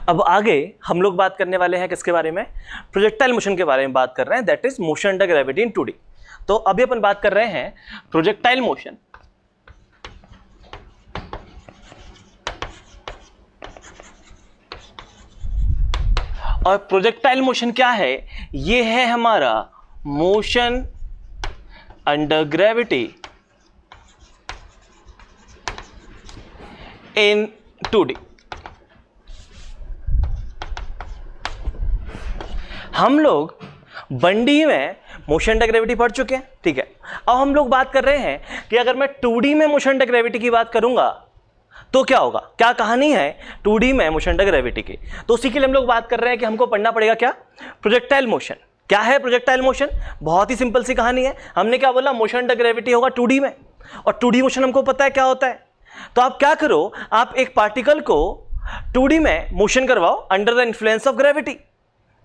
अब आगे हम लोग बात करने वाले हैं किसके बारे में, प्रोजेक्टाइल मोशन के बारे में बात कर रहे हैं, that is motion under gravity in 2D। तो अभी अपन बात कर रहे हैं प्रोजेक्टाइल मोशन। और प्रोजेक्टाइल मोशन क्या है, ये है हमारा मोशन अंडर ग्रेविटी इन 2D। हम लोग 1D में मोशन अंडर ग्रेविटी पढ़ चुके हैं, ठीक है। अब हम लोग बात कर रहे हैं कि अगर मैं 2D में मोशन अंडर ग्रेविटी की बात करूंगा तो क्या होगा, क्या कहानी है 2D में मोशन अंडर ग्रेविटी की। तो उसी के लिए हम लोग बात कर रहे हैं कि हमको पढ़ना पड़ेगा क्या, प्रोजेक्टाइल मोशन। क्या है प्रोजेक्टाइल मोशन, बहुत ही सिंपल सी कहानी है। हमने क्या बोला, मोशन अंडर ग्रेविटी होगा 2D में, और 2D मोशन हमको पता है क्या होता है। तो आप क्या करो, आप एक पार्टिकल को 2D में मोशन करवाओ under the influence of gravity.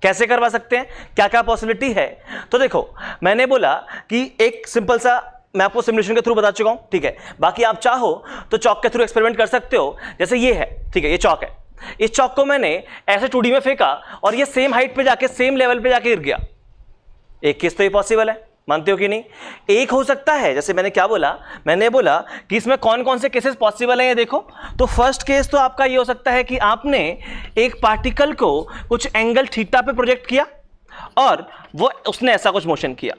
कैसे करवा सकते हैं, क्या क्या पॉसिबिलिटी है। तो देखो, मैंने बोला कि एक सिंपल सा मैं आपको सिमुलेशन के थ्रू बता चुका हूं, ठीक है। बाकी आप चाहो तो चौक के थ्रू एक्सपेरिमेंट कर सकते हो। जैसे ये है, ठीक है, ये चौक है। इस चौक को मैंने ऐसे 2D में फेंका और ये सेम हाइट पे जाके सेम लेवल पे जाके गिर गया। एक केस तो ये पॉसिबल है, मानते हो कि नहीं। एक हो सकता है, जैसे मैंने क्या बोला, मैंने बोला कि इसमें कौन कौन से केसेस पॉसिबल है ये देखो। तो फर्स्ट केस तो आपका ये हो सकता है कि आपने एक पार्टिकल को कुछ एंगल थीटा पे प्रोजेक्ट किया और वो उसने ऐसा कुछ मोशन किया।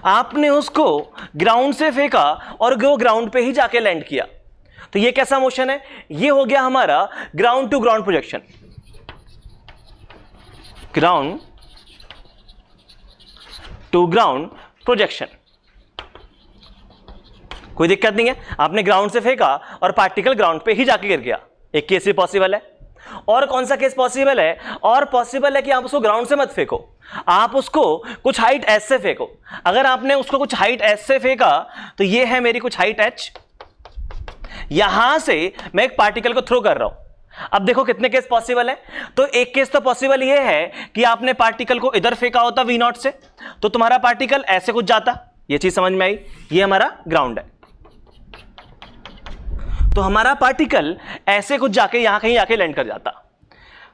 आपने उसको ग्राउंड से फेंका और वो ग्राउंड पे ही जाके लैंड किया। तो ये कैसा मोशन है, ये हो गया हमारा ground to ground projection. Ground to ground projection, कोई दिक्कत नहीं है। आपने ग्राउंड से फेंका और पार्टिकल ग्राउंड पे ही जाके गिर गया। एक केस भी पॉसिबल है। और कौन सा केस पॉसिबल है, और पॉसिबल है कि आप उसको ग्राउंड से मत फेंको, आप उसको कुछ हाइट एच से फेंको। अगर आपने उसको कुछ हाइट एच से फेंका तो ये है मेरी कुछ हाइट एच, यहां से मैं एक पार्टिकल को थ्रो कर रहा हूं। अब देखो कितने केस पॉसिबल है। तो एक केस तो पॉसिबल ये है कि आपने पार्टिकल को इधर फेंका होता V0 से, तो तुम्हारा पार्टिकल ऐसे कुछ जाता। ये चीज समझ में आई, ये हमारा ग्राउंड है। तो हमारा पार्टिकल ऐसे कुछ जाके यहां कहीं आके लैंड कर जाता।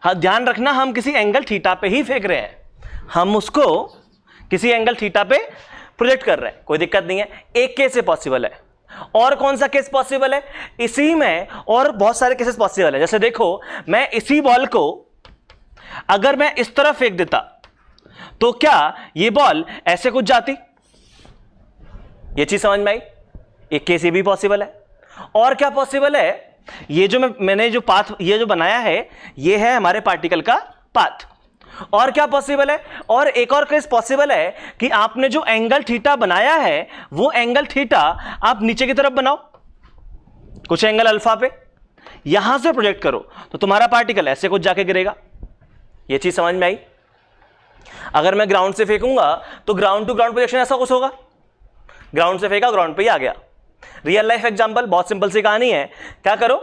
हाँ, ध्यान रखना, हम किसी एंगल थीटा पे ही फेंक रहे हैं, हम उसको किसी एंगल थीटा पे प्रोजेक्ट कर रहे हैं, कोई दिक्कत नहीं है। एक केस से पॉसिबल है। और कौन सा केस पॉसिबल है, इसी में और बहुत सारे केसेस पॉसिबल है। जैसे देखो, मैं इसी बॉल को अगर मैं इस तरफ फेंक देता तो क्या ये बॉल ऐसे कुछ जाती। ये चीज समझ में आई, एक केस ये भी पॉसिबल है। और क्या पॉसिबल है, ये जो मैंने जो पाथ ये जो बनाया है, ये है हमारे पार्टिकल का पाथ। और क्या पॉसिबल है, और एक और केस पॉसिबल है कि आपने जो एंगल थीटा बनाया है वो एंगल थीटा आप नीचे की तरफ बनाओ, कुछ एंगल अल्फा पे, यहां से प्रोजेक्ट करो तो तुम्हारा पार्टिकल ऐसे कुछ जाके गिरेगा। ये चीज समझ में आई। अगर मैं ग्राउंड से फेंकूंगा तो ग्राउंड टू ग्राउंड प्रोजेक्शन ऐसा कुछ होगा, ग्राउंड से फेंका ग्राउंड पे ही आ गया। रियल लाइफ एग्जांपल, बहुत सिंपल सी कहानी है। क्या करो,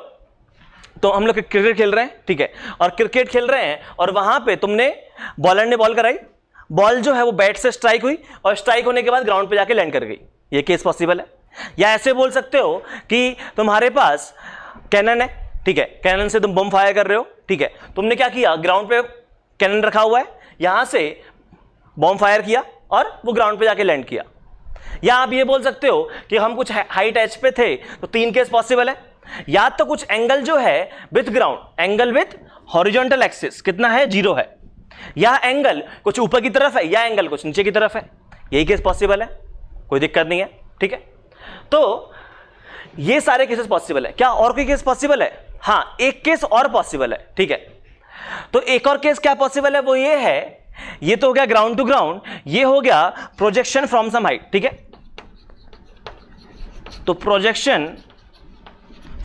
तो हम लोग क्रिकेट खेल रहे हैं, ठीक है, और क्रिकेट खेल रहे हैं और वहां पे तुमने बॉलर ने बॉल कराई, बॉल जो है वो बैट से स्ट्राइक हुई और स्ट्राइक होने के बाद ग्राउंड पे जाके लैंड कर गई। ये केस पॉसिबल है। या ऐसे बोल सकते हो कि तुम्हारे पास कैनन है, ठीक है, कैनन से तुम बम फायर कर रहे हो, ठीक है, तुमने क्या किया, ग्राउंड पे कैनन रखा हुआ है, यहां से बम फायर किया और वो ग्राउंड पे जाके लैंड किया। या आप ये बोल सकते हो कि हम कुछ हाइट एच पे थे, तो तीन केस पॉसिबल है। या तो कुछ एंगल जो है with ground, angle with horizontal axis कितना है, 0 है, या एंगल कुछ ऊपर की तरफ है या एंगल कुछ नीचे की तरफ है। यही केस पॉसिबल है, कोई दिक्कत नहीं है, ठीक है। तो ये सारे केसेस पॉसिबल है। क्या और कोई केस पॉसिबल है, हाँ, एक केस और पॉसिबल है, ठीक है। तो एक और केस क्या पॉसिबल है, वो ये है, ये तो हो गया ग्राउंड टू ग्राउंड, ये हो गया प्रोजेक्शन फ्रॉम सम हाइट, ठीक है। तो प्रोजेक्शन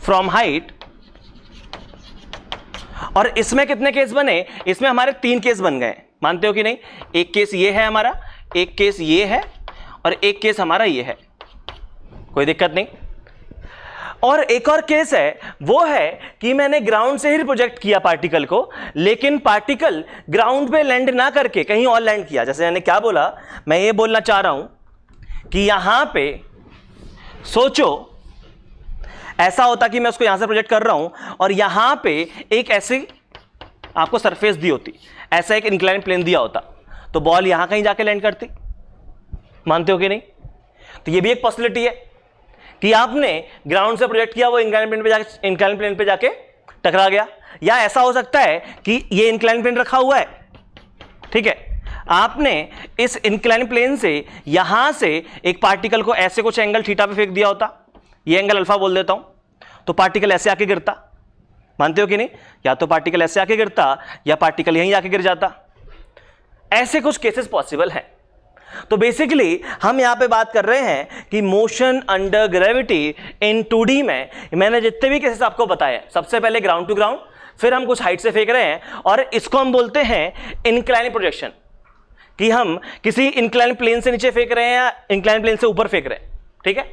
फ्रॉम हाइट, और इसमें कितने केस बने, इसमें हमारे 3 केस बन गए, मानते हो कि नहीं। एक केस ये है हमारा, एक केस ये है और एक केस हमारा ये है, कोई दिक्कत नहीं। और एक और केस है, वो है कि मैंने ग्राउंड से ही प्रोजेक्ट किया पार्टिकल को, लेकिन पार्टिकल ग्राउंड पे लैंड ना करके कहीं और लैंड किया। जैसे मैंने क्या बोला, मैं ये बोलना चाह रहा हूं कि यहां पे सोचो ऐसा होता कि मैं उसको यहां से प्रोजेक्ट कर रहा हूं और यहां पे एक ऐसी आपको सरफेस दी होती, ऐसा एक इंक्लाइन प्लेन दिया होता, तो बॉल यहां कहीं जाके लैंड करती, मानते हो कि नहीं? तो ये भी एक पॉसिबिलिटी है कि आपने ग्राउंड से प्रोजेक्ट किया, वो इंक्लाइन प्लेन पे जाके टकरा गया। या ऐसा हो सकता है कि ये इंक्लाइन प्लेन रखा हुआ है, ठीक है, आपने इस इंक्लाइन प्लेन से यहां से एक पार्टिकल को ऐसे कुछ एंगल थीटा पे फेंक दिया होता, ये एंगल अल्फा बोल देता हूं, तो पार्टिकल ऐसे आके गिरता, मानते हो कि नहीं? या तो पार्टिकल ऐसे आके गिरता या पार्टिकल यहीं आके गिर जाता। ऐसे कुछ केसेस पॉसिबल हैं। तो बेसिकली हम यहां पे बात कर रहे हैं कि मोशन अंडर ग्रेविटी इन 2D में मैंने जितने भी केसेस आपको बताए, सबसे पहले ग्राउंड टू ग्राउंड, फिर हम कुछ हाइट से फेंक रहे हैं, और इसको हम बोलते हैं इंक्लाइन प्रोजेक्शन, कि हम किसी इंक्लाइन प्लेन से नीचे फेंक रहे हैं या इंक्लाइन प्लेन से ऊपर फेंक रहे हैं, ठीक है।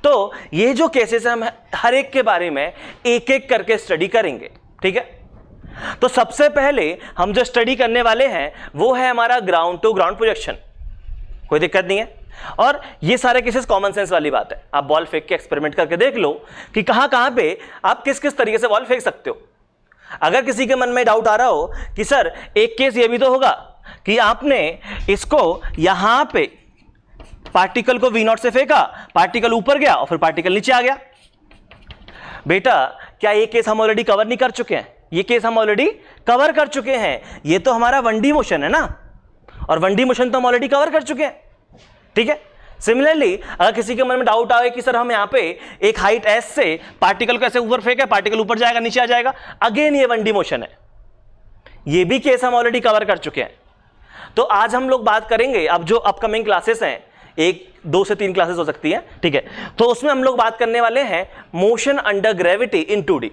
तो ये जो केसेस हैं, हम हर एक के बारे में एक एक करके स्टडी करेंगे, ठीक है। तो सबसे पहले हम जो स्टडी करने वाले हैं वो है हमारा ग्राउंड टू ग्राउंड प्रोजेक्शन, कोई दिक्कत नहीं है। और ये सारे केसेस कॉमन सेंस वाली बात है, आप बॉल फेंक के एक्सपेरिमेंट करके देख लो कि कहां कहां पे आप किस किस तरीके से बॉल फेंक सकते हो। अगर किसी के मन में डाउट आ रहा हो कि सर एक केस ये भी तो होगा कि आपने इसको यहां पे पार्टिकल को V0 से फेंका, पार्टिकल ऊपर गया और फिर पार्टिकल नीचे आ गया, बेटा क्या ये केस हम ऑलरेडी कवर नहीं कर चुके हैं? ये केस हम ऑलरेडी कवर कर चुके हैं। ये तो हमारा 1D मोशन है ना, और 1D मोशन तो हम ऑलरेडी कवर कर चुके हैं, ठीक है। सिमिलरली अगर किसी के मन में डाउट आए कि सर हम यहां पे एक हाइट s से पार्टिकल को ऐसे ऊपर फेंके, पार्टिकल ऊपर जाएगा नीचे आ जाएगा, अगेन ये 1D मोशन है, ये भी केस हम ऑलरेडी कवर कर चुके हैं। तो आज हम लोग बात करेंगे, अब जो अपकमिंग क्लासेस हैं, 1 2 से 3 क्लासेस हो सकती हैं, ठीक है, तो उसमें हम लोग बात करने वाले हैं मोशन अंडर ग्रेविटी इन 2D।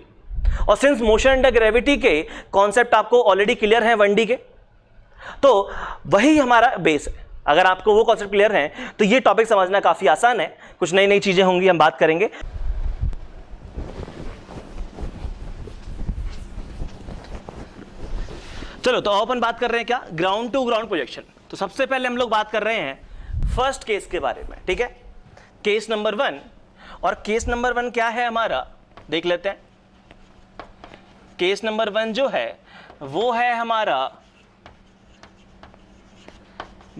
और सिंस मोशन अंडर ग्रेविटी के कॉन्सेप्ट आपको ऑलरेडी क्लियर है 1D के, तो वही हमारा बेस है। अगर आपको वो कॉन्सेप्ट क्लियर है तो ये टॉपिक समझना काफी आसान है, कुछ नई नई चीजें होंगी, हम बात करेंगे। चलो तो अपन बात कर रहे हैं क्या, ग्राउंड टू ग्राउंड प्रोजेक्शन। तो सबसे पहले हम लोग बात कर रहे हैं फर्स्ट केस के बारे में, ठीक है, केस नंबर 1। और केस नंबर 1 क्या है हमारा, देख लेते हैं। केस नंबर 1 जो है वो है हमारा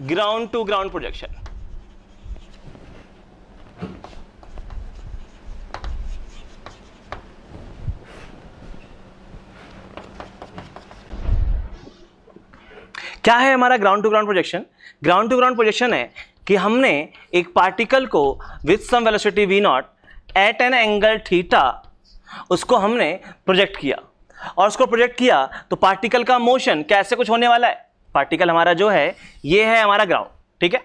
ग्राउंड टू ग्राउंड प्रोजेक्शन। क्या है हमारा ground to ground projection? Ground to ground projection है कि हमने एक पार्टिकल को with some velocity v0 at an angle theta, उसको हमने प्रोजेक्ट किया, और उसको प्रोजेक्ट किया तो पार्टिकल का मोशन कैसे कुछ होने वाला है। पार्टिकल हमारा जो है ये है हमारा ग्राउंड, ठीक है।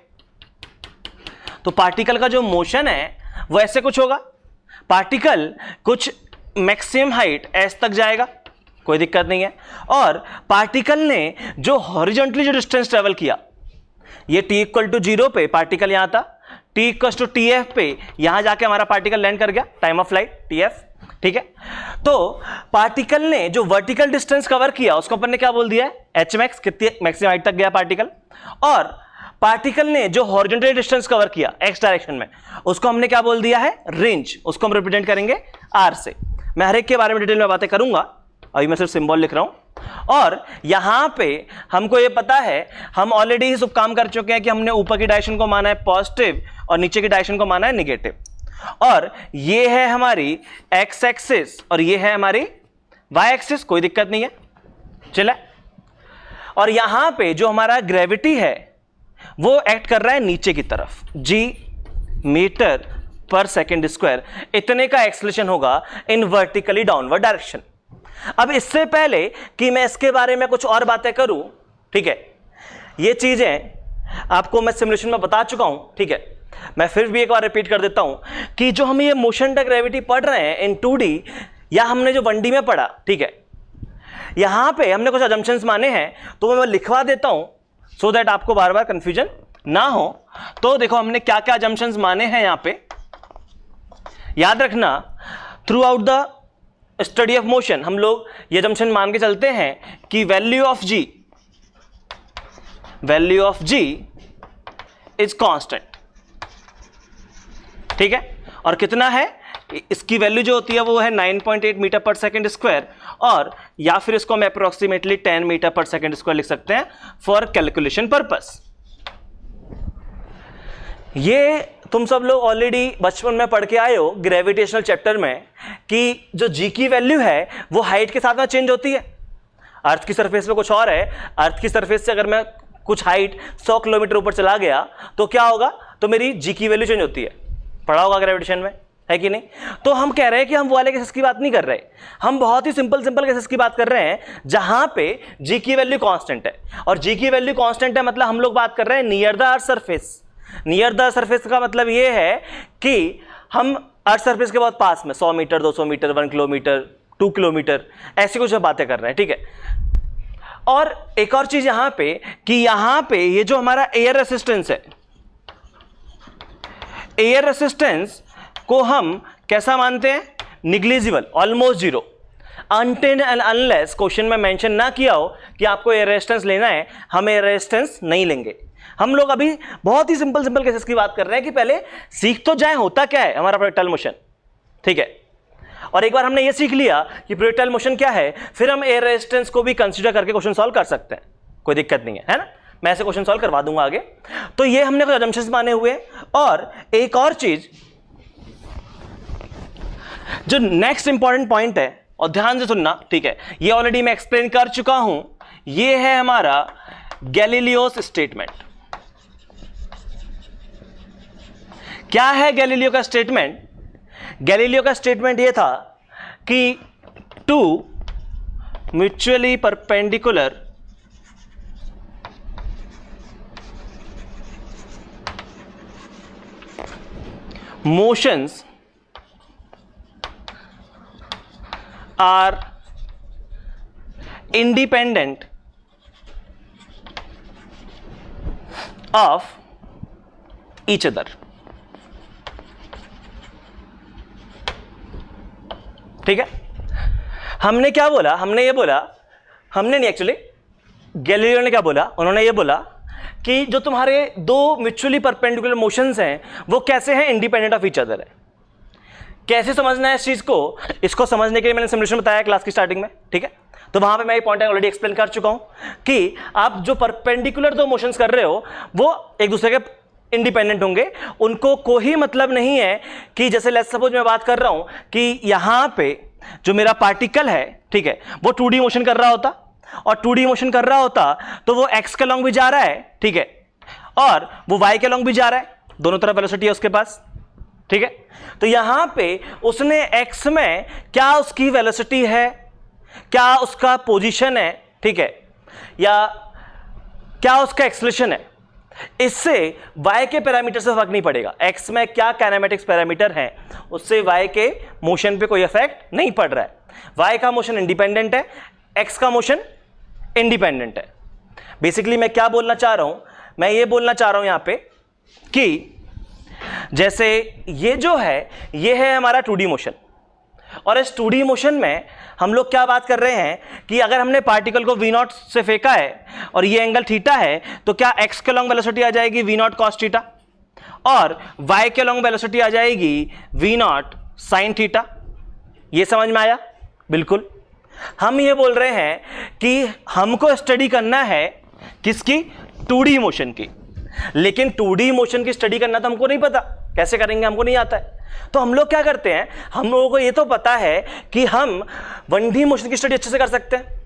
तो पार्टिकल का जो मोशन है वो ऐसे कुछ होगा, पार्टिकल कुछ मैक्सिमम हाइट s तक जाएगा, कोई दिक्कत नहीं है, और पार्टिकल ने जो हॉरिजॉन्टली जो डिस्टेंस ट्रेवल किया, ये t = 0 पे पार्टिकल यहां था, t = tf पे यहां जाके हमारा पार्टिकल लैंड कर गया, टाइम ऑफ फ्लाइट tf, ठीक है। तो पार्टिकल ने जो वर्टिकल डिस्टेंस कवर किया उसको अपन ने क्या बोल दिया है, hmax, कितनी मैक्सिमम हाइट तक गया पार्टिकल। और पार्टिकल ने जो हॉरिजॉन्टल डिस्टेंस कवर किया x डायरेक्शन में, उसको हमने क्या बोल दिया है, रेंज, उसको हम रिप्रेजेंट करेंगे r से। मैं हर एक के बारे में डिटेल में बातें करूंगा, अभी मैं सिर्फ सिंबल लिख रहा हूं। और यहां पे हमको ये पता है, हम ऑलरेडी ही सब काम कर चुके हैं कि हमने ऊपर की डायरेक्शन को माना है पॉजिटिव और नीचे की डायरेक्शन को माना है निगेटिव, और ये है हमारी x एक्सिस और ये है हमारी y एक्सिस, कोई दिक्कत नहीं है, चला। और यहां पे जो हमारा ग्रेविटी है वो एक्ट कर रहा है नीचे की तरफ, g m/s², इतने का एक्सेलरेशन होगा इन वर्टिकली डाउनवर्ड डायरेक्शन। अब इससे पहले कि मैं इसके बारे में कुछ और बातें करूं, ठीक है, ये चीजें आपको मैं सिमुलेशन में बता चुका हूं, ठीक है, मैं फिर भी एक बार रिपीट कर देता हूं कि जो हम ये मोशन अंडर ग्रेविटी पढ़ रहे हैं इन 2D या हमने जो 1D में पढ़ा, ठीक है, यहां पे हमने कुछ अजम्पशंस माने हैं, तो मैं लिखवा देता हूं सो दैट आपको बार बार कंफ्यूजन ना हो। तो देखो हमने क्या क्या अजम्पशंस माने हैं यहां पे, याद रखना, through out the study of motion हम लोग ये अजम्पशन मान के चलते हैं कि value of g is constant, ठीक है, और कितना है, इसकी वैल्यू जो होती है वो है 9.8 मीटर पर सेकंड स्क्वायर, और या फिर इसको हम अप्रोक्सीमेटली 10 मीटर पर सेकेंड स्क्वायर लिख सकते हैं फॉर कैलकुलेशन पर्पस। ये तुम सब लोग ऑलरेडी बचपन में पढ़ के आए हो ग्रेविटेशनल चैप्टर में कि जो जी की वैल्यू है वो हाइट के साथ में चेंज होती है। अर्थ की सरफेस पे कुछ और है, अर्थ की सरफेस से अगर मैं कुछ हाइट 100 किलोमीटर ऊपर चला गया तो क्या होगा, तो मेरी जी की वैल्यू चेंज होती है। पढ़ा होगा ग्रेविटेशन में, है कि नहीं? तो हम कह रहे हैं कि हम वो वाले केसेस की बात नहीं कर रहे, हम बहुत ही सिंपल केसेस की बात कर रहे हैं जहां पे जी की वैल्यू कांस्टेंट है। और जी की वैल्यू कांस्टेंट है मतलब हम लोग बात कर रहे हैं near the earth surface. Near the surface का मतलब यह है कि हम अर्थ सरफेस के बहुत पास में 100 मीटर, 200 मीटर, 1 किलोमीटर, 2 किलोमीटर, ऐसी कुछ बातें कर रहे हैं, ठीक है। और एक और चीज यहां पे कि यहां पे ये जो हमारा एयर रेसिस्टेंस है, एयर रेसिस्टेंस को हम कैसा मानते हैं, negligible, almost zero. Until and unless question में मेंशन ना किया हो कि आपको एयर रेजिस्टेंस लेना है, हम एयर रेजिस्टेंस नहीं लेंगे। हम लोग अभी बहुत ही सिंपल केसेस की बात कर रहे हैं कि पहले सीख तो जाए होता क्या है हमारा प्रोजेक्टाइल मोशन, ठीक है। और एक बार हमने ये सीख लिया कि प्रोजेक्टाइल मोशन क्या है, फिर हम एयर रेजिस्टेंस को भी कंसीडर करके क्वेश्चन सॉल्व कर सकते हैं, कोई दिक्कत नहीं है ना। मैं ऐसे क्वेश्चन सॉल्व करवा दूंगा आगे। तो ये हमने कुछ असम्पशंस माने हुए। और एक और चीज जो नेक्स्ट इंपॉर्टेंट पॉइंट है, और ध्यान से सुनना, ठीक है, ये ऑलरेडी मैं एक्सप्लेन कर चुका हूं, ये है हमारा गैलीलियोस स्टेटमेंट। क्या है गैलीलियो का स्टेटमेंट? गैलीलियो का स्टेटमेंट ये था कि two mutually perpendicular motions are independent of each other। ठीक है, हमने क्या बोला, हमने ये बोला, हमने नहीं एक्चुअली, गैलीलियो ने क्या बोला, उन्होंने ये बोला कि जो तुम्हारे दो म्यूचुअली परपेंडिकुलर मोशंस हैं वो कैसे हैं, इंडिपेंडेंट ऑफ ईच अदर है। कैसे समझना है इस चीज को, इसको समझने के लिए मैंने सिमुलेशन बताया क्लास की स्टार्टिंग में, ठीक है। तो वहां पे मैं ये पॉइंट ऑलरेडी एक्सप्लेन कर चुका हूं कि आप जो परपेंडिकुलर दो मोशंस कर रहे हो वो एक दूसरे के इंडिपेंडेंट होंगे, उनको कोई मतलब नहीं है कि जैसे लेट्स सपोज मैं बात कर रहा हूं कि यहां पे जो मेरा पार्टिकल है, ठीक है, वो 2D मोशन कर रहा होता, और 2D मोशन कर रहा होता तो वो एक्स के लॉन्ग भी जा रहा है, ठीक है, और वो वाई के लॉन्ग भी जा रहा है, दोनों तरफ वेलोसिटी है उसके पास, ठीक है। तो यहां पे उसने x में क्या उसकी वेलोसिटी है, क्या उसका पोजीशन है, ठीक है, या क्या उसका एक्सेलरेशन है, इससे y के पैरामीटर से फर्क नहीं पड़ेगा। x में क्या काइनेमेटिक्स पैरामीटर हैं उससे y के मोशन पे कोई इफेक्ट नहीं पड़ रहा है। y का मोशन इंडिपेंडेंट है, x का मोशन इंडिपेंडेंट है। बेसिकली मैं क्या बोलना चाह रहा हूं, मैं ये बोलना चाह रहा हूं यहां पे कि जैसे ये जो है ये है हमारा 2D मोशन, और इस 2D मोशन में हम लोग क्या बात कर रहे हैं कि अगर हमने पार्टिकल को v0 से फेंका है और ये एंगल थीटा है तो क्या x के लॉन्ग वेलोसिटी आ जाएगी v0 cos थीटा, और y के लॉन्ग वेलोसिटी आ जाएगी v0 sin थीटा। ये समझ में आया? बिल्कुल। हम ये बोल रहे हैं कि हमको स्टडी करना है किसकी, 2D मोशन की, लेकिन 2D मोशन की स्टडी करना तो हमको नहीं पता, कैसे करेंगे हमको नहीं आता है। तो हम लोग क्या करते हैं, हम लोगों को ये तो पता है कि हम 1D मोशन की स्टडी अच्छे से कर सकते हैं,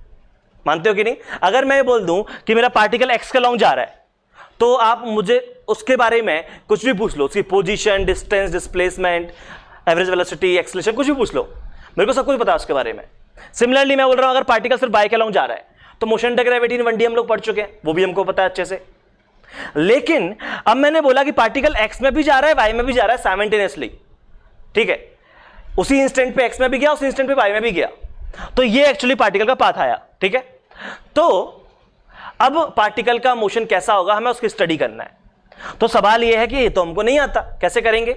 मानते हो कि नहीं? अगर मैं ये बोल दूं कि मेरा पार्टिकल एक्स के लॉन्ग जा रहा है तो आप मुझे उसके बारे में कुछ भी पूछ लो, उसकी position, distance, displacement, average velocity, acceleration, कुछ भी पूछ लो, मेरे को सब कुछ पता है उसके बारे में। सिमिलरली मैं बोल रहा हूं अगर पार्टिकल सिर्फ बाई के लॉन्ग जा रहा है तो मोशन अंडर ग्रेविटी इन 1D हम लोग पढ़ चुके हैं, वो भी हमको पता है अच्छे से। लेकिन अब मैंने बोला कि पार्टिकल एक्स में भी जा रहा है, वाई में भी जा रहा है साइमल्टेनियसली, ठीक है, उसी इंस्टेंट पे एक्स में भी गया, उसी इंस्टेंट पे वाई में भी गया, तो ये एक्चुअली पार्टिकल का पाथ आया, ठीक है। तो अब पार्टिकल का मोशन कैसा होगा हमें उसकी स्टडी करना है। तो सवाल ये है कि ये तो हमको नहीं आता, कैसे करेंगे?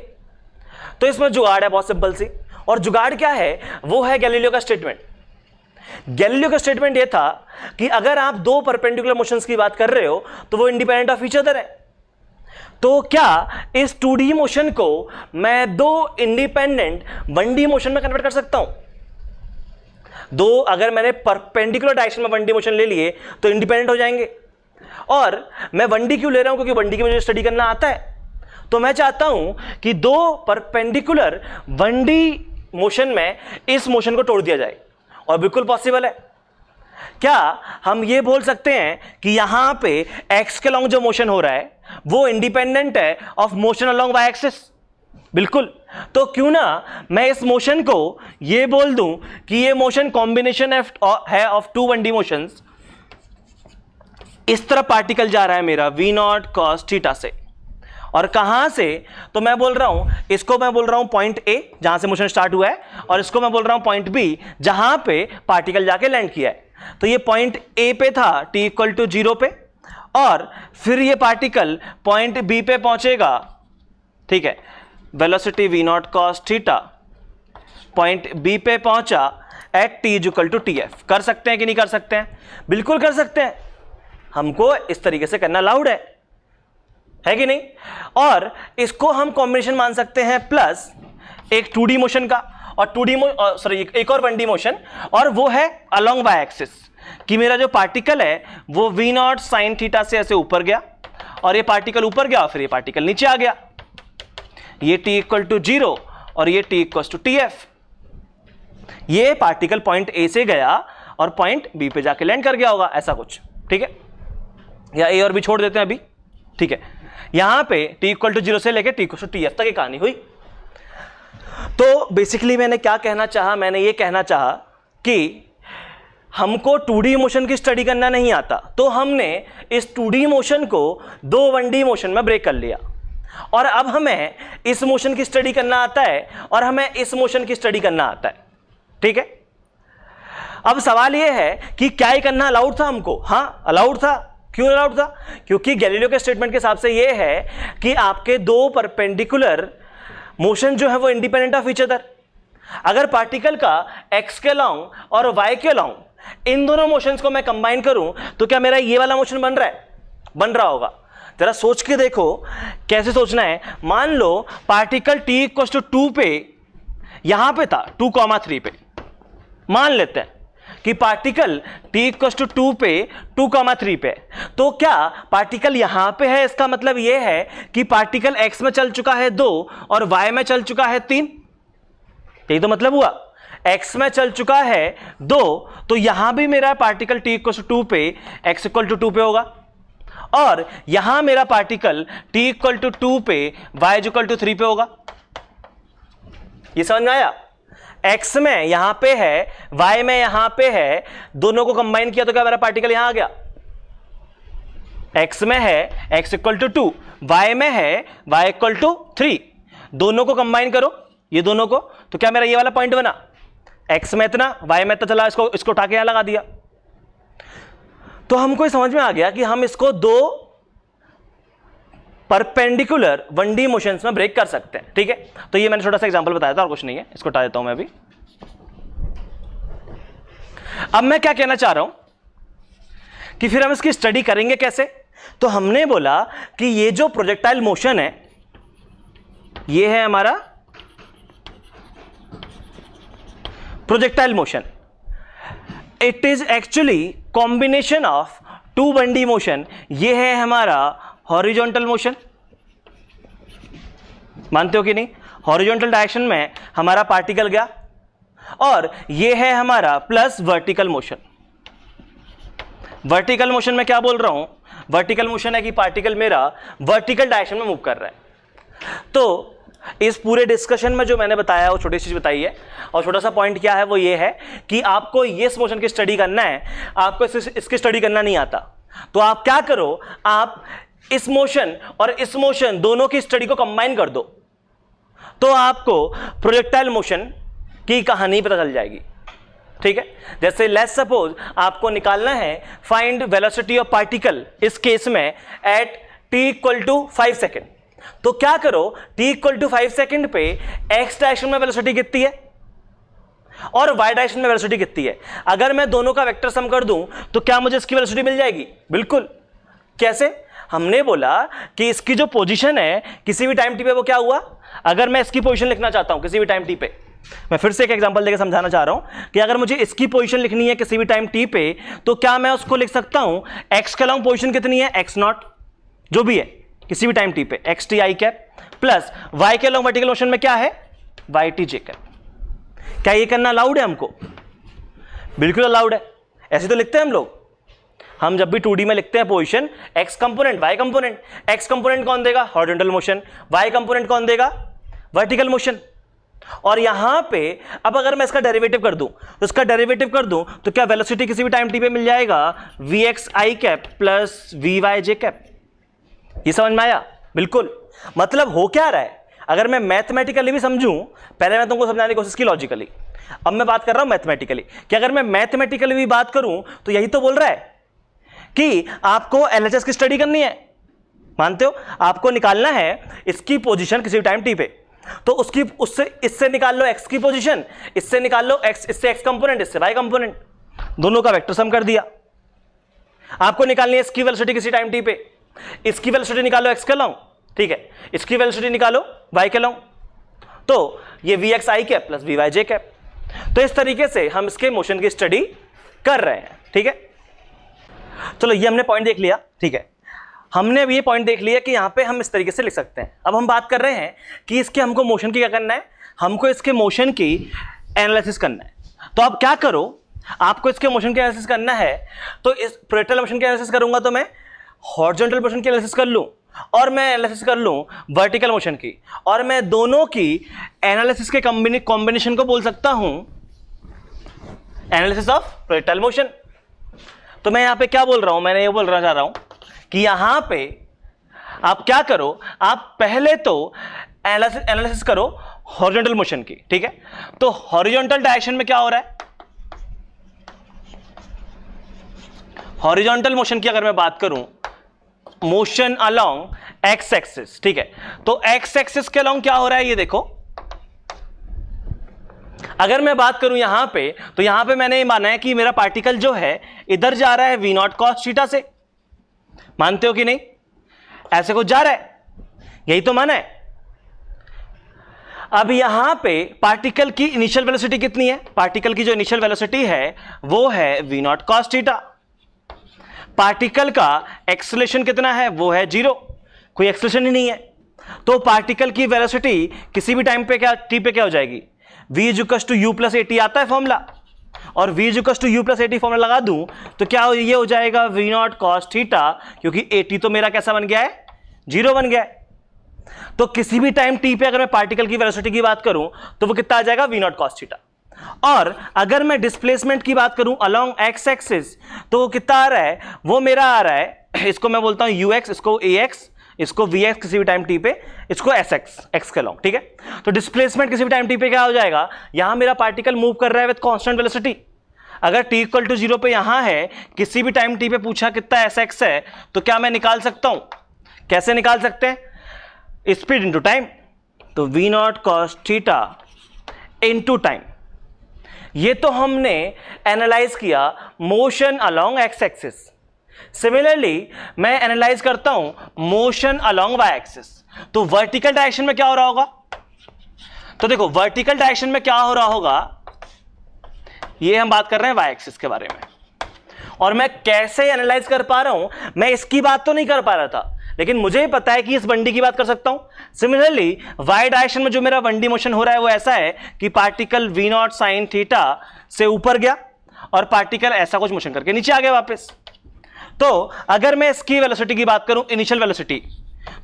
तो इसमें जुगाड़ है बहुत सिंपल सी, और जुगाड़ क्या है, वो है गैलीलियो का स्टेटमेंट। गैलीलियो का स्टेटमेंट ये था कि अगर आप दो परपेंडिकुलर मोशंस की बात कर रहे हो तो वो इंडिपेंडेंट ऑफ ईच अदर है। तो क्या इस 2D मोशन को मैं दो इंडिपेंडेंट 1D मोशन में कन्वर्ट कर सकता हूं? दो अगर मैंने परपेंडिकुलर डायरेक्शन में 1D मोशन ले लिए तो इंडिपेंडेंट हो जाएंगे। और मैं 1D क्यों ले रहा हूं? क्योंकि 1D की मुझे स्टडी करना आता है। तो मैं चाहता हूं कि दो परपेंडिकुलर 1D मोशन में इस मोशन को तोड़ दिया जाए, और बिल्कुल पॉसिबल है। क्या हम ये बोल सकते हैं कि यहां पे एक्स के लॉन्ग जो मोशन हो रहा है वो इंडिपेंडेंट है of motion along Y axis? बिल्कुल। तो क्यों ना मैं इस मोशन को ये बोल दूं कि ये मोशन कॉम्बिनेशन है ऑफ टू 1D मोशंस। इस तरह पार्टिकल जा रहा है मेरा v नॉट cos थीटा से, और कहां से? तो मैं बोल रहा हूं, इसको मैं बोल रहा हूं पॉइंट ए जहां से मोशन स्टार्ट हुआ है, और इसको मैं बोल रहा हूं पॉइंट बी जहां पे पार्टिकल जाके लैंड किया है। तो ये पॉइंट ए पे था t इक्वल टू 0 पे, और फिर ये पार्टिकल पॉइंट बी पे पहुंचेगा, ठीक है, velocity v not cos theta point B पे पहुंचा at t equal to tf। कर सकते हैं कि नहीं कर सकते हैं? बिल्कुल कर सकते हैं। हमको इस तरीके से करना अलाउड है कि नहीं? और इसको हम कॉम्बिनेशन मान सकते हैं प्लस एक 2D मोशन का, और 2D सॉरी एक और 1D मोशन, और वो है अलोंग वाई एक्सिस, कि मेरा जो पार्टिकल है वो v नॉट साइन थीटा से ऐसे ऊपर गया, और ये पार्टिकल ऊपर गया, और फिर ये पार्टिकल नीचे आ गया। ये t इक्वल टू 0 और ये t इक्वल टू tf। ये पार्टिकल पॉइंट ए से गया और पॉइंट बी पे जाके लैंड कर गया होगा, ऐसा कुछ, ठीक है? या ए और बी छोड़ देते हैं अभी, ठीक है? यहां पे t इक्वल टू 0 से लेके t इक्वल टू tf तक ये कहानी हुई। तो बेसिकली मैंने क्या कहना चाहा? मैंने ये कहना चाहा कि हमको 2D मोशन की स्टडी करना नहीं आता, तो हमने इस 2D मोशन को दो 1D मोशन में ब्रेक कर लिया, और अब हमें इस मोशन की स्टडी करना आता है, और हमें इस मोशन की स्टडी करना आता है, ठीक है? अब सवाल यह है कि क्या ये करना अलाउड था हमको? हाँ, अलाउड था। क्यों अलाउड था? क्योंकि गैलीलियो के स्टेटमेंट के हिसाब से यह है कि आपके दो परपेंडिकुलर मोशन जो है वो इंडिपेंडेंट ऑफ ईच अदर। अगर पार्टिकल का एक्स के लॉन्ग और वाई के लॉन्ग इन दोनों मोशंस को मैं कंबाइन करूं तो क्या मेरा ये वाला मोशन बन रहा है? बन रहा होगा। जरा सोच के देखो कैसे सोचना है। मान लो पार्टिकल t इक्वल टू 2 पे यहां पे था 2,3 पे, मान लेते हैं कि पार्टिकल t इक्वल टू 2 पे 2,3 पे, तो क्या पार्टिकल यहां पे है? इसका मतलब यह है कि पार्टिकल x में चल चुका है 2 और y में चल चुका है 3। यही तो मतलब हुआ, x में चल चुका है 2, तो यहां भी मेरा पार्टिकल t इक्वल टू 2 पे x इक्वल टू 2 पे होगा, और यहां मेरा पार्टिकल t इक्वल टू 2 पे y इक्वल टू 3 पे होगा। ये समझ में आया? x में यहां पे है, y में यहां पे है, दोनों को कंबाइन किया तो क्या मेरा पार्टिकल यहां आ गया? x में है x इक्वल टू 2, y में है y इक्वल टू 3, दोनों को कंबाइन करो, ये दोनों को, तो क्या मेरा ये वाला पॉइंट बना? x में इतना, y में इतना, चला इसको उठा के यहां लगा दिया। तो हमको समझ में आ गया कि हम इसको दो परपेंडिकुलर 1D मोशंस में ब्रेक कर सकते हैं, ठीक है? तो ये मैंने छोटा सा एग्जांपल बताया था और कुछ नहीं है, इसको हटा देता हूं मैं अभी। अब मैं क्या कहना चाह रहा हूं कि फिर हम इसकी स्टडी करेंगे कैसे? तो हमने बोला कि ये जो प्रोजेक्टाइल मोशन है, ये है हमारा projectile motion. It is actually combination of two 1D motion. ये है हमारा हॉरिजॉन्टल मोशन, मानते हो कि नहीं? हॉरिजॉन्टल डायरेक्शन में हमारा पार्टिकल गया, और ये है हमारा plus vertical motion. Vertical motion में क्या बोल रहा हूं? वर्टिकल मोशन है कि पार्टिकल मेरा वर्टिकल डायरेक्शन में मूव कर रहा है। तो इस पूरे डिस्कशन में जो मैंने बताया वो छोटी चीज बताई है, और छोटा सा पॉइंट क्या है वो ये है कि आपको इस मोशन की स्टडी करना है, आपको इसकी स्टडी करना नहीं आता। तो आप क्या करो, आप इस मोशन और इस मोशन दोनों की स्टडी को कंबाइन कर दो, तो आपको प्रोजेक्टाइल मोशन की कहानी पता चल जाएगी, ठीक है? जैसे लेट्स सपोज आपको निकालना है फाइंड वेलोसिटी ऑफ पार्टिकल, इस केस में at t equal to 5 second. तो क्या करो, t इक्वल टू 5 सेकेंड पे x डायरेक्शन में वेलोसिटी कितनी है और y डायरेक्शन में वेलोसिटी कितनी है? अगर मैं दोनों का वेक्टर सम कर दूं तो क्या मुझे इसकी वेलोसिटी मिल जाएगी? बिल्कुल। कैसे? हमने बोला कि इसकी जो पोजीशन है किसी भी टाइम टी पे, वो क्या हुआ? अगर मैं इसकी पोजीशन लिखना चाहता हूं किसी भी टाइम टी पे, मैं फिर से एक एग्जांपल देकर समझाना चाह रहा हूं कि अगर मुझे इसकी पोजीशन लिखनी है किसी भी टाइम टी पे, तो क्या मैं उसको लिख सकता हूं एक्स के अलोंग पोजीशन कितनी है, एक्स नॉट जो भी है किसी भी टाइम टी पे, X T I cap plus Y के अलोंग वर्टिकल मोशन में क्या है, वाई टी जे कैप। क्या ये करना अलाउड है हमको? बिल्कुल अलाउड है। ऐसे तो लिखते हैं हम लोग। हम जब भी 2D में लिखते हैं position, X component Y component, X component कौन देगा, हॉरिजॉन्टल मोशन, वाई कंपोनेंट कौन देगा, वर्टिकल मोशन। और यहां पे अब अगर मैं इसका डेरिवेटिव कर दूं, तो इसका डेरिवेटिव कर दूं तो क्या वेलोसिटी किसी भी टाइम टी पे मिल जाएगा, V X I cap plus V Y J cap. ये समझ में आया? बिल्कुल। मतलब हो क्या रहा है, अगर मैं मैथमेटिकली भी समझूं, पहले मैं तुमको समझाने की कोशिश की लॉजिकली, अब मैं बात कर रहा हूं मैथमेटिकली, कि अगर मैं मैथमेटिकली भी बात करूं तो यही तो बोल रहा है कि आपको एलएचएस की स्टडी करनी है। मानते हो? आपको निकालना है इसकी पोजीशन किसी टाइम टी पे, तो उसकी उससे इससे निकाल लो एक्स की पोजीशन, इससे निकाल लो एक्स, इससे एक्स कंपोनेंट, इससे वाई कंपोनेंट, दोनों का वेक्टर सम कर दिया। आपको निकालनी है इसकी वेलोसिटी किसी टाइम टी पे, इसकी वेलोसिटी निकालो एक्स के अलोंग, ठीक है, इसकी वेलोसिटी निकालो वाई के अलोंग, तो ये V X I cap plus V Y J cap. तो इस तरीके से हम इसके मोशन की स्टडी कर रहे हैं। ठीक है, चलो ये हमने पॉइंट देख लिया। ठीक है, हमने अब ये पॉइंट देख लिया कि यहां पे हम इस तरीके से लिख सकते हैं। अब हम बात कर रहे हैं कि इसके हमको मोशन की क्या करना है, हमको इसके मोशन की एनालिसिस करना है। तो आप क्या करो, आपको इसके मोशन की एनालिसिस करना है, तो इस प्रोजेक्टाइल मोशन की एनालिसिस करूंगा तो मैं हॉरिजॉन्टल मोशन की एनालिसिस कर लूं, और मैं एनालिसिस कर लूं वर्टिकल मोशन की, और मैं दोनों की एनालिसिस के कॉम्बिनेशन को बोल सकता हूं एनालिसिस ऑफ प्रोजेक्टाइल मोशन। तो मैं यहां पे क्या बोल रहा हूं, मैंने ये बोलना चाह रहा हूं कि यहां पे आप क्या करो, आप पहले तो एनालिसिस करो हॉरिजॉन्टल मोशन की। ठीक है, तो हॉरिजॉन्टल डायरेक्शन में क्या हो रहा है, हॉरिजॉन्टल मोशन की अगर मैं बात करूं, मोशन अलोंग एक्स एक्सिस। ठीक है, तो एक्स एक्सिस के अलोंग क्या हो रहा है ये देखो। अगर मैं बात करूं यहां पे, तो यहां पे मैंने ये माना है कि मेरा पार्टिकल जो है इधर जा रहा है वी नॉट कॉस थीटा से। मानते हो कि नहीं? ऐसे कुछ जा रहा है, यही तो माना है। अब यहां पे पार्टिकल की इनिशियल वेलोसिटी कितनी है, पार्टिकल की जो इनिशियल वेलोसिटी है वो है we not cos theta. Particle का एक्सेलरेशन कितना है, वो है 0, कोई एक्सेलरेशन ही नहीं है। तो पार्टिकल की वेलोसिटी किसी भी टाइम पे क्या, टी पे क्या हो जाएगी, v = u + at आता है फॉर्मूला, और v = u + at फॉर्मूला लगा दूं तो क्या ये हो जाएगा v0 cos थीटा, क्योंकि at तो मेरा कैसा बन गया है, 0 बन गया है। तो किसी भी टाइम t पे अगर मैं पार्टिकल की वेलोसिटी की बात करूं तो वो कितना आ जाएगा, v0 cos थीटा। और अगर मैं डिस्प्लेसमेंट की बात करूं अलोंग एक्स एक्सिस, तो वो कितना आ रहा है, वो मेरा आ रहा है, इसको मैं बोलता हूं ux, इसको ax, इसको vx किसी भी टाइम t पे, इसको sx, x के अलोंग। ठीक है, तो डिस्प्लेसमेंट किसी भी टाइम t पे क्या हो जाएगा, यहां मेरा पार्टिकल मूव कर रहा है विद कांस्टेंट वेलोसिटी। अगर t = 0 पे यहां है, किसी भी टाइम t पे पूछा कितना sx है, तो क्या मैं निकाल सकता हूं, कैसे निकाल सकते हैं, स्पीड इंटू टाइम। तो v0 cos theta into time. ये तो हमने एनालाइज किया motion along x axis. Similarly मैं एनालाइज करता हूं मोशन अलोंग वाई एक्सिस। तो वर्टिकल डायरेक्शन में क्या हो रहा होगा, तो देखो वर्टिकल डायरेक्शन में क्या हो रहा होगा, ये हम बात कर रहे हैं वाई एक्सिस के बारे में, और मैं कैसे एनालाइज कर पा रहा हूं, मैं इसकी बात तो नहीं कर पा रहा था, लेकिन मुझे ही पता है कि इस 1D की बात कर सकता हूं। सिमिलरली वाई डायरेक्शन में जो मेरा 1D मोशन हो रहा है वो ऐसा है कि पार्टिकल v0 sin थीटा से ऊपर गया और पार्टिकल ऐसा कुछ मोशन करके नीचे आ गया वापस। तो अगर मैं इसकी वेलोसिटी की बात करूं, इनिशियल वेलोसिटी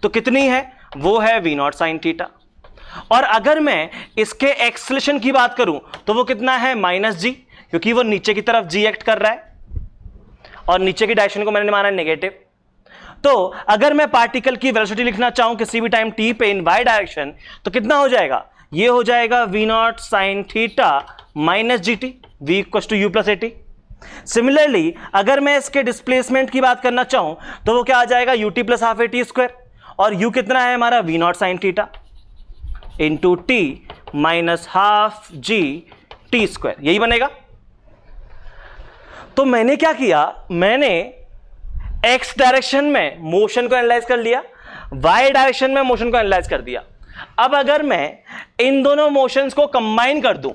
तो कितनी है, वो है v0 sin थीटा। और अगर मैं इसके एक्सेलरेशन की बात करूं तो वो कितना है, -g, क्योंकि वो नीचे की तरफ g एक्ट कर रहा है और नीचे की डायरेक्शन को मैंने माना है नेगेटिव। तो अगर मैं पार्टिकल की वेलोसिटी लिखना चाहूं किसी भी टाइम t पे इन y डायरेक्शन, तो कितना हो जाएगा, ये हो जाएगा v0 sin theta -gt, v = u + at। Similarly अगर मैं इसके डिस्प्लेसमेंट की बात करना चाहूं तो वो क्या आ जाएगा, ut + ½ at², और u कितना है हमारा, v0 sin theta into t -12g t², यही बनेगा। तो मैंने क्या किया, मैंने x डायरेक्शन में मोशन को एनालाइज कर लिया, y डायरेक्शन में मोशन को एनालाइज कर दिया। अब अगर मैं इन दोनों मोशंस को कंबाइन कर दूं,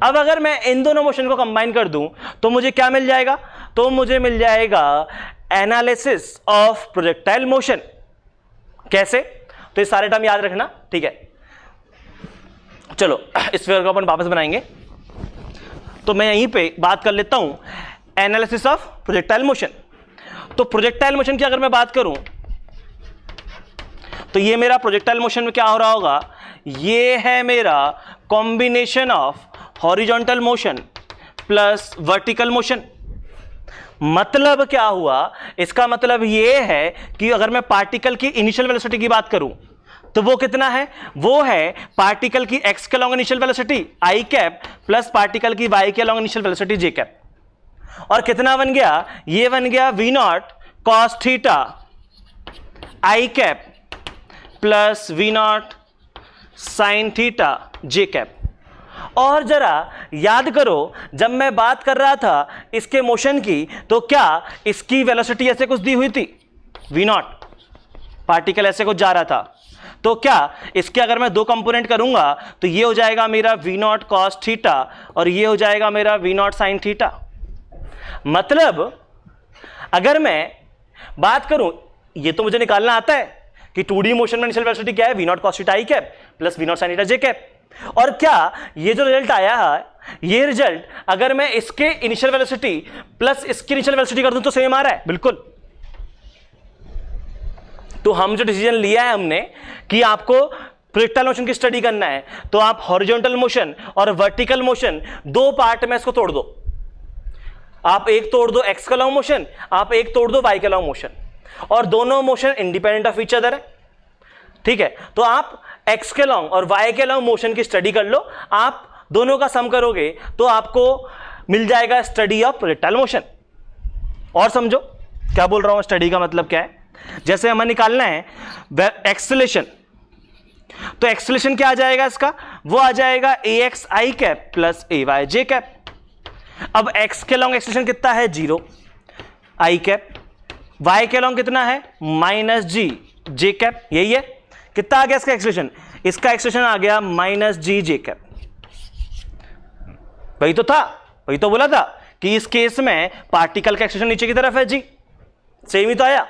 अब अगर मैं इन दोनों मोशन को कंबाइन कर दूं तो मुझे क्या मिल जाएगा? तो मुझे मिल जाएगा एनालिसिस ऑफ प्रोजेक्टाइल मोशन। कैसे? तो ये सारे टर्म याद रखना, ठीक है। चलो इस फिगर को अपन वापस बनाएंगे। तो मैं यहीं पे बात कर लेता हूं एनालिसिस ऑफ प्रोजेक्टाइल मोशन। तो प्रोजेक्टाइल मोशन की अगर मैं बात करूं तो ये मेरा प्रोजेक्टाइल मोशन में क्या हो रहा होगा? ये है मेरा combination of horizontal motion plus vertical motion. मतलब क्या हुआ? इसका मतलब ये है कि अगर मैं पार्टिकल की इनिशियल वेलोसिटी की बात करूं तो वो कितना है? वो है पार्टिकल की एक्स के along initial velocity I cap plus particle की वाई के along initial velocity J cap. और कितना बन गया? ये बन गया V not cos theta I cap plus V not sine theta J cap. और जरा याद करो, जब मैं बात कर रहा था इसके मोशन की तो क्या इसकी वेलोसिटी ऐसे कुछ दी हुई थी? वी नॉट, पार्टिकल ऐसे कुछ जा रहा था। तो क्या इसके अगर मैं दो कंपोनेंट करूंगा तो ये हो जाएगा मेरा वी नॉट कॉस थीटा और ये हो जाएगा मेरा वी नॉट साइन थीटा। मतलब अगर मैं बात करूं, ये तो मुझे निकालना आता है कि 2D मोशन में इनिशियल वेलोसिटी क्या है? We not cos theta I cap plus V not sine theta J cap. और क्या ये जो रिजल्ट आया है, ये रिजल्ट अगर मैं इसके इनिशियल वेलोसिटी प्लस इसकी इनिशियल वेलोसिटी कर दूं तो सेम आ रहा है? बिल्कुल। तो हम जो डिसीजन लिया है हमने कि आपको प्रोजेक्टाइल मोशन की स्टडी करना है, तो आप हॉरिजॉन्टल मोशन और वर्टिकल मोशन दो पार्ट में इसको तोड़ दो। आप एक तोड़ दो एक्स का लॉन्ग मोशन, आप एक तोड़ दो वाई का लॉन्ग मोशन, और दोनों motion independent of each other है, ठीक है। तो आप एक्स के लॉन्ग और वाई के लॉन्ग मोशन की स्टडी कर लो। आप दोनों का सम करोगे तो आपको मिल जाएगा स्टडी ऑफ प्रोजेक्टाइल मोशन। और समझो क्या बोल रहा हूं, स्टडी का मतलब क्या है? जैसे हमें निकालना है एक्सेलेरेशन, तो एक्सेलेरेशन क्या आ जाएगा इसका? वो आ जाएगा ए x I cap plus A Y J cap. अब एक्स के लॉन्ग एक्सेलेरेशन कितना है? 0 आई कैप। वाई के लॉन्ग कितना है? माइनस जी जे कैप। यही है। कितना आ गया इसका एक्सेलेरेशन? इसका एक्सेलेरेशन आ गया माइनस जी जे कैप। वही तो था, वही तो बोला था कि इस केस में पार्टिकल का एक्सेलेरेशन नीचे की तरफ है जी, सेम ही तो आया।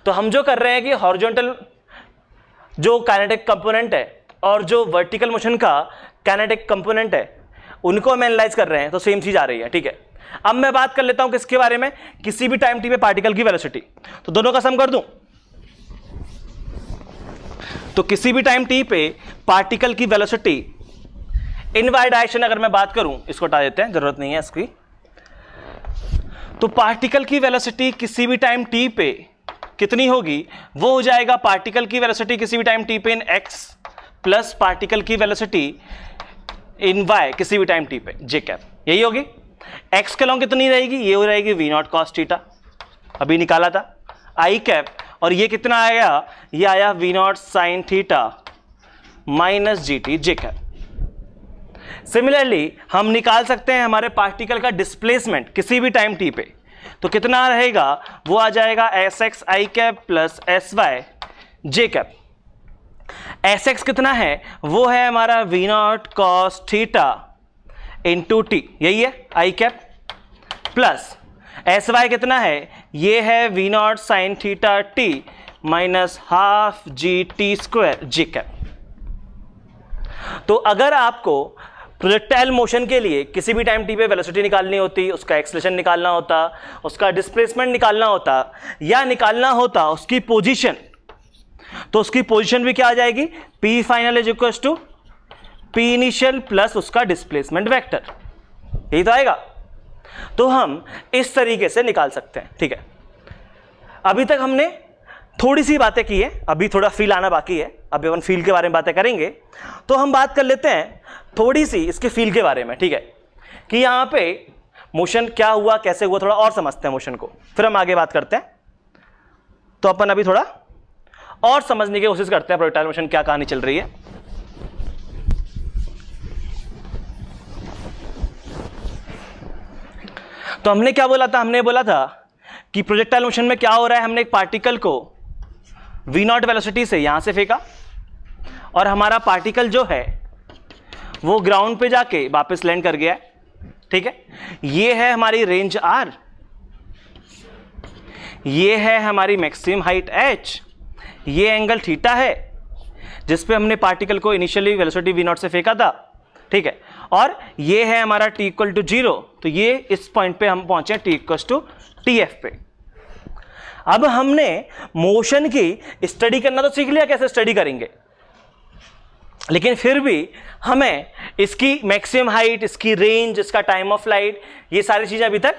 तो हम जो कर रहे हैं कि हॉरिजॉन्टल जो काइनेटिक कंपोनेंट है और जो वर्टिकल मोशन का काइनेटिक कंपोनेंट है उनको हम एनालाइज कर रहे हैं, तो सेम चीज आ रही है, ठीक है। अब मैं बात कर लेता हूं किसके बारे में? किसी भी टाइम टी पे पार्टिकल की वेलोसिटी। तो दोनों का सम कर दूं, तो किसी भी टाइम टी पे पार्टिकल की वेलोसिटी इन वाई डायरेक्शन अगर मैं बात करूं, इसको हटा देते हैं, जरूरत नहीं है इसकी। तो पार्टिकल की वेलोसिटी किसी भी टाइम टी पे कितनी होगी? वो हो जाएगा पार्टिकल की वेलोसिटी किसी भी टाइम टी पे इन एक्स प्लस पार्टिकल की वेलोसिटी इन वाई किसी भी टाइम टी पे जे कैप। यही होगी। एक्स के लॉन्ग कितनी रहेगी? ये हो रहेगी वी नॉट कॉस थीटा, अभी निकाला था, आई कैप। और ये कितना आया? ये आया V not sine theta minus G T J cap. Similarly हम निकाल सकते हैं हमारे पार्टिकल का डिस्प्लेसमेंट किसी भी टाइम टी पे। तो कितना रहेगा? वो आ जाएगा S X I cap plus S Y J cap. S X कितना है? वो है हमारा V not cos theta into T, यही है I cap, plus S Y कितना है? ये है we not sine theta T minus half ji T square J cap. तो अगर आपको प्रोजेक्टाइल मोशन के लिए किसी भी टाइम टी पे वेलोसिटी निकालनी होती, उसका एक्सेलेरेशन निकालना होता, उसका डिस्प्लेसमेंट निकालना होता, या निकालना होता उसकी पोजीशन, तो उसकी पोजीशन भी क्या आ जाएगी? P final is equal to P initial plus उसका डिस्प्लेसमेंट वेक्टर, यही तो आएगा। तो हम इस तरीके से निकाल सकते हैं, ठीक है। अभी तक हमने थोड़ी सी बातें की है, अभी थोड़ा फील आना बाकी है, अभी अपन फील के बारे में बातें करेंगे। तो हम बात कर लेते हैं थोड़ी सी इसके फील के बारे में, ठीक है, कि यहाँ पे मोशन क्या हुआ, कैसे हुआ, थोड़ा और समझते हैं मोशन को, फिर हम आगे बात करते हैं। तो अपन अभी थोड़ा और समझने की कोशिश करते हैं प्रोजेक्टाइल मोशन क्या कहानी चल रही है। तो हमने क्या बोला था? हमने बोला था कि प्रोजेक्टाइल मोशन में क्या हो रहा है, हमने एक पार्टिकल को वी नॉट वेलोसिटी से यहां से फेंका और हमारा पार्टिकल जो है वो ग्राउंड पे जाके वापस लैंड कर गया है, ठीक है। ये है हमारी रेंज r, ये है हमारी मैक्सिमम हाइट h, ये एंगल थीटा है जिस पे हमने पार्टिकल को इनिशियली वेलोसिटी v0 से फेंका था, ठीक है। और ये है हमारा t इक्वल टू 0, तो ये इस पॉइंट पे हम पहुंचे t इक्वल टू tf पे। अब हमने मोशन की स्टडी करना तो सीख लिया, कैसे स्टडी करेंगे, लेकिन फिर भी हमें इसकी मैक्सिमम हाइट, इसकी रेंज, इसका टाइम ऑफ फ्लाइट, ये सारी चीजें अभी तक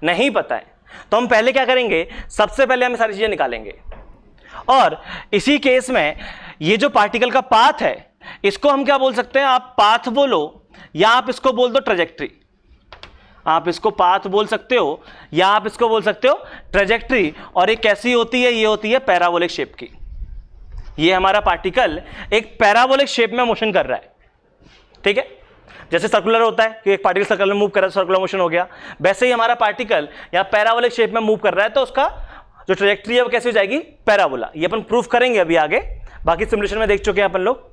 नहीं पता है। तो हम पहले क्या करेंगे, सबसे पहले हम सारी चीजें निकालेंगे। और इसी केस में ये जो पार्टिकल का पाथ है इसको हम क्या बोल सकते हैं, आप पाथ बोलो या आप इसको बोल दो ट्रेजेक्ट्री। आप इसको पाथ बोल सकते हो या आप इसको बोल सकते हो ट्रेजेक्ट्री। और ये कैसी होती है, ये होती है पैराबोलिक शेप की। ये हमारा पार्टिकल एक पैराबोलिक शेप में मोशन कर रहा है, ठीक है। जैसे सर्कुलर होता है कि एक पार्टिकल सर्कुलर में मूव कर रहा है, सर्कुलर मोशन हो गया, वैसे ही हमारा पार्टिकल यहाँ पैराबोलिक शेप में मूव कर रहा है, तो उसका जो ट्रेजेक्ट्री है वो कैसे हो जाएगी, पैराबोला। ये अपन प्रूफ करेंगे अभी आगे, बाकी सिमुलेशन में देख चुके हैं अपन लोग।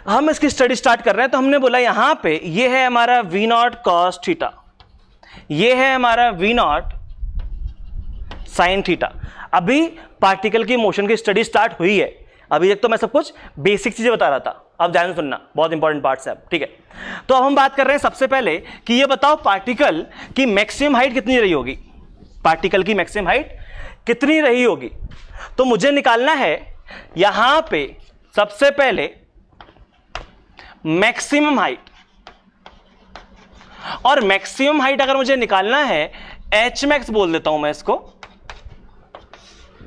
हम इसकी स्टडी स्टार्ट कर रहे हैं, तो हमने बोला यहां पे ये है हमारा v0 cos थीटा, ये है हमारा v0 sin थीटा। अभी पार्टिकल की मोशन की स्टडी स्टार्ट हुई है, अभी तक तो मैं सब कुछ बेसिक चीजें बता रहा था, अब ध्यान से सुनना, बहुत इंपॉर्टेंट पार्ट्स है, ठीक है। तो अब हम बात कर रहे हैं सबसे पहले कि ये बताओ पार्टिकल की मैक्सिमम हाइट कितनी रही होगी, पार्टिकल की मैक्सिमम हाइट कितनी रही होगी। तो मुझे निकालना है यहां पे सबसे पहले मैक्सिमम हाइट, और मैक्सिमम हाइट अगर मुझे निकालना है एच मैक्स बोल देता हूं मैं इसको,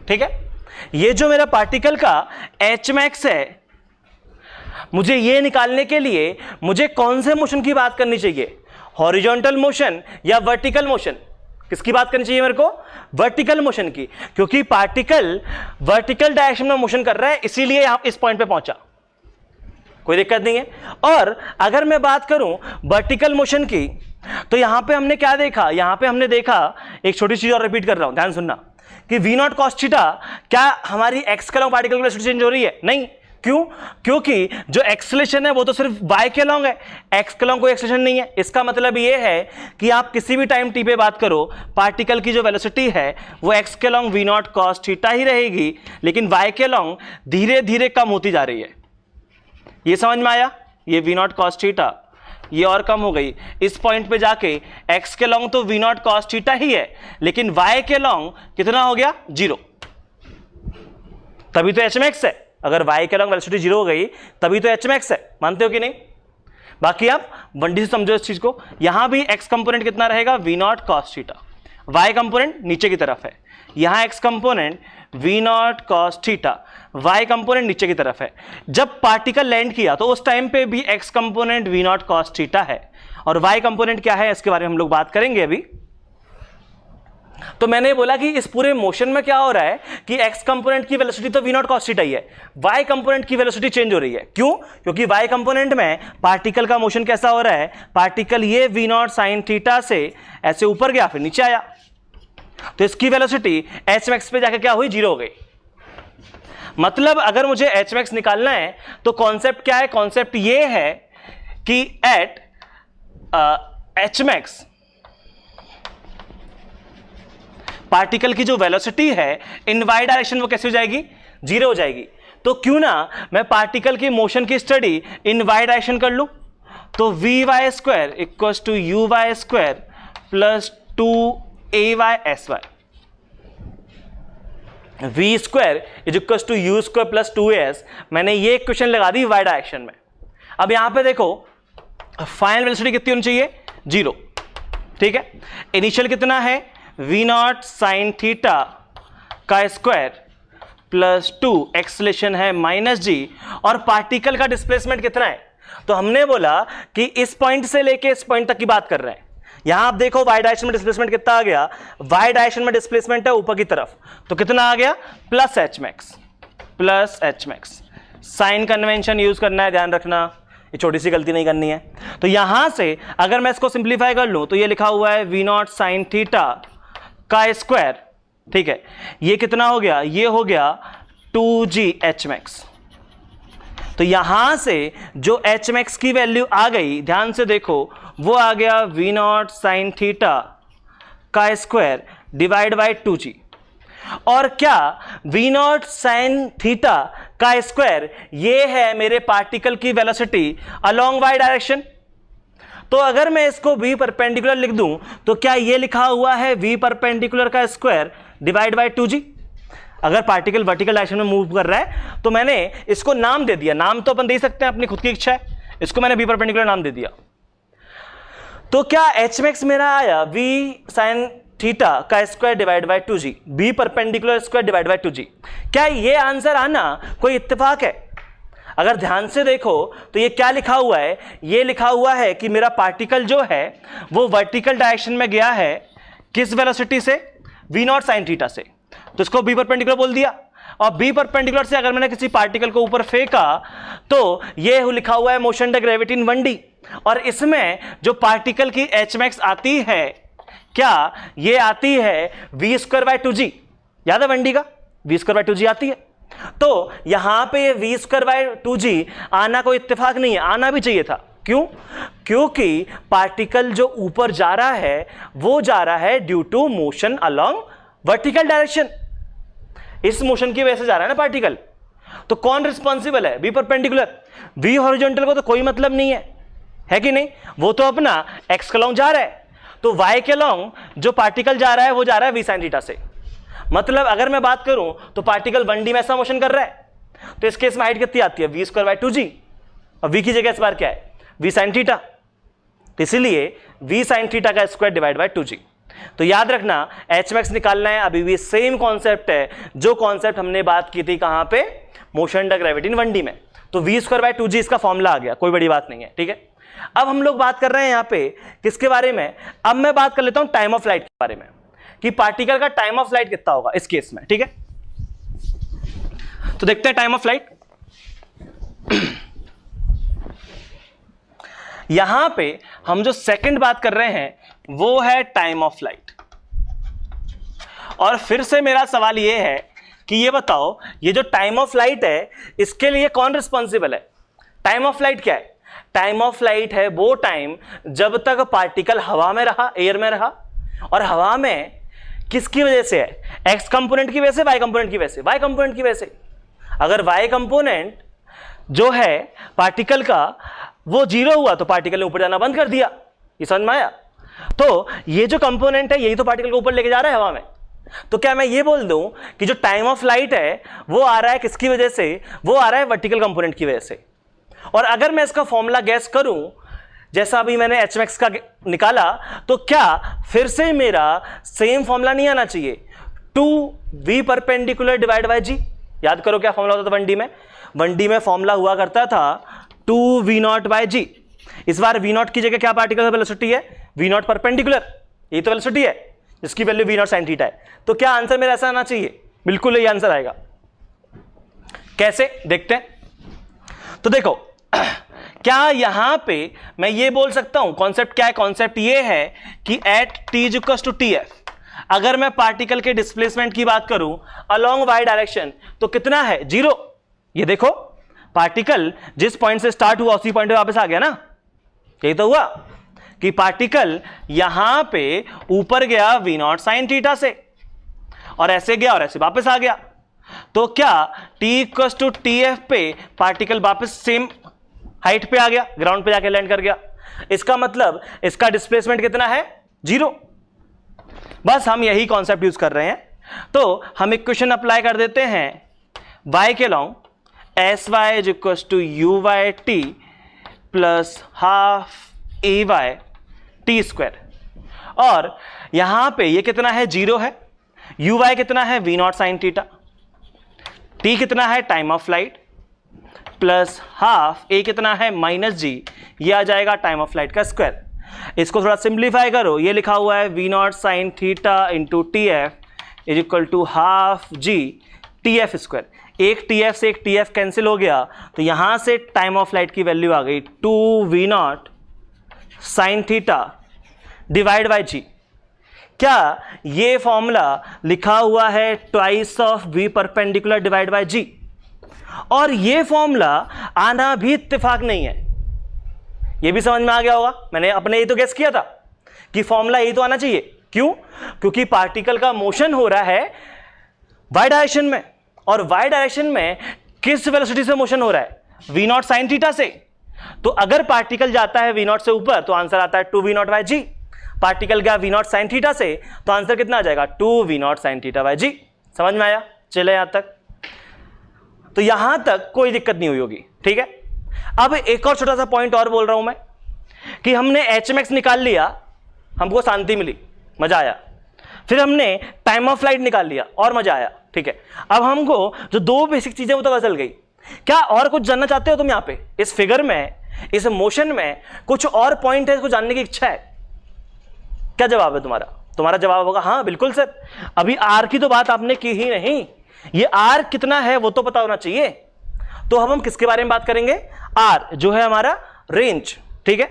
ठीक है। ये जो मेरा पार्टिकल का एच मैक्स है, मुझे ये निकालने के लिए मुझे कौन से मोशन की बात करनी चाहिए, हॉरिजॉन्टल मोशन या वर्टिकल मोशन, किसकी बात करनी चाहिए मेरे को, वर्टिकल मोशन की, क्योंकि पार्टिकल वर्टिकल डायरेक्शन में मोशन कर रहा है, इसीलिए यहां इस पॉइंट पे पहुंचा, कोई दिक्कत नहीं है। और अगर मैं बात करूं वर्टिकल मोशन की, तो यहां पे हमने क्या देखा, यहां पे हमने देखा, एक छोटी चीज और रिपीट कर रहा हूं, ध्यान सुनना, कि v0 cos थीटा क्या हमारी एक्स के लॉन्ग पार्टिकल की वेलोसिटी चेंज हो रही है, नहीं। क्यों, क्योंकि जो एक्सेलरेशन है वो तो सिर्फ y के लॉन्ग है, x के लॉन्ग कोई एक्सेलरेशन नहीं है। इसका मतलब ये है कि आप किसी भी टाइम t पे बात करो, पार्टिकल की जो वेलोसिटी है वो x के लॉन्ग v0 cos थीटा ही रहेगी, लेकिन y के लॉन्ग धीरे धीरे कम होती जा रही है। ये समझ में आया, ये v0 cos थीटा ये और कम हो गई, इस पॉइंट पे जाके x के लॉन्ग तो v0 cos थीटा ही है, लेकिन y के लॉन्ग कितना हो गया, 0, तभी तो hmax है। अगर y के लॉन्ग वेलोसिटी 0 हो गई तभी तो hmax है, मानते हो कि नहीं। बाकी आप 1D से समझो इस चीज को। यहां भी x कंपोनेंट कितना रहेगा, v0 cos theta, y component नीचे की तरफ है, यहां x component v0 cos theta, y component नीचे की तरफ है। जब पार्टिकल लैंड किया तो उस टाइम पे भी x component v0 cos theta है, और y कंपोनेंट क्या है इसके बारे में हम लोग बात करेंगे अभी। तो मैंने बोला कि इस पूरे मोशन में क्या हो रहा है कि x कंपोनेंट की वेलोसिटी तो v0 cos थीटा ही है, y कंपोनेंट की वेलोसिटी चेंज हो रही है। क्यों, क्योंकि y कंपोनेंट में पार्टिकल का मोशन कैसा हो रहा है, पार्टिकल ये v0 sin थीटा से ऐसे ऊपर गया फिर नीचे आया, तो इसकी वेलोसिटी एच मैक्स पे जाकर क्या हुई, 0 हो गई। मतलब अगर मुझे एच मैक्स निकालना है तो कॉन्सेप्ट क्या है, कॉन्सेप्ट ये है कि एट एच मैक्स पार्टिकल की जो वेलोसिटी है इन वाई डायरेक्शन वो कैसे हो जाएगी, 0 हो जाएगी। तो क्यों ना मैं पार्टिकल की मोशन की स्टडी इन वाई डायरेक्शन कर लूं, तो V Y square equal to U Y square plus 2ay/sy, v square is equal to U square plus 2as। मैंने ये इक्वेशन लगा दी वाई डायरेक्शन में। अब यहां पे देखो फाइनल वेलोसिटी कितनी होनी चाहिए, 0, ठीक है। इनिशियल कितना है, v0 sin थीटा का स्क्वायर प्लस 2, एक्सेलरेशन है -g, और पार्टिकल का डिस्प्लेसमेंट कितना है, तो हमने बोला कि इस पॉइंट से लेके इस पॉइंट तक की बात कर रहे हैं। यहां आप देखो y डायरेक्शन में डिस्प्लेसमेंट कितना आ गया, y डायरेक्शन में डिस्प्लेसमेंट है ऊपर की तरफ, तो कितना आ गया, plus H max. Sign convention use करना है, ध्यान रखना, ये छोटी सी गलती नहीं करनी है। तो यहां से अगर मैं इसको सिंप्लीफाई कर लूं तो ये लिखा हुआ है v0 sin थीटा का स्क्वायर, ठीक है। ये कितना हो गया, ये हो गया 2g h मैक्स। तो यहां से जो एच मैक्स की वैल्यू आ गई, ध्यान से देखो, वो आ गया वी नॉट साइन थीटा का स्क्वायर डिवाइड बाई 2g। और क्या वी नॉट साइन थीटा का स्क्वायर ये है मेरे पार्टिकल की वेलोसिटी अलोंग वाई डायरेक्शन। तो अगर मैं इसको v परपेंडिकुलर लिख दूं तो क्या ये लिखा हुआ है v परपेंडिकुलर का स्क्वायर डिवाइड बाई 2g। अगर पार्टिकल वर्टिकल डायरेक्शन में मूव कर रहा है तो मैंने इसको नाम दे दिया, नाम तो अपन दे सकते हैं, अपनी खुद की इच्छा है, इसको मैंने v परपेंडिकुलर नाम दे दिया। तो क्या एच मैक्स मेरा आया v साइन थीटा का square divide by 2g, b perpendicular square divide by 2g। क्या ये आंसर आना कोई इत्तेफाक है? अगर ध्यान से देखो तो ये क्या लिखा हुआ है, ये लिखा हुआ है कि मेरा पार्टिकल जो है वो वर्टिकल डायरेक्शन में गया है, किस वेलोसिटी से, v नॉट साइन थीटा से, तो इसको b परपेंडिकुलर बोल दिया। और b परपेंडिकुलर से अगर मैंने किसी पार्टिकल को ऊपर फेंका तो ये लिखा हुआ है मोशन अंडर ग्रेविटी इन 1D। और इसमें जो पार्टिकल की एच मैक्स आती है, क्या ये आती है v स्क्वायर बाय 2g, याद है 1D का v स्क्वायर बाय 2g आती है। तो यहां पे ये v स्क्वायर बाय 2g आना कोई इत्तेफाक नहीं है, आना भी चाहिए था। क्यों? क्योंकि पार्टिकल जो ऊपर जा रहा है वो जा रहा है due to motion along vertical direction, इस मोशन की वजह से जा रहा है ना पार्टिकल। तो कौन रिस्पॉन्सिबल है? v perpendicular. v हॉरिजॉन्टल को तो कोई मतलब नहीं है कि नहीं, वो तो अपना x के लॉन्ग जा रहा है। तो y के लॉन्ग जो पार्टिकल जा रहा है वो जा रहा है v साइन थीटा से। मतलब अगर मैं बात करूं तो पार्टिकल 1D में ऐसा मोशन कर रहा है, तो इस केस में हाइट कितनी आती है, v स्क्वायर बाय 2g, और v की जगह इस बार क्या है, v साइन थीटा, तो इसीलिए v साइन थीटा का स्क्वायर डिवाइड बाय 2g। तो याद रखना एच मैक्स निकालना है, अभी भी सेम कॉन्सेप्ट है जो कॉन्सेप्ट हमने बात की थी कहां पे, मोशन अंडर ग्रेविटी इन 1D में। तो v स्क्वायर बाय 2g इसका फॉर्मूला आ गया, कोई बड़ी बात नहीं है, ठीक है। अब हम लोग बात कर रहे हैं यहां पे किसके बारे में, अब मैं बात कर लेता हूं टाइम ऑफ फ्लाइट के बारे में, कि पार्टिकल का टाइम ऑफ फ्लाइट कितना होगा इस केस में, ठीक है। तो देखते हैं टाइम ऑफ फ्लाइट। यहां पे हम जो सेकंड बात कर रहे हैं वो है टाइम ऑफ फ्लाइट। और फिर से मेरा सवाल ये है कि ये बताओ, ये जो टाइम ऑफ फ्लाइट है इसके लिए कौन रिस्पॉन्सिबल है? टाइम ऑफ फ्लाइट क्या है? टाइम ऑफ फ्लाइट है वो टाइम जब तक पार्टिकल हवा में रहा, एयर में रहा, और हवा में किसकी वजह से है, एक्स कंपोनेंट की वजह से, वाई कंपोनेंट की वजह से, वाई कंपोनेंट की वजह से। अगर वाई कंपोनेंट जो है पार्टिकल का वो 0 हुआ तो पार्टिकल ने ऊपर जाना बंद कर दिया, ये समझ में आया। तो ये जो कंपोनेंट है यही तो पार्टिकल को ऊपर लेके जा रहा है हवा में। तो क्या मैं ये बोल दूं कि जो टाइम ऑफ फ्लाइट है वो आ रहा है किसकी वजह से, वो आ रहा है वर्टिकल कंपोनेंट की वजह से। और अगर मैं इसका फॉर्मूला गैस करूं जैसा अभी मैंने एच मैक्स का निकाला, तो क्या फिर से मेरा सेम फॉर्मूला नहीं आना चाहिए, 2v perpendicular divide by g। याद करो क्या फॉर्मूला होता था 1D में, 1D में फॉर्मूला हुआ करता था 2v नॉट बाय g। इस बार v नॉट की जगह क्या पार्टिकल का वेलोसिटी है, v नॉट परपेंडिकुलर, यही तो वेलोसिटी है जिसकी value v naught sine theta है। तो क्या आंसर मेरा ऐसा आना चाहिए? बिल्कुल यही आंसर आएगा। कैसे देखते हैं। तो देखो क्या यहां पे मैं ये बोल सकता हूं, कॉन्सेप्ट क्या है, कॉन्सेप्ट ये है कि at t equals to tf अगर मैं पार्टिकल के डिस्प्लेसमेंट की बात करूं अलोंग वाई डायरेक्शन तो कितना है, 0। ये देखो पार्टिकल जिस पॉइंट से स्टार्ट हुआ उसी पॉइंट पे वापस आ गया ना, यही तो हुआ कि पार्टिकल यहां पे ऊपर गया v नॉट साइन थीटा से, और ऐसे गया और ऐसे वापस आ गया। तो क्या t इक्वल्स टू tf पे पार्टिकल वापस सेम हाइट पे आ गया, ग्राउंड पे जाके लैंड कर गया। इसका मतलब इसका डिस्प्लेसमेंट कितना है, 0। बस हम यही कॉन्सेप्ट यूज कर रहे हैं। तो हम इक्वेशन अप्लाई कर देते हैं y के along S Y is equals to U Y T plus half A Y T square. और यहां पे ये कितना है, 0 है, यू वाई कितना है, we not sine theta, t कितना है, time of flight, plus half a कितना है, माइनस जी, ये आ जाएगा टाइम ऑफ फ्लाइट का स्क्वायर। इसको थोड़ा सिंप्लीफाई करो, ये लिखा हुआ है we not sine theta into t f is equal to half ji t f square. एक टी एफ से एक टी एफ कैंसिल हो गया, तो यहां से टाइम ऑफ फ्लाइट की वैल्यू आ गई 2v naught sine theta divide by g. क्या ये फॉर्मूला लिखा हुआ है twice of v perpendicular divide by g, और ये फॉर्मूला आना भी इत्तेफाक नहीं है। ये भी समझ में आ गया होगा, मैंने अपने ये तो गेस किया था कि फॉर्मूला यही तो आना चाहिए। क्यों? क्योंकि पार्टिकल का मोशन हो रहा है वाई डायरेक्शन में, और वाई डायरेक्शन में किस वेलोसिटी से मोशन हो रहा है? v नॉट साइन थीटा से। तो अगर पार्टिकल जाता है v नॉट से ऊपर तो आंसर आता है 2v naught by g. Particle गया v नॉट साइन थीटा से तो आंसर कितना आ जाएगा? 2v naught sine theta by g. समझ में आया? चले यहां तक, तो यहां तक कोई दिक्कत नहीं हुई होगी, ठीक है। अब एक और छोटा सा पॉइंट और बोल रहा हूं मैं कि हमने HMX निकाल लिया, हमको शांति मिली, मजा आया। फिर हमने टाइम ऑफ फ्लाइट निकाल लिया और मजा आया, ठीक है। अब हमको जो दो बेसिक चीजें वो तो पता चल गई। क्या और कुछ जानना चाहते हो तुम यहां पे? इस फिगर में, इस मोशन में कुछ और पॉइंट है, इसको जानने की इच्छा है? क्या जवाब है तुम्हारा? तुम्हारा जवाब होगा हाँ बिल्कुल सर। अभी आर की तो बात आपने की ही नहीं, ये आर कितना है वो तो पता होना चाहिए। तो अब हम किसके बारे में बात करेंगे? आर जो है हमारा रेंज, ठीक है।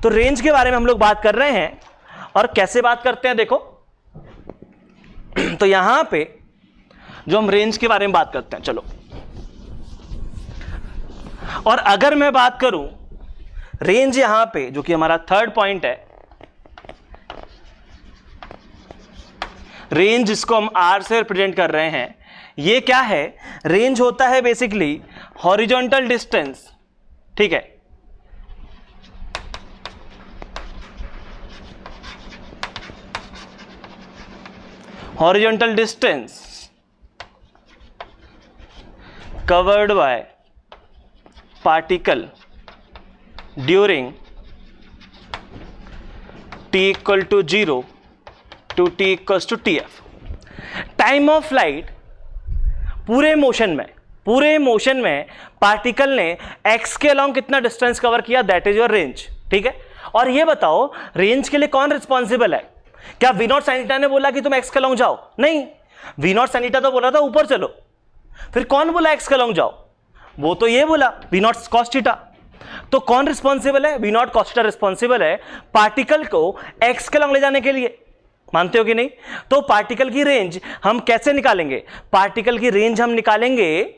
तो रेंज के बारे में हम लोग बात कर रहे हैं, और कैसे बात करते हैं देखो। तो यहां पे जो हम रेंज के बारे में बात करते हैं, चलो, और अगर मैं बात करूं रेंज यहां पे जो कि हमारा थर्ड पॉइंट है, रेंज जिसको हम आर से रिप्रेजेंट कर रहे हैं, ये क्या है? रेंज होता है बेसिकली हॉरिजॉन्टल डिस्टेंस, ठीक है। Horizontal distance covered by particle during t equal to 0 to t equal to tf। Time of flight पूरे मोशन में पार्टिकल ने x के अलोंग कितना डिस्टेंस कवर किया, दैट इज योर रेंज, ठीक है। और ये बताओ रेंज के लिए कौन रिस्पॉन्सिबल है? क्या v नॉट साइन थीटा ने बोला कि तुम x के अलोंग जाओ? नहीं, v नॉट साइन थीटा तो बोला था ऊपर चलो। फिर कौन बोला x के अलोंग जाओ? वो तो ये बोला v नॉट कॉस थीटा। तो कौन रिस्पॉन्सिबल है? v not cos theta responsible है पार्टिकल को x के अलोंग ले जाने के लिए। मानते हो कि नहीं? तो पार्टिकल की रेंज हम कैसे निकालेंगे? पार्टिकल की रेंज हम निकालेंगे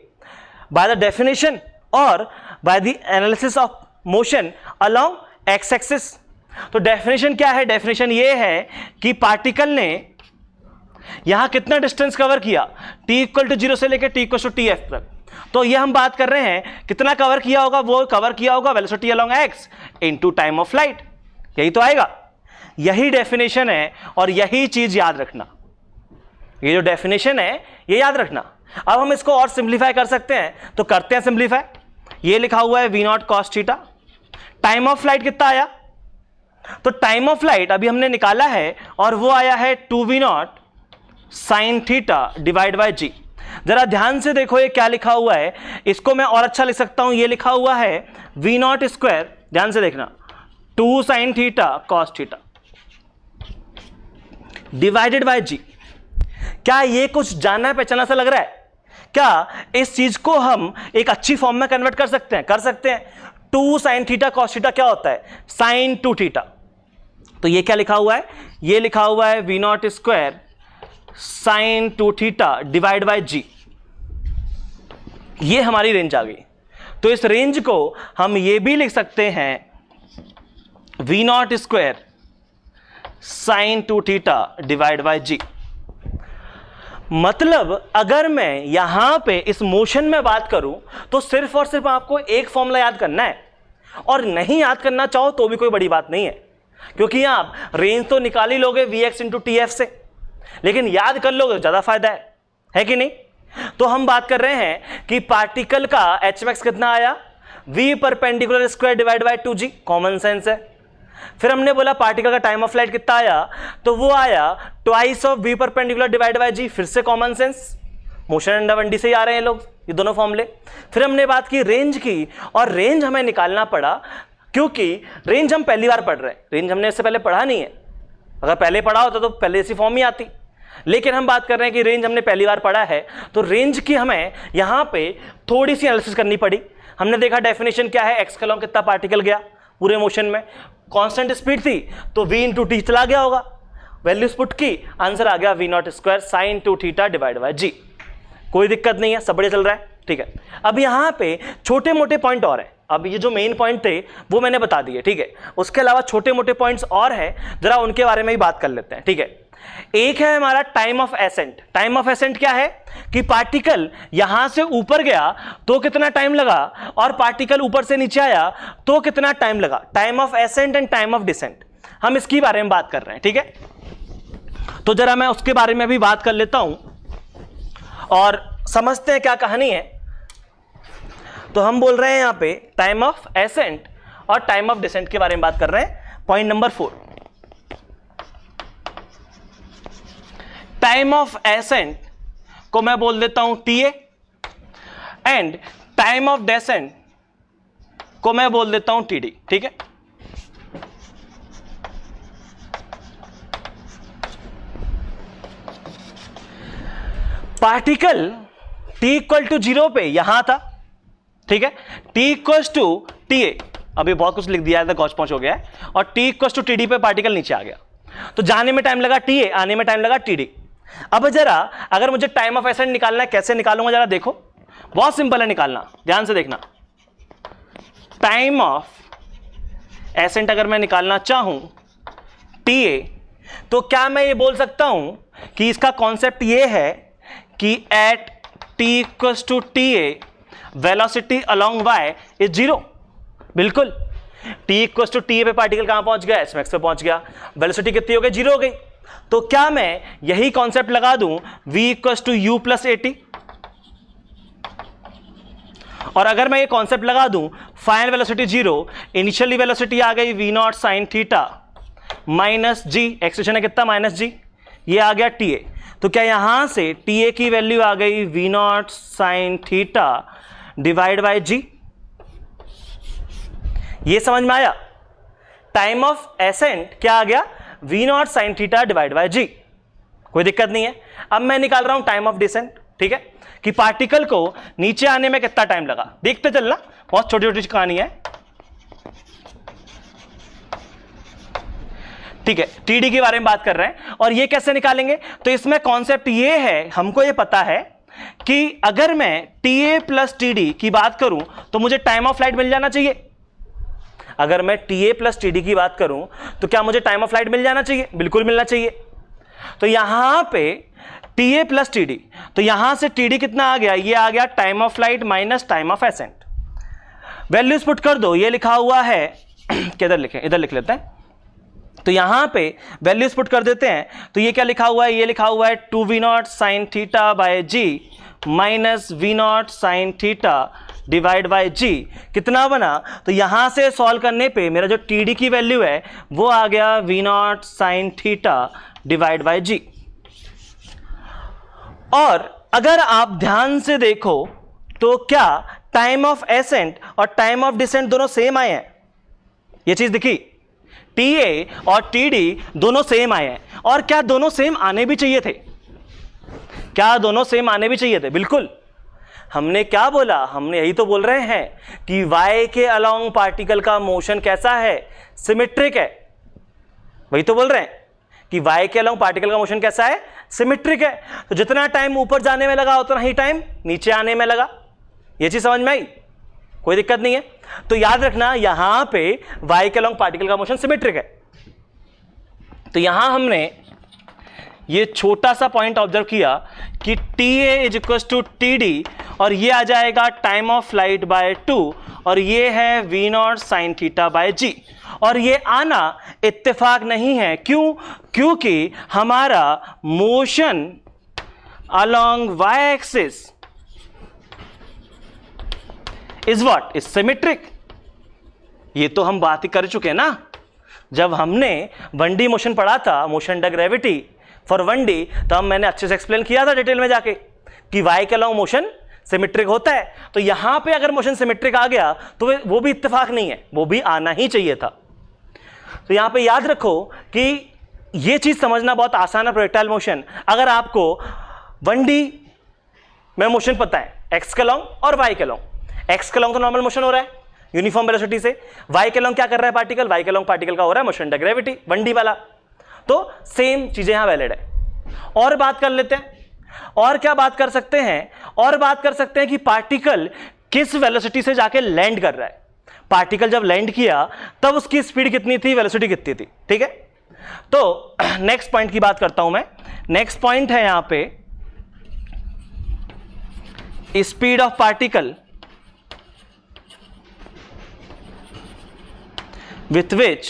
बाय द डेफिनेशन और by the analysis of motion along x axis. तो डेफिनेशन क्या है? डेफिनेशन ये है कि पार्टिकल ने यहां कितना डिस्टेंस कवर किया, t इक्वल टू 0 से लेकर t इक्वल टू tf तक। तो ये हम बात कर रहे हैं कितना कवर किया होगा, वो कवर किया होगा velocity along x into time of flight, यही तो आएगा। यही डेफिनेशन है और यही चीज याद रखना, ये जो डेफिनेशन है ये याद रखना। अब हम इसको और सिंप्लीफाई कर सकते हैं, तो करते हैं सिंप्लीफाई। ये लिखा हुआ है v not cos theta, time of flight कितना आया? तो टाइम ऑफ फ्लाइट अभी हमने निकाला है और वो आया है 2v naught sine theta divide by g. जरा ध्यान से देखो ये क्या लिखा हुआ है, इसको मैं और अच्छा लिख सकता हूं। ये लिखा हुआ है v नॉट स्क्वायर, ध्यान से देखना, 2 sine theta cos theta divided by g. क्या ये कुछ जाना पहचाना सा लग रहा है? क्या इस चीज को हम एक अच्छी फॉर्म में कन्वर्ट कर सकते हैं? कर सकते हैं। 2 साइन थीटा कॉस थीटा क्या होता है? Sine 2 theta. तो ये क्या लिखा हुआ है? ये लिखा हुआ है v naught square sine 2 theta divide by g. ये हमारी रेंज आ गई। तो इस रेंज को हम ये भी लिख सकते हैं v naught square sine 2 theta divide by g. मतलब अगर मैं यहां पे इस मोशन में बात करूं तो सिर्फ और सिर्फ आपको एक फॉर्मूला याद करना है, और नहीं याद करना चाहो तो भी कोई बड़ी बात नहीं है, क्योंकि आप रेंज तो निकाल ही लोगे vx इंटू टी एफ से, लेकिन याद कर लोगे तो ज्यादा फायदा है कि नहीं? तो हम बात कर रहे हैं कि पार्टिकल का HMX कितना आया? v perpendicular square divide by 2g, common sense है। फिर हमने बोला पार्टिकल का टाइम ऑफ फ्लाइट कितना आया, तो वो आया twice of v perpendicular divide by g, फिर से common sense, motion under 1d से ही आ रहे हैं लोग ये दोनों फॉर्मूले। फिर हमने बात की रेंज की, और रेंज हमें निकालना पड़ा क्योंकि रेंज हम पहली बार पढ़ रहे हैं, रेंज हमने इससे पहले पढ़ा नहीं है। अगर पहले पढ़ा होता तो पहले ऐसी फॉर्म ही आती, लेकिन हम बात कर रहे हैं कि रेंज हमने पहली बार पढ़ा है, तो रेंज की हमें यहां पे थोड़ी सी एनालिसिस करनी पड़ी। हमने देखा डेफिनेशन क्या है, एक्स के अलोंग कितना पार्टिकल गया पूरे मोशन में, कांस्टेंट स्पीड थी तो v इंटू टी चला गया होगा, वैल्यूज पुट की, आंसर आ गया v naught square sine 2 theta divide by g. कोई दिक्कत नहीं है, सब बढ़िया चल रहा है। ठीक है, अब यहां पे छोटे मोटे पॉइंट और हैं। अब ये जो मेन पॉइंट थे वो मैंने बता दिए, ठीक है, उसके अलावा छोटे मोटे पॉइंट्स और हैं, जरा उनके बारे में ही बात कर लेते हैं, ठीक है। एक है हमारा time of accent. Time of accent क्या है कि पार्टिकल यहां से ऊपर गया तो कितना टाइम लगा, और पार्टिकल ऊपर से नीचे आया तो कितना टाइम लगा। Time of ascent and time of descent, हम इसके बारे में बात कर रहे हैं, ठीक है। तो जरा मैं उसके बारे में भी बात कर लेता हूं और समझते हैं क्या कहानी है। तो हम बोल रहे हैं यहां पे टाइम ऑफ एसेंट और टाइम ऑफ डिसेंट के बारे में बात कर रहे हैं। Point number 4, time of accent को मैं बोल देता हूं TA and time of descent को मैं बोल देता हूं TD, ठीक है। पार्टिकल t इक्वल टू 0 पे यहां था, ठीक है, t इक्वल टू TA, अभी बहुत कुछ लिख दिया है, गौच पहुंच हो गया है, और t इक्वल टू TD पे पार्टिकल नीचे आ गया, तो जाने में टाइम लगा TA, आने में टाइम लगा TD। अब जरा अगर मुझे टाइम ऑफ एसेंट निकालना है, कैसे निकालूंगा जरा देखो, बहुत सिंपल है निकालना, ध्यान से देखना। टाइम ऑफ एसेंट अगर मैं निकालना चाहूं TA, तो क्या मैं ये बोल सकता हूं कि इसका कॉन्सेप्ट ये है कि at t equals to TA velocity along y is 0। बिल्कुल, t इक्वल्स टू TA पे पार्टिकल कहां पहुंच गया, SMax पे पहुंच गया, वेलोसिटी कितनी हो गई, 0 हो गई। तो क्या मैं यही कॉन्सेप्ट लगा दूं v equals to u plus AT, और अगर मैं ये कॉन्सेप्ट लगा दूं फाइनल वेलोसिटी 0, इनिशियली वेलोसिटी आ गई v0 sine theta minus g, expression है कितना -g, ये आ गया TA। तो क्या यहां से TA की वैल्यू आ गई v0 sine theta divide by g, ये समझ में आया। टाइम ऑफ एसेंट क्या आ गया, v0 sine theta divide by g, कोई दिक्कत नहीं है। अब मैं निकाल रहा हूं टाइम ऑफ डिसेंट, ठीक है, कि पार्टिकल को नीचे आने में कितना टाइम लगा, देखते चलना, बहुत छोटी छोटी कहानी है, ठीक है। TD के बारे में बात कर रहे हैं, और ये कैसे निकालेंगे, तो इसमें कॉन्सेप्ट ये है, हमको ये पता है कि अगर मैं TA प्लस TD की बात करूं तो मुझे टाइम ऑफ फ्लाइट मिल जाना चाहिए। अगर मैं TA प्लस TD की बात करूं तो क्या मुझे टाइम ऑफ फ्लाइट मिल जाना चाहिए, बिल्कुल मिलना चाहिए। तो यहां पे TA प्लस TD, तो यहां से TD कितना आ गया, ये आ गया time of flight minus time of accent. Values put कर दो, ये लिखा हुआ है किधर लिखें, इधर लिख लेते हैं। तो यहां पे वैल्यूज पुट कर देते हैं, तो ये क्या लिखा हुआ है, ये लिखा हुआ है 2v0 sine theta by g minus v0 sine theta divide by g, कितना बना, तो यहां से सॉल्व करने पे मेरा जो TD की वैल्यू है वो आ गया v0 sine theta divide by g। और अगर आप ध्यान से देखो तो क्या टाइम ऑफ एसेंट और टाइम ऑफ डिसेंट दोनों सेम आए हैं, ये चीज दिखी, TA और TD दोनों सेम आए हैं। और क्या दोनों सेम आने भी चाहिए थे, क्या दोनों सेम आने भी चाहिए थे, बिल्कुल। हमने क्या बोला, हमने यही तो बोल रहे हैं कि y के अलोंग पार्टिकल का मोशन कैसा है, सिमेट्रिक है, वही तो बोल रहे हैं कि y के अलोंग पार्टिकल का मोशन कैसा है, सिमेट्रिक है। तो जितना टाइम ऊपर जाने में लगा उतना ही टाइम नीचे आने में लगा, ये चीज समझ में आई, कोई दिक्कत नहीं है। तो याद रखना यहां पे y के अलोंग पार्टिकल का मोशन सिमेट्रिक है। तो यहां हमने ये छोटा सा पॉइंट ऑब्जर्व किया कि TA is equal to TD, और ये आ जाएगा टाइम ऑफ फ्लाइट बाय 2, और ये है v0 sine theta by g। और ये आना इत्तेफाक नहीं है, क्यों, क्योंकि हमारा motion along y axis is what, is symmetric. ये तो हम बात ही कर चुके हैं ना, जब हमने 1D मोशन पढ़ा था, motion under gravity for 1D, तब मैंने अच्छे से एक्सप्लेन किया था डिटेल में जाके कि y के अलोंग मोशन सिमेट्रिक होता है। तो यहां पे अगर मोशन सिमेट्रिक आ गया तो वो भी इत्तेफाक नहीं है, वो भी आना ही चाहिए था। तो यहां पे याद रखो कि ये चीज समझना बहुत आसान है, प्रोजेक्टाइल मोशन। अगर आपको 1D में मोशन पता है x के अलोंग और y के अलोंग, x के अलोंग तो नॉर्मल मोशन हो रहा है यूनिफॉर्म वेलोसिटी से, y के अलोंग क्या कर रहा है पार्टिकल, y के अलोंग पार्टिकल का हो रहा है मोशन अंडर ग्रेविटी 1D वाला, तो सेम चीजें यहां वैलिड है। और बात कर लेते हैं, और क्या बात कर सकते हैं, और बात कर सकते हैं कि पार्टिकल किस वेलोसिटी से जाके लैंड कर रहा है। पार्टिकल जब लैंड किया तब उसकी स्पीड कितनी थी, वेलोसिटी कितनी थी। ठीक है, तो नेक्स्ट पॉइंट की बात करता हूं मैं। नेक्स्ट पॉइंट है यहां पे speed of particle with which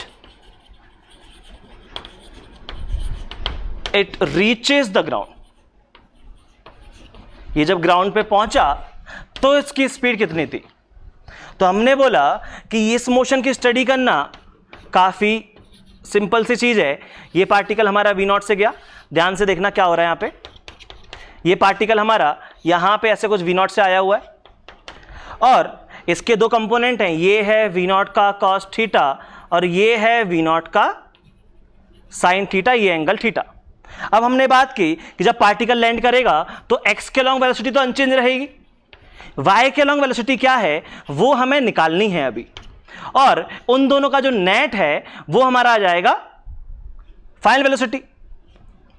it reaches the ground। ये जब ग्राउंड पे पहुंचा तो इसकी स्पीड कितनी थी। तो हमने बोला कि इस मोशन की स्टडी करना काफी सिंपल सी चीज है। ये पार्टिकल हमारा v0 से गया, ध्यान से देखना क्या हो रहा है यहां पे। ये पार्टिकल हमारा यहां पे ऐसे कुछ v0 से आया हुआ है और इसके दो कंपोनेंट हैं, ये है v0 का cos थीटा और ये है v0 का sin थीटा, ये एंगल थीटा। अब हमने बात की कि जब पार्टिकल लैंड करेगा तो x के लॉन्ग वेलोसिटी तो अनचेंज रहेगी, y के लॉन्ग वेलोसिटी क्या है वो हमें निकालनी है अभी, और उन दोनों का जो नेट है वो हमारा आ जाएगा फाइनल वेलोसिटी,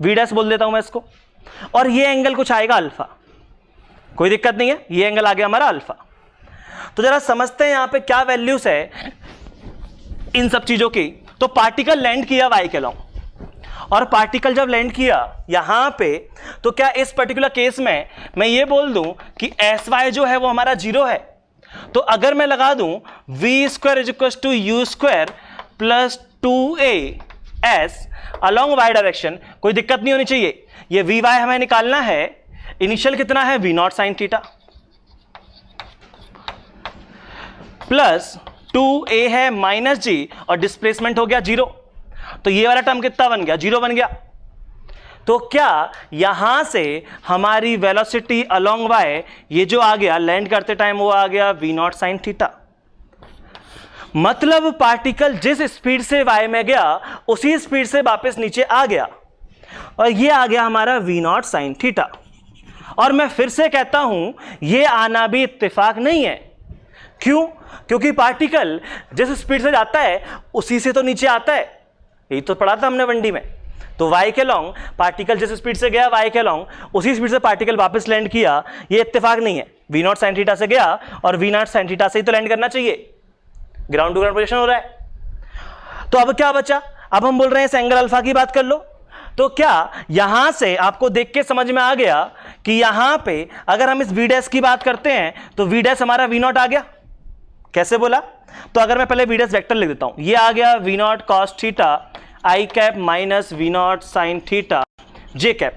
v डैश बोल देता हूं मैं इसको, और ये एंगल कुछ आएगा अल्फा। कोई दिक्कत नहीं है, ये एंगल आ गया हमारा अल्फा। तो जरा समझते हैं यहां पे क्या वैल्यूज है इन सब चीजों की। तो पार्टिकल लैंड किया y के लॉन्ग, और पार्टिकल जब लैंड किया यहां पे, तो क्या इस पर्टिकुलर केस में मैं ये बोल दूं कि sy जो है वो हमारा 0 है। तो अगर मैं लगा दूं v² = u² + 2as along y direction, कोई दिक्कत नहीं होनी चाहिए। ये vy हमें निकालना है, इनिशियल कितना है v0 sin theta plus 2a है -g और डिस्प्लेसमेंट हो गया 0। तो ये वाला टर्म कितना बन गया, 0 बन गया। तो क्या यहां से हमारी वेलोसिटी अलोंग y, ये जो आ गया लैंड करते टाइम वो आ गया v0 sin थीटा। मतलब पार्टिकल जिस स्पीड से y में गया उसी स्पीड से वापस नीचे आ गया, और ये आ गया हमारा v0 sin थीटा। और मैं फिर से कहता हूं ये आना भी इत्तेफाक नहीं है। क्यों? क्योंकि पार्टिकल जिस स्पीड से जाता है उसी से तो नीचे आता है, यही तो पढ़ा था हमने 1D में। तो y के लॉन्ग पार्टिकल जिस स्पीड से गया y के लॉन्ग उसी स्पीड से पार्टिकल वापस लैंड किया, ये इत्तेफाक नहीं है। v0 sin थीटा से गया और v0 sin थीटा से ही तो लैंड करना चाहिए, ग्राउंड टू ग्राउंड पोजीशन हो रहा है। तो अब क्या बचा, अब हम बोल रहे हैं इस एंगल अल्फा की बात कर लो। तो क्या यहां से आपको देख के समझ में आ गया कि यहां पे अगर हम इस v डैश की बात करते हैं तो v डैश हमारा v0 आ गया। कैसे बोला? तो अगर मैं पहले v डैश वेक्टर लिख देता हूं, ये आ गया v0 cos theta i cap minus v0 sin theta j cap.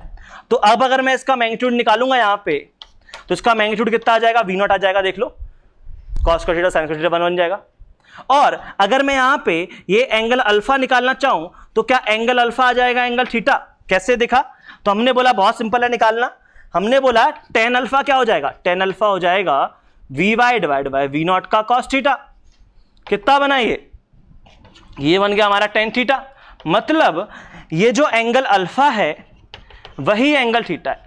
तो अब अगर मैं इसका मैग्नीट्यूड निकालूंगा यहां पे, तो इसका मैग्नीट्यूड कितना आ जाएगा, v0 आ जाएगा, देख लो, cos थीटा sin थीटा बन जाएगा। और अगर मैं यहां पे ये एंगल अल्फा निकालना चाहूं तो क्या एंगल अल्फा आ जाएगा एंगल थीटा। कैसे देखा? तो हमने बोला बहुत सिंपल है निकालना। हमने बोला tan अल्फा क्या हो जाएगा, tan अल्फा हो जाएगा vy डिवाइड बाय v0 का cos थीटा। कितना बना ये बन गया हमारा tan थीटा। मतलब ये जो एंगल अल्फा है वही एंगल थीटा है।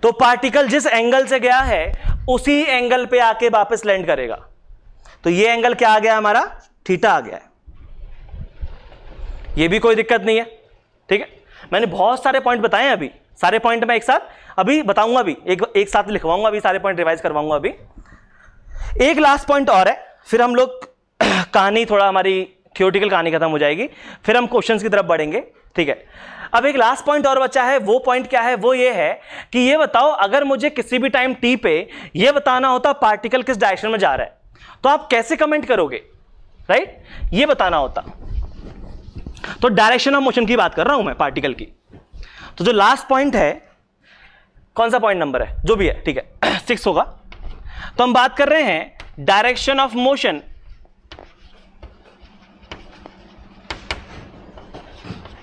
तो पार्टिकल जिस एंगल से गया है उसी एंगल पे आके वापस लैंड करेगा। तो ये एंगल क्या आ गया हमारा, थीटा आ गया है। ये भी कोई दिक्कत नहीं है, ठीक है। मैंने बहुत सारे पॉइंट बताए हैं, अभी सारे पॉइंट मैं एक साथ अभी बताऊंगा, अभी एक साथ लिखवाऊंगा, अभी सारे पॉइंट रिवाइज करवाऊंगा। अभी एक लास्ट पॉइंट और है, फिर हम लोग कहानी थोड़ा हमारी थियोरेटिकल कहानी खत्म हो जाएगी, फिर हम क्वेश्चंस की तरफ बढ़ेंगे, ठीक है। अब एक लास्ट पॉइंट और बचा है, वो पॉइंट क्या है, वो ये है कि ये बताओ अगर मुझे किसी भी टाइम टी पे ये बताना होता पार्टिकल किस डायरेक्शन में जा रहा है तो आप कैसे कमेंट करोगे, राइट? ये बताना होता। तो डायरेक्शन ऑफ मोशन की बात कर रहा हूं मैं पार्टिकल की। तो जो लास्ट पॉइंट है, कौन सा पॉइंट नंबर है, जो भी है, ठीक है, 6 होगा। तो हम बात कर रहे हैं direction of motion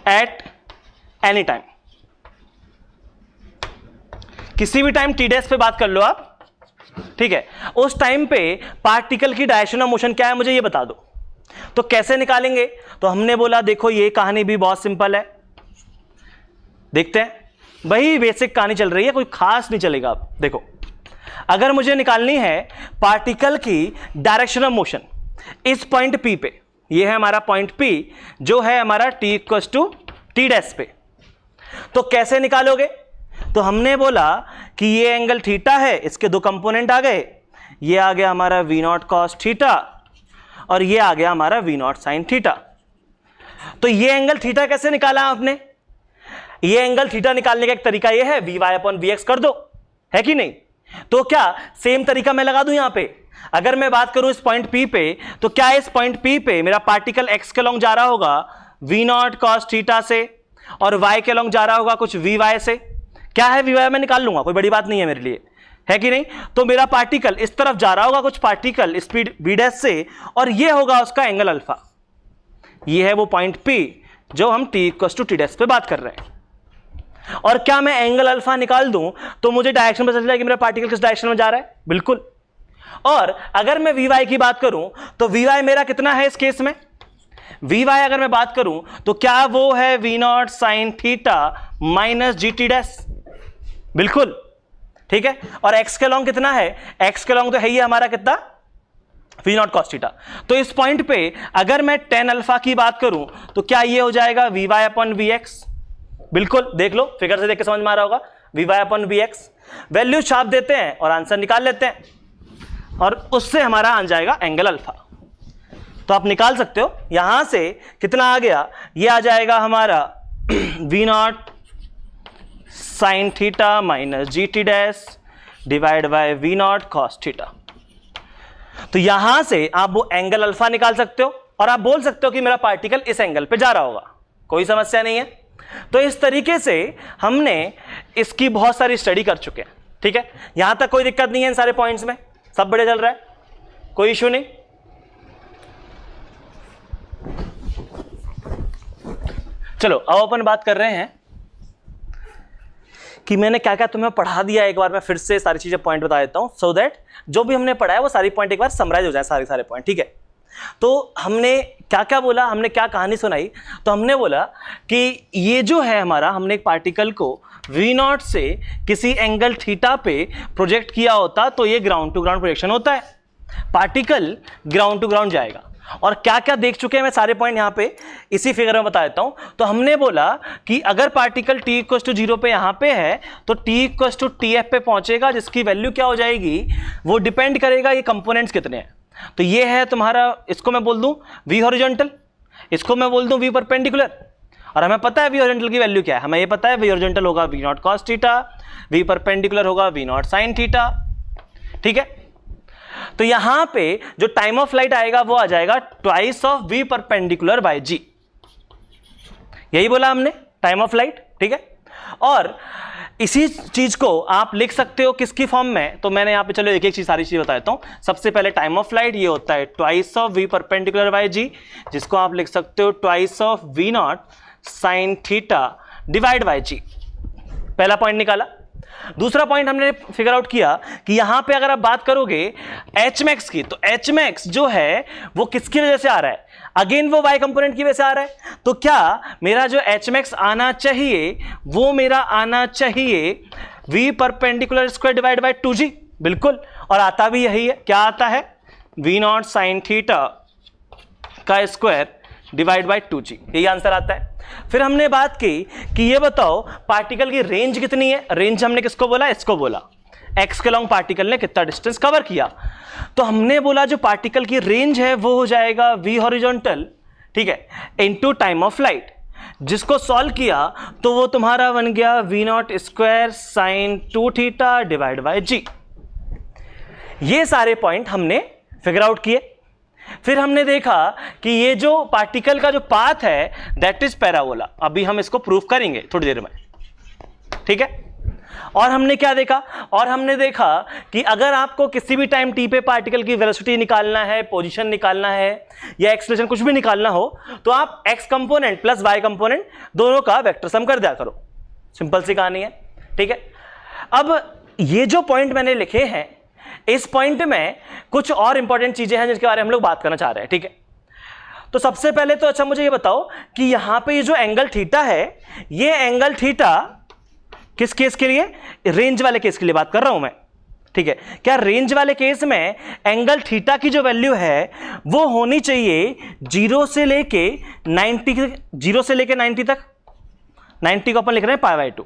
at any time. किसी भी टाइम टी डैश पे बात कर लो आप, ठीक है। उस टाइम पे पार्टिकल की डायरेक्शन ऑफ मोशन क्या है मुझे ये बता दो। तो कैसे निकालेंगे? तो हमने बोला देखो ये कहानी भी बहुत सिंपल है, देखते हैं। वही बेसिक कहानी चल रही है, कोई खास नहीं चलेगा। आप देखो, अगर मुझे निकालनी है पार्टिकल की डायरेक्शन ऑफ मोशन इस पॉइंट P पे, ये है हमारा पॉइंट P जो है हमारा t = t डैश पे, तो कैसे निकालोगे? तो हमने बोला कि ये एंगल थीटा है, इसके दो कंपोनेंट आ गए, ये आ गया हमारा वी नॉट कॉस थीटा और ये आ गया हमारा वी नॉट साइन थीटा। तो ये एंगल थीटा कैसे निकाला आपने? ये एंगल थीटा निकालने का एक तरीका ये है, V Y upon V X कर दो, है कि नहीं? तो क्या सेम तरीका मैं लगा दूं यहां पे? अगर मैं बात करूं इस पॉइंट P पे, तो क्या इस पॉइंट P पे मेरा पार्टिकल x के लॉन्ग जा रहा होगा वी नॉट कॉस थीटा से और y के लॉन्ग जा रहा होगा कुछ वी वाई से? क्या है वी वाई मैं निकाल लूंगा, कोई बड़ी बात नहीं है मेरे लिए, है कि नहीं? तो मेरा पार्टिकल इस तरफ जा रहा होगा कुछ पार्टिकल स्पीड v डैश से और ये होगा उसका एंगल अल्फा। ये है वो पॉइंट P जो हम t equal to T dash पे बात कर रहे हैं। और क्या मैं एंगल अल्फा निकाल दूं तो मुझे डायरेक्शन पता चल जाएगा कि मेरा पार्टिकल किस डायरेक्शन में जा रहा है? बिल्कुल। और अगर मैं वी वाई की बात करूं तो वी वाई मेरा कितना है इस केस में? वी वाई अगर मैं बात करूं तो क्या वो है we not sine theta minus G T dash? बिल्कुल, ठीक है। और एक्स के लॉन्ग कितना है? एक्स के लॉन्ग तो है ही हमारा कितना? V not cos theta. तो इस पॉइंट पे अगर मैं टेन अल्फा की बात करूं तो क्या ये हो जाएगा V Y upon V X? बिल्कुल, देख लो, फिगर से देख के समझ में आ रहा होगा, V Y upon V X. Value छाप देते हैं और आंसर निकाल लेते हैं और उससे हमारा आ जाएगा एंगल अल्फा। तो आप निकाल सकते हो यहां से कितना आ गया, ये आ जाएगा हमारा V not sine theta minus G T dash divide by V not cos theta. तो यहां से आप वो एंगल अल्फा निकाल सकते हो और आप बोल सकते हो कि मेरा पार्टिकल इस एंगल पे जा रहा होगा, कोई समस्या नहीं है। तो इस तरीके से हमने इसकी बहुत सारी स्टडी कर चुके हैं, ठीक है। यहां तक कोई दिक्कत नहीं है, इन सारे पॉइंट्स में सब बढ़िया चल रहा है, कोई इशू नहीं। चलो अब अपन बात कर रहे हैं कि मैंने क्या क्या तुम्हें पढ़ा दिया। एक बार मैं फिर से सारी चीजें पॉइंट बता देता हूं सो दैट जो भी हमने पढ़ा है वो सारी पॉइंट एक बार समराइज हो जाए, सारे पॉइंट, ठीक है। तो हमने क्या क्या बोला, हमने क्या कहानी सुनाई? तो हमने बोला कि ये जो है हमारा, हमने एक पार्टिकल को वी नॉट से किसी एंगल थीटा पे प्रोजेक्ट किया होता तो ये ग्राउंड टू ग्राउंड प्रोजेक्शन होता है, पार्टिकल ग्राउंड टू ग्राउंड जाएगा। और क्या क्या देख चुके हैं मैं सारे पॉइंट यहां पे इसी फिगर में बता देता हूं। तो हमने बोला कि अगर पार्टिकल t इक्वल टू 0 पे यहां पे है तो t इक्वल टू TF पे पहुंचेगा, जिसकी वैल्यू क्या हो जाएगी, वो डिपेंड करेगा ये कंपोनेंट्स कितने हैं। तो ये है तुम्हारा, इसको मैं बोल दूं v हॉरिजॉन्टल, इसको मैं बोल दूं v परपेंडिकुलर। और हमें पता है v हॉरिजॉन्टल की वैल्यू क्या है, हमें ये पता है v हॉरिजॉन्टल होगा v not cos theta, v perpendicular होगा v नॉट साइन थीटा, ठीक है। तो यहां पे जो टाइम ऑफ फ्लाइट आएगा वो आ जाएगा twice of v perpendicular by g, यही बोला हमने, टाइम ऑफ फ्लाइट, ठीक है। और इसी चीज को आप लिख सकते हो किसकी फॉर्म में? तो मैंने यहां पे चलो एक एक चीज सारी चीज बता देता हूं। सबसे पहले टाइम ऑफ फ्लाइट ये होता है twice of v perpendicular by g, जिसको आप लिख सकते हो twice of v naught sine theta divide by g। पहला पॉइंट निकाला। दूसरा पॉइंट हमने फिगर आउट किया कि यहां पे अगर आप बात करोगे एच मैक्स की, तो एच मैक्स जो है वो किसकी वजह से आ रहा है? अगेन वो y कंपोनेंट की वजह से आ रहा है। तो क्या मेरा जो एच मैक्स आना चाहिए वो मेरा आना चाहिए v perpendicular square divide by 2g? बिल्कुल, और आता भी यही है। क्या आता है? v नॉट साइन थीटा का स्क्वायर डिवाइड बाय 2g, यही आंसर आता है। फिर हमने बात की कि ये बताओ पार्टिकल की रेंज कितनी है। रेंज हमने किसको बोला? इसको बोला। एक्स के लॉन्ग पार्टिकल ने कितना डिस्टेंस कवर किया, तो हमने बोला जो पार्टिकल की रेंज है वो हो जाएगा v हॉरिजॉन्टल, ठीक है, इनटू टाइम ऑफ फ्लाइट। जिसको सॉल्व किया तो वो तुम्हारा बन गया v naught square sine 2 theta divide by g। ये सारे पॉइंट हमने फिगर आउट किए। फिर हमने देखा कि ये जो पार्टिकल का जो पाथ है दैट इज पैराबोला। अभी हम इसको प्रूफ करेंगे थोड़ी देर में, ठीक है। और हमने क्या देखा? और हमने देखा कि अगर आपको किसी भी टाइम t पे पार्टिकल की वेलोसिटी निकालना है, पोजीशन निकालना है या एक्सेलरेशन कुछ भी निकालना हो तो आप x component plus y component दोनों का वेक्टर सम कर दिया करो। सिंपल सी कहानी है, ठीक है। अब ये जो पॉइंट मैंने लिखे हैं, इस पॉइंट में कुछ और इंपॉर्टेंट चीजें हैं जिसके बारे में हम लोग बात करना चाह रहे हैं, ठीक है। तो सबसे पहले तो अच्छा मुझे ये बताओ कि यहां पे ये जो एंगल थीटा है, ये एंगल थीटा किस केस के लिए? रेंज वाले केस के लिए बात कर रहा हूं मैं, ठीक है। क्या रेंज वाले केस में एंगल थीटा की जो वैल्यू है वो होनी चाहिए 0 से लेके 90 तक। 90 को अपन लिख रहे हैं पाई बाय 2,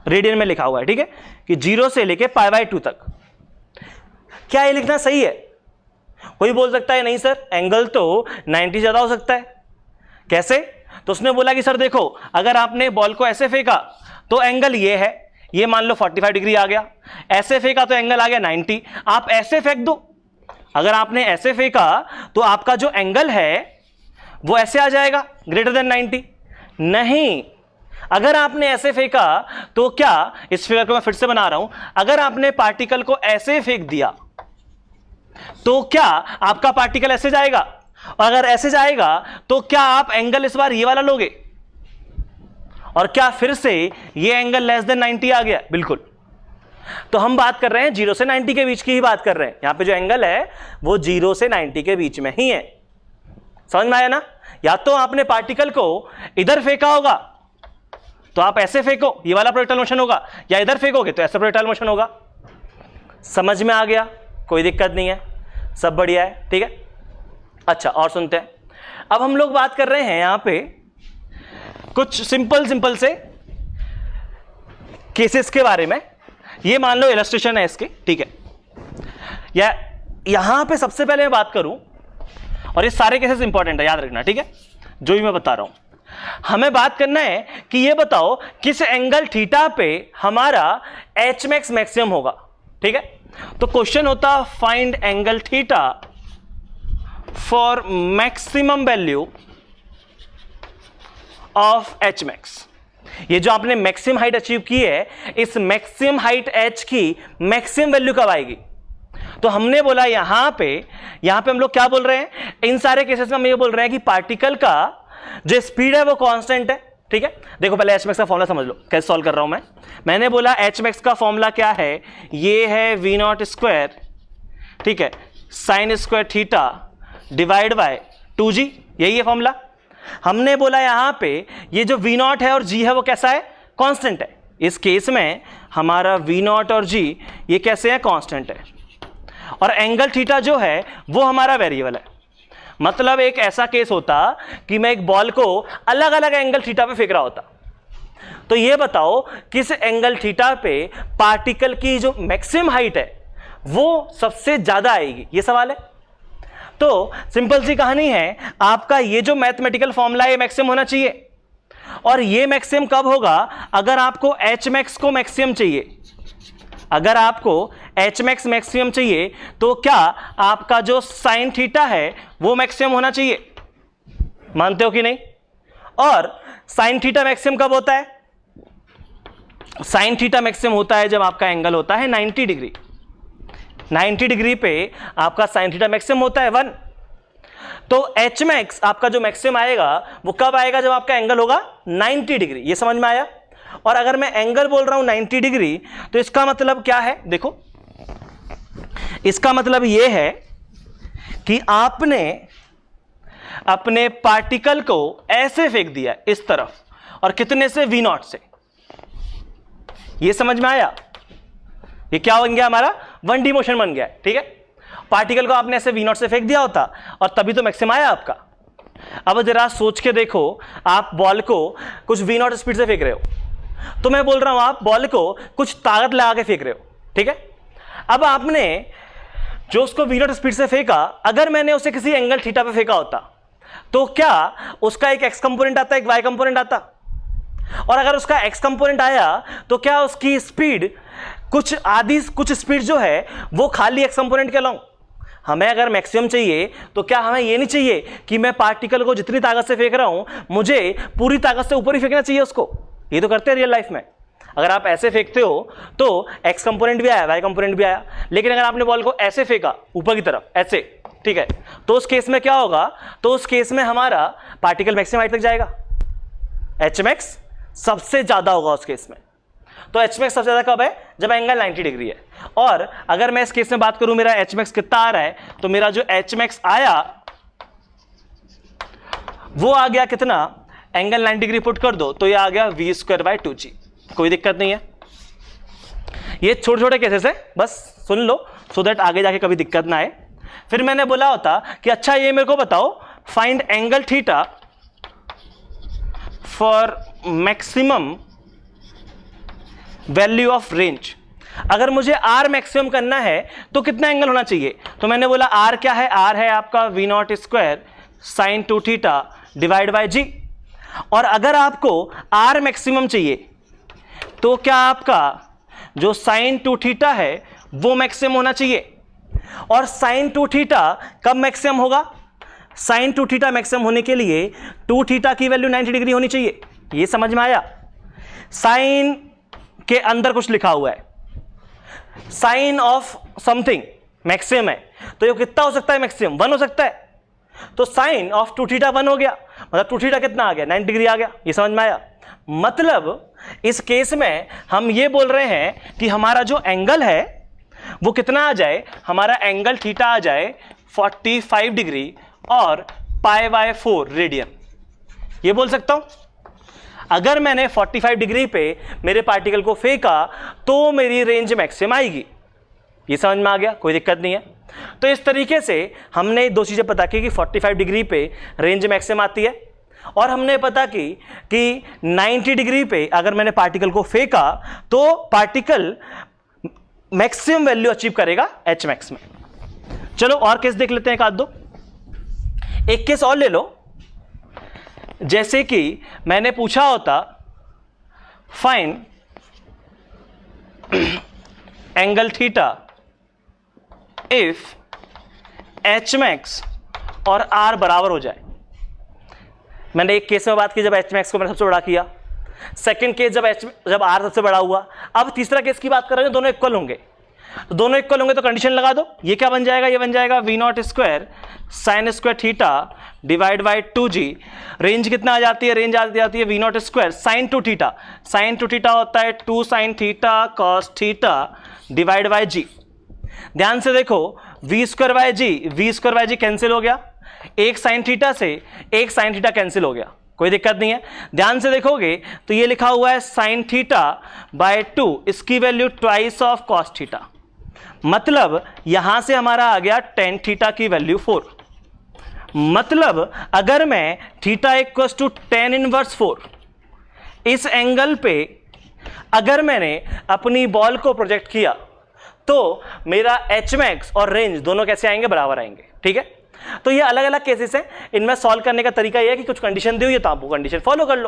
रेडियन में लिखा हुआ है, ठीक है, कि 0 से लेके π/2 तक। क्या ये लिखना सही है? कोई बोल सकता है नहीं सर, एंगल तो 90 ज्यादा हो सकता है। कैसे? तो उसने बोला कि सर देखो, अगर आपने बॉल को ऐसे फेंका तो एंगल ये है, ये मान लो 45 डिग्री आ गया, ऐसे फेंका तो एंगल आ गया 90। आप ऐसे फेंक दो, अगर आपने ऐसे फेंका तो आपका जो एंगल है वो ऐसे आ जाएगा, ग्रेटर देन 90। नहीं, अगर आपने ऐसे फेंका तो क्या, इस फिगर को मैं फिर से बना रहा हूं, अगर आपने पार्टिकल को ऐसे फेंक दिया तो क्या आपका पार्टिकल ऐसे जाएगा, और अगर ऐसे जाएगा तो क्या आप एंगल इस बार ये वाला लोगे, और क्या फिर से ये एंगल लेस देन 90 आ गया? बिल्कुल। तो हम बात कर रहे हैं 0 से 90 के बीच की ही बात कर रहे हैं, यहां पे जो एंगल है वो 0 से 90 के बीच में ही है। समझ में आया ना? या तो आपने पार्टिकल को इधर फेंका होगा तो आप ऐसे फेंको, ये वाला प्रोजेक्टाइल मोशन होगा, या इधर फेंकोगे तो ऐसा प्रोजेक्टाइल मोशन होगा। समझ में आ गया? कोई दिक्कत नहीं है, सब बढ़िया है, ठीक है। अच्छा, और सुनते हैं। अब हम लोग बात कर रहे हैं यहां पे कुछ सिंपल से केसेस के बारे में। ये मान लो इलस्ट्रेशन है इसके, ठीक है। या यहां पे सबसे पहले मैं बात करूं, और ये सारे केसेस इंपॉर्टेंट है, याद रखना, ठीक है, जो भी मैं बता रहा हूं। हमें बात करना है कि ये बताओ किस एंगल थीटा पे हमारा एच मैक्स मैक्सिमम होगा, ठीक है। तो क्वेश्चन होता find angle theta for maximum value of H max. ये जो आपने मैक्सिमम हाइट अचीव की है, इस मैक्सिमम हाइट एच की मैक्सिमम वैल्यू कब आएगी? तो हमने बोला यहां पे हम लोग क्या बोल रहे हैं, इन सारे केसेस में हम ये बोल रहे हैं कि पार्टिकल का जो स्पीड है वो कांस्टेंट है, ठीक है। देखो पहले एच मैक्स का फॉर्मूला समझ लो, कैसे सॉल्व कर रहा हूं मैं। मैंने बोला एच मैक्स का फॉर्मूला क्या है, ये है v0 स्क्वायर, ठीक है, sign square theta divide by 2g, यही है फॉर्मूला। हमने बोला यहां पे ये जो v0 है और g है वो कैसा है, कांस्टेंट है। इस केस में हमारा v0 और g ये कैसे है, कांस्टेंट है, और एंगल थीटा जो है वो हमारा वेरिएबल है। मतलब एक ऐसा केस होता कि मैं एक बॉल को अलग अलग एंगल थीटा पे फेंक रहा होता, तो ये बताओ किस एंगल थीटा पे पार्टिकल की जो मैक्सिमम हाइट है वो सबसे ज्यादा आएगी, ये सवाल है। तो सिंपल सी कहानी है, आपका ये जो मैथमेटिकल फॉर्मूला है मैक्सिमम होना चाहिए, और ये मैक्सिमम कब होगा, अगर आपको एच मैक्स को मैक्सिमम चाहिए। अगर आपको एच मैक्स मैक्सिमम चाहिए तो क्या आपका जो साइन थीटा है वो मैक्सिमम होना चाहिए, मानते हो कि नहीं? और साइन थीटा मैक्सिमम कब होता है? साइन थीटा मैक्सिमम होता है जब आपका एंगल होता है 90 डिग्री। 90 डिग्री पे आपका साइन थीटा मैक्सिमम होता है 1। तो एच मैक्स आपका जो मैक्सिमम आएगा वो कब आएगा, जब आपका एंगल होगा 90 डिग्री। ये समझ में आया? और अगर मैं एंगल बोल रहा हूं 90 डिग्री तो इसका मतलब क्या है, देखो इसका मतलब यह है कि आपने अपने पार्टिकल को ऐसे फेंक दिया इस तरफ, और कितने से, v0 से। यह समझ में आया? ये क्या बन गया, हमारा 1D मोशन बन गया, ठीक है। पार्टिकल को आपने ऐसे v0 से फेंक दिया होता और तभी तो मैक्सिमम आया आपका। अब जरा सोच के देखो, आप बॉल को कुछ v0 स्पीड से फेंक रहे हो, तो मैं बोल रहा हूं आप बॉल को कुछ ताकत लगा के फेंक रहे हो, ठीक है। अब आपने जो उसको v0 स्पीड से फेंका, अगर मैंने उसे किसी एंगल थीटा पे फेंका होता तो क्या उसका एक x कंपोनेंट आता, एक y कंपोनेंट आता? और अगर उसका x कंपोनेंट आया तो क्या उसकी स्पीड कुछ स्पीड जो है वो खाली x कंपोनेंट के अलाउ? हमें अगर मैक्सिमम चाहिए तो क्या हमें ये नहीं चाहिए कि मैं पार्टिकल को जितनी ताकत से फेंक रहा हूं मुझे पूरी ताकत से ऊपर ही फेंकना चाहिए उसको? ये तो करते हैं रियल लाइफ में। अगर आप ऐसे फेंकते हो तो x कंपोनेंट भी आया, y कंपोनेंट भी आया, लेकिन अगर आपने बॉल को ऐसे फेंका ऊपर की तरफ ऐसे, ठीक है, तो उस केस में क्या होगा, तो उस केस में हमारा पार्टिकल मैक्सिमम हाइट तक जाएगा, एच मैक्स सबसे ज्यादा होगा उस केस में। तो एच मैक्स सबसे ज्यादा कब है, जब एंगल 90 डिग्री है। और अगर मैं इस केस में बात करूं मेरा एच मैक्स कितना आ रहा है, तो मेरा जो एच मैक्स आया वो आ गया कितना, एंगल 90 डिग्री पुट कर दो तो ये आ गया v²/2g। कोई दिक्कत नहीं है। ये छोटे छोटे केसेस है, बस सुन लो सो दैट आगे जाके कभी दिक्कत ना आए। फिर मैंने बोला होता कि अच्छा ये मेरे को बताओ find angle theta for maximum value of range. अगर मुझे आर मैक्सिमम करना है तो कितना एंगल होना चाहिए? तो मैंने बोला आर क्या है? आर है आपका v naught square sine 2 theta divide by g. और अगर आपको आर मैक्सिमम चाहिए तो क्या आपका जो साइन 2 थीटा है वो मैक्सिमम होना चाहिए। और साइन 2 थीटा कब मैक्सिमम होगा? साइन 2 थीटा मैक्सिमम होने के लिए 2 थीटा की वैल्यू 90 डिग्री होनी चाहिए। ये समझ में आया? साइन के अंदर कुछ लिखा हुआ है, साइन ऑफ समथिंग मैक्सिमम है, तो ये कितना हो सकता है मैक्सिमम? 1 हो सकता है। तो साइन ऑफ 2 थीटा 1 हो गया, मतलब 2 थीटा कितना आ गया? 90 डिग्री आ गया। ये समझ में आया? मतलब इस केस में हम ये बोल रहे हैं कि हमारा जो एंगल है वो कितना आ जाए? हमारा एंगल थीटा आ जाए 45 डिग्री और π/4 रेडियन। ये बोल सकता हूं। अगर मैंने 45 डिग्री पे मेरे पार्टिकल को फेंका तो मेरी रेंज मैक्सिमम आएगी। ये समझ में आ गया? कोई दिक्कत नहीं है। तो इस तरीके से हमने दो चीजें पता की कि 45 डिग्री पे रेंज मैक्सिमम आती है, और हमने पता की कि 90 डिग्री पे अगर मैंने पार्टिकल को फेंका तो पार्टिकल मैक्सिमम वैल्यू अचीव करेगा एच मैक्स में। चलो और केस देख लेते हैं, एक आध दो। एक केस और ले लो, जैसे कि मैंने पूछा होता find angle theta if H max और आर बराबर हो जाए। मैंने एक केस में बात की जब एच मैक्स को मैंने सबसे बड़ा किया, सेकंड केस जब आर सबसे बड़ा हुआ। अब तीसरा केस की बात कर रहे हैं, दोनों इक्वल होंगे। तो दोनों इक्वल होंगे तो कंडीशन लगा दो। ये क्या बन जाएगा? ये बन जाएगा v naught square sine square theta divide by 2g। Range कितना आ जाती है? रेंज आ जाती है we naught square sine 2 theta. Sine 2 theta होता है 2 sine theta cos theta divide by g. ध्यान से देखो, v square by g cancel हो गया, एक साइन थीटा से एक साइन थीटा कैंसिल हो गया, कोई दिक्कत नहीं है। ध्यान से देखोगे तो ये लिखा हुआ है साइन थीटा बाय 2, इसकी value twice of cos theta. मतलब यहां से हमारा आ गया टेन थीटा की वैल्यू 4। मतलब अगर मैं theta equal to tan inverse 4 इस एंगल पे अगर मैंने अपनी बॉल को प्रोजेक्ट किया तो मेरा एच मैक्स और रेंज दोनों कैसे आएंगे? बराबर आएंगे। ठीक है, तो ये अलग अलग केसेस हैं। इनमें सॉल्व करने का तरीका ये है कि कुछ कंडीशन दी हुई है तो आप वो कंडीशन फॉलो कर लो।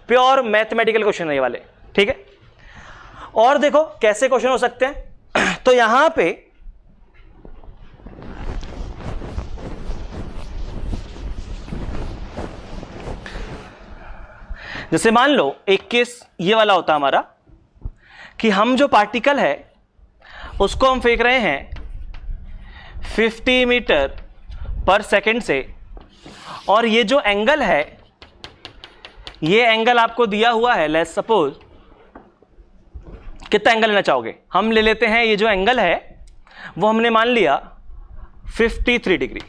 प्योर मैथमेटिकल क्वेश्चन है ये वाले। ठीक है, और देखो कैसे क्वेश्चन हो सकते हैं। तो यहां पे जैसे मान लो एक केस ये वाला होता हमारा कि हम जो पार्टिकल है उसको हम फेंक रहे हैं 50 मीटर पर सेकंड से, और ये जो एंगल है ये एंगल आपको दिया हुआ है, लेट्स सपोज कितना एंगल लेना चाहोगे? हम ले लेते हैं ये जो एंगल है वो हमने मान लिया 53 डिग्री।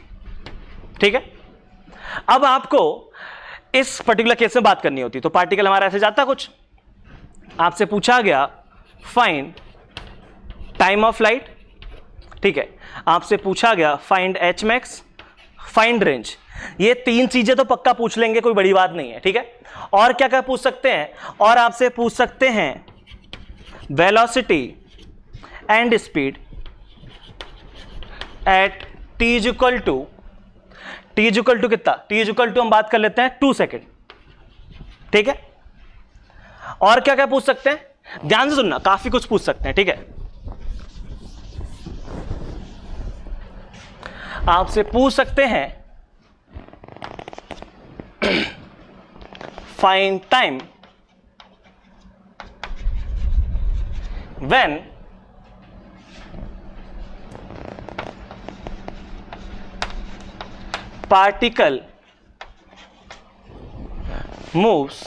ठीक है, अब आपको इस पर्टिकुलर केस में बात करनी होती, तो पार्टिकल हमारा ऐसे जाता, कुछ आपसे पूछा गया फाइंड टाइम ऑफ लाइट। ठीक है, आपसे पूछा गया find H max, find range. ये तीन चीजें तो पक्का पूछ लेंगे, कोई बड़ी बात नहीं है। ठीक है, और क्या क्या पूछ सकते हैं? और आपसे पूछ सकते हैं velocity and speed at T is equal to कितना? टी इज इक्वल टू हम बात कर लेते हैं 2 सेकेंड। ठीक है, और क्या क्या पूछ सकते हैं? ध्यान से सुनना, काफी कुछ पूछ सकते हैं। ठीक है, आपसे पूछ सकते हैं find time when particle moves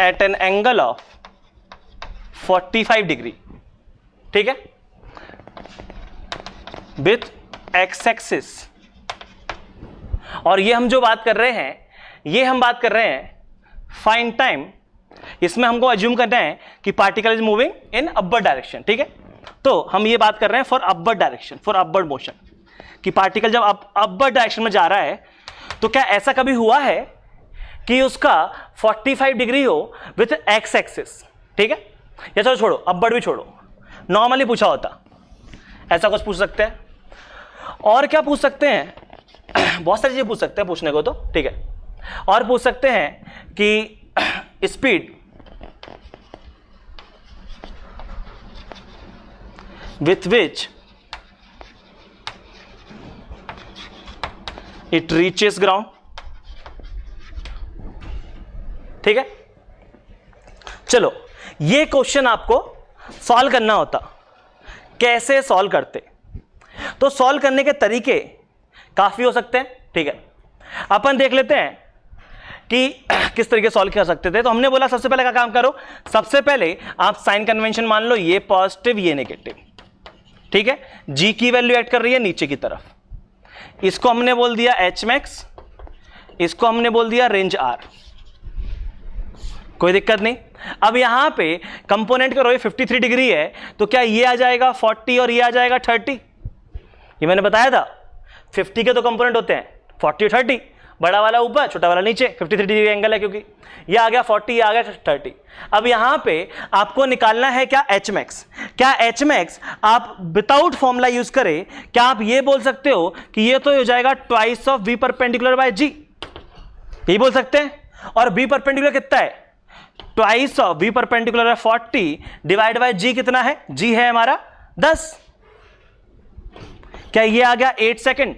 eight an angle of 45 degree. ठीक है, विथ एक्स एक्सिस। और ये हम जो बात कर रहे हैं, ये हम बात कर रहे हैं फाइंड टाइम। इसमें हमको अज्यूम करना है कि particle is moving in upward direction. ठीक है, तो हम ये बात कर रहे हैं for upward direction, for upward motion, कि पार्टिकल जब अपवर्ड डायरेक्शन में जा रहा है तो क्या ऐसा कभी हुआ है कि उसका 45 डिग्री हो विथ एक्स एक्सिस, ठीक है। या चलो छोड़ो, अब्बड़ भी छोड़ो, नॉर्मली पूछा होता, ऐसा कुछ पूछ सकते हैं। और क्या पूछ सकते हैं, बहुत सारी चीजें पूछ सकते हैं पूछने को तो, ठीक है। और पूछ सकते हैं कि speed with which it reaches ground, ठीक है। चलो ये क्वेश्चन आपको सॉल्व करना होता, कैसे सॉल्व करते, तो सॉल्व करने के तरीके काफी हो सकते हैं, ठीक है। अपन देख लेते हैं कि किस तरीके सॉल्व कर सकते थे। तो हमने बोला सबसे पहले क्या काम करो, सबसे पहले आप साइन कन्वेंशन मान लो, ये पॉजिटिव ये नेगेटिव, ठीक है। जी की वैल्यू ऐड कर रही है नीचे की तरफ, इसको हमने बोल दिया एच मैक्स, इसको हमने बोल दिया रेंज आर, कोई दिक्कत नहीं। अब यहां पे कंपोनेंट करो, ये 53 डिग्री है, तो क्या ये आ जाएगा 40 और ये आ जाएगा 30, ये मैंने बताया था 50 के तो कंपोनेंट होते हैं 40 और 30, बड़ा वाला ऊपर छोटा वाला नीचे, 53 डिग्री एंगल है क्योंकि ये आ गया 40, ये आ गया 30। अब यहां पे आपको निकालना है क्या एच मैक्स। क्या एच मैक्स आप विदाउट फॉर्मूला यूज करें, क्या आप ये बोल सकते हो कि ये तो हो जाएगा twice of v perpendicular by g, यही बोल सकते हैं। और बी परपेंडिकुलर कितना है, ट्वाइस ऑफ वी परपेंडिकुलर है 40 डिवाइड बाय जी कितना है, जी है हमारा 10, क्या ये आ गया 8 सेकेंड।